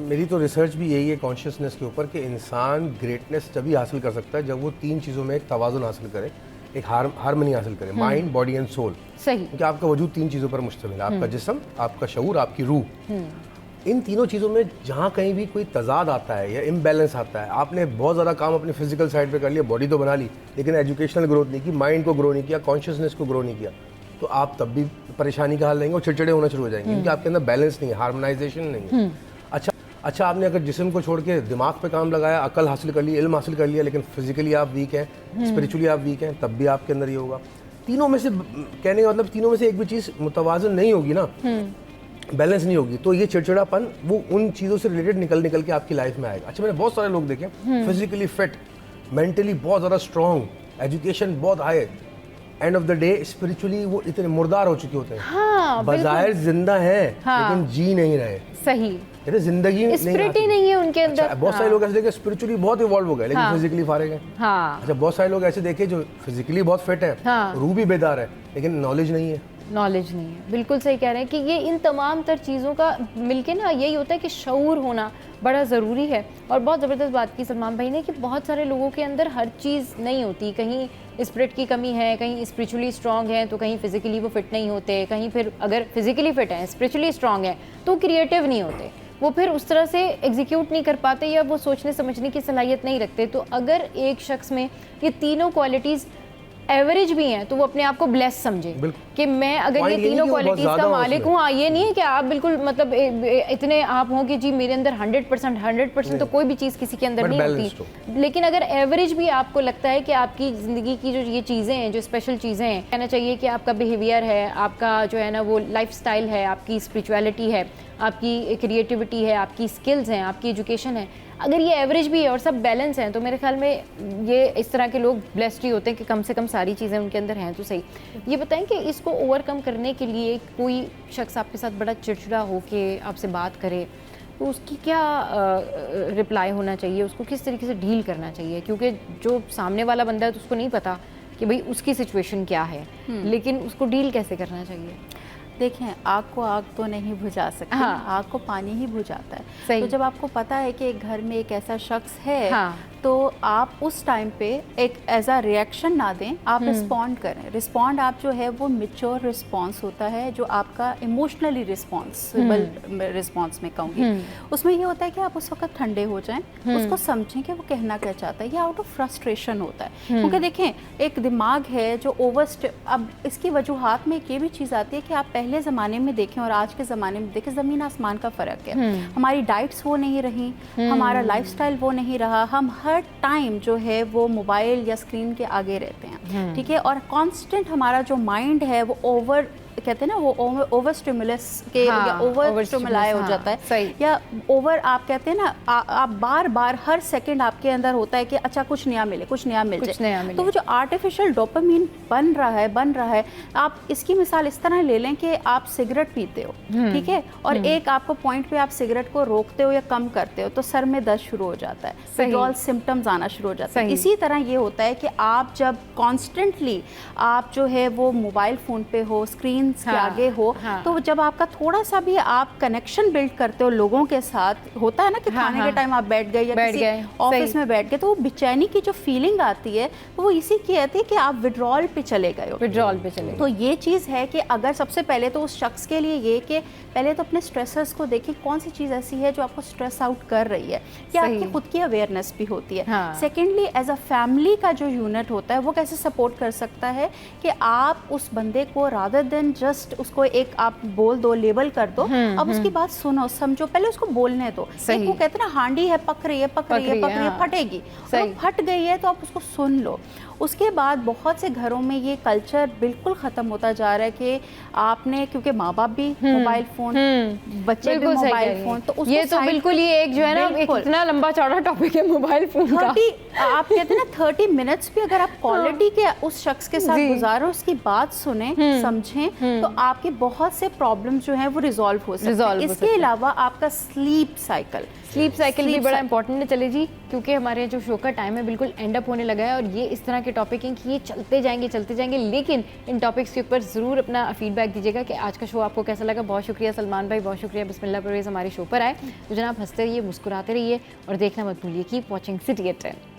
मेरी तो रिसर्च भी यही है कॉन्शियसनेस के ऊपर कि इंसान ग्रेटनेस तभी हासिल कर सकता है जब वो 3 चीज़ों में एक तवाज़ुन हासिल करे, एक हारमनी हासिल करे, माइंड, बॉडी एंड सोल। सही, क्योंकि आपका वजूद 3 चीज़ों पर मुश्तमिल है, आपका जिस्म, आपका शऊर, आपकी रूह। इन तीनों चीज़ों में जहाँ कहीं भी कोई तजाद आता है या इम्बैलेंस आता है, आपने बहुत ज़्यादा काम अपनी फिजिकल साइड पे कर लिया, बॉडी तो बना ली, लेकिन एजुकेशनल ग्रोथ नहीं की, माइंड को ग्रो नहीं किया, कॉन्शियसनेस को ग्रो नहीं किया, तो आप तब भी परेशानी का हाल लेंगे और चिड़चिड़े होना शुरू हो जाएंगे, क्योंकि आपके अंदर बैलेंस नहीं है, हार्मोनाइजेशन नहीं है। अच्छा, आपने अगर जिस्म को छोड़ के दिमाग पे काम लगाया, अकल हासिल कर ली, इल्म हासिल कर लिया, लेकिन फिजिकली आप वीक हैं, स्पिरिचुअली आप वीक हैं, तब भी आपके अंदर ये होगा। तीनों में से, कहने का मतलब तीनों में से एक भी चीज़ मुतवाज़न नहीं होगी ना, बैलेंस नहीं होगी, तो ये चिड़चिड़ापन वो उन चीज़ों से रिलेटेड निकल के आपकी लाइफ में आएगा। अच्छा, मैंने बहुत सारे लोग देखे फिजिकली फिट, मेंटली बहुत ज़्यादा स्ट्रॉन्ग, एजुकेशन बहुत high, end of the day spiritually वो इतने मुर्दार हो चुके होते हैं। हाँ, बज़ाहिर जिंदा हैं, लेकिन जी नहीं रहे। सही, जिंदगी स्पिरिट ही नहीं है उनके अंदर। अच्छा, बहुत सारे लोग ऐसे देखे स्पिरिचुअली बहुत इवॉल्व हो गए, लेकिन फिजिकली फारिग हैं। अच्छा, बहुत सारे लोग ऐसे देखे जो फिजिकली बहुत फिट है, रूह भी बेदार है, लेकिन नॉलेज नहीं है। नॉलेज नहीं है, बिल्कुल सही कह रहे हैं कि ये इन तमाम तर चीज़ों का मिलके ना यही होता है कि शऊर होना बड़ा ज़रूरी है। और बहुत ज़बरदस्त बात की सलमान भाई ने कि बहुत सारे लोगों के अंदर हर चीज़ नहीं होती, कहीं स्पिरिट की कमी है, कहीं स्पिरिचुअली स्ट्रॉन्ग है तो कहीं फिजिकली वो फिट नहीं होते, कहीं फिर अगर फिजिकली फिट हैं, स्पिरिचुअली स्ट्रॉन्ग है तो क्रिएटिव नहीं होते, वो फिर उस तरह से एग्जीक्यूट नहीं कर पाते या वो सोचने समझने की सलाहियत नहीं रखते। तो अगर एक शख्स में ये तीनों क्वालिटीज़ एवरेज भी हैं तो वो अपने आप को ब्लेस समझे कि मैं अगर ये तीनों क्वालिटीज़ का मालिक हूँ। हाँ, ये नहीं है कि आप बिल्कुल मतलब इतने आप हों कि जी मेरे अंदर 100% तो कोई भी चीज़ किसी के अंदर नहीं होती, लेकिन अगर एवरेज भी आपको लगता है कि आपकी ज़िंदगी की जो ये चीज़ें हैं, जो स्पेशल चीज़ें हैं, कहना चाहिए कि आपका बिहेवियर है, आपका जो है ना वो लाइफ स्टाइल है, आपकी स्पिरिचुअलिटी है, आपकी क्रिएटिविटी है, आपकी स्किल्स हैं, आपकी एजुकेशन है, अगर ये एवरेज भी है और सब बैलेंस हैं तो मेरे ख्याल में ये इस तरह के लोग ब्लेस्ड ही होते हैं कि कम से कम सारी चीज़ें उनके अंदर हैं। तो सही, ये बताएं कि इसको ओवरकम करने के लिए कोई शख्स आपके साथ बड़ा चिड़चिड़ा हो के आपसे बात करे तो उसकी क्या रिप्लाई होना चाहिए, उसको किस तरीके से डील करना चाहिए, क्योंकि जो सामने वाला बंदा है तो उसको नहीं पता कि भाई उसकी सिचुएशन क्या है, लेकिन उसको डील कैसे करना चाहिए। देखें, आग को आग तो नहीं बुझा सकती, हाँ। आग को पानी ही बुझाता है। तो जब आपको पता है कि एक घर में एक ऐसा शख्स है, हाँ। तो आप उस टाइम पे एक एज अ रिएक्शन ना दें, आप रिस्पॉन्ड करें। रिस्पॉन्ड आप जो है वो मैच्योर रिस्पॉन्स होता है, जो आपका इमोशनली रिस्पॉन्सिबल रिस्पॉन्स में कहूँगी। उसमें ये होता है कि आप उस वक्त ठंडे हो जाएं, उसको समझें कि वो कहना क्या चाहता है। ये आउट ऑफ फ्रस्ट्रेशन होता है, क्योंकि देखें एक दिमाग है जो अब इसकी वजूहात में एक ये भी चीज़ आती है कि आप पहले ज़माने में देखें और आज के ज़माने में देखें, ज़मीन आसमान का फ़र्क है। हमारी डाइट्स वो नहीं रही, हमारा लाइफस्टाइल वो नहीं रहा, हम हर टाइम जो है वो मोबाइल या स्क्रीन के आगे रहते हैं, ठीक है। और कांस्टेंट हमारा जो माइंड है वो ओवर कहते हैं ना, वो ओवर स्टिमुलस के हाँ, या ओवर स्टिमुलाई हो जाता है, या ओवर आप कहते हैं ना, आप बार बार हर सेकंड आपके अंदर होता है कि अच्छा कुछ नया मिले, कुछ नया मिल जाए। तो वो जो आर्टिफिशियल डोपामिन बन रहा है, आप इसकी मिसाल इस तरह ले लें कि आप सिगरेट पीते हो, ठीक है, और एक आपको पॉइंट पे आप सिगरेट को रोकते हो या कम करते हो तो सर में दर्द शुरू हो जाता है, विड्रॉल सिम्टम्स आना शुरू हो जाता है। इसी तरह ये होता है कि आप जब कॉन्स्टेंटली आप जो है वो मोबाइल फ़ोन पे हो, स्क्रीन के आगे हो, तो जब आपका थोड़ा सा भी आप कनेक्शन बिल्ड करते हो लोगों के साथ, होता है ना कि खाने के टाइम आप बैठ गए या किसी ऑफिस में बैठ गए, तो वो बेचैनी की जो फीलिंग आती है वो इसी की आती है कि आप विड्रॉल पे चले गए हो। तो ये चीज़ है कि अगर सबसे पहले तो उस शख्स के लिए ये कि पहले तो अपने स्ट्रेसर्स को देखें, कौन सी चीज़ ऐसी है जो आपको स्ट्रेस आउट कर रही है, या आपकी खुद की अवेयरनेस भी होती है। सेकेंडली, एज अ फैमिली का जो यूनिट होता है वो कैसे सपोर्ट कर सकता है कि आप उस बंदे को रादर देन देन जस्ट उसको एक आप बोल दो, लेबल कर दो, अब उसकी बात सुनो, समझो, पहले उसको बोलने दो। एक वो कहते हैं ना, हांडी है पक रही है, फटेगी, फट गई है तो आप उसको सुन लो। उसके बाद बहुत से घरों में ये कल्चर बिल्कुल ख़त्म होता जा रहा है कि आपने, क्योंकि माँ बाप भी मोबाइल फ़ोन, बच्चे भी मोबाइल फ़ोन, तो ये तो बिल्कुल ये एक जो है ना एक इतना लंबा चौड़ा टॉपिक है मोबाइल फ़ोन का। आप कहते हैं ना 30 मिनट्स भी अगर आप क्वालिटी के उस शख्स के साथ गुजारो, उसकी बात सुने, समझें, तो आपके बहुत से प्रॉब्लम जो हैं वो रिजॉल्व हो सकते हैं। इसके अलावा आपका स्लीप साइकिल भी बड़ा इंपॉर्टेंट है। चले जी, क्योंकि हमारे जो शो का टाइम है बिल्कुल एंड अप होने लगा है, और ये इस तरह के टॉपिक हैं कि ये चलते जाएंगे, लेकिन इन टॉपिक्स के ऊपर ज़रूर अपना फीडबैक दीजिएगा कि आज का शो आपको कैसा लगा। बहुत शुक्रिया सलमान भाई, बहुत शुक्रिया बिस्मिल्लाह परवेज़ हमारे शो पर आए। तो जनाब हंसते रहिए, मुस्कुराते रहिए और देखना मत भूलिए। Keep watching city at 10।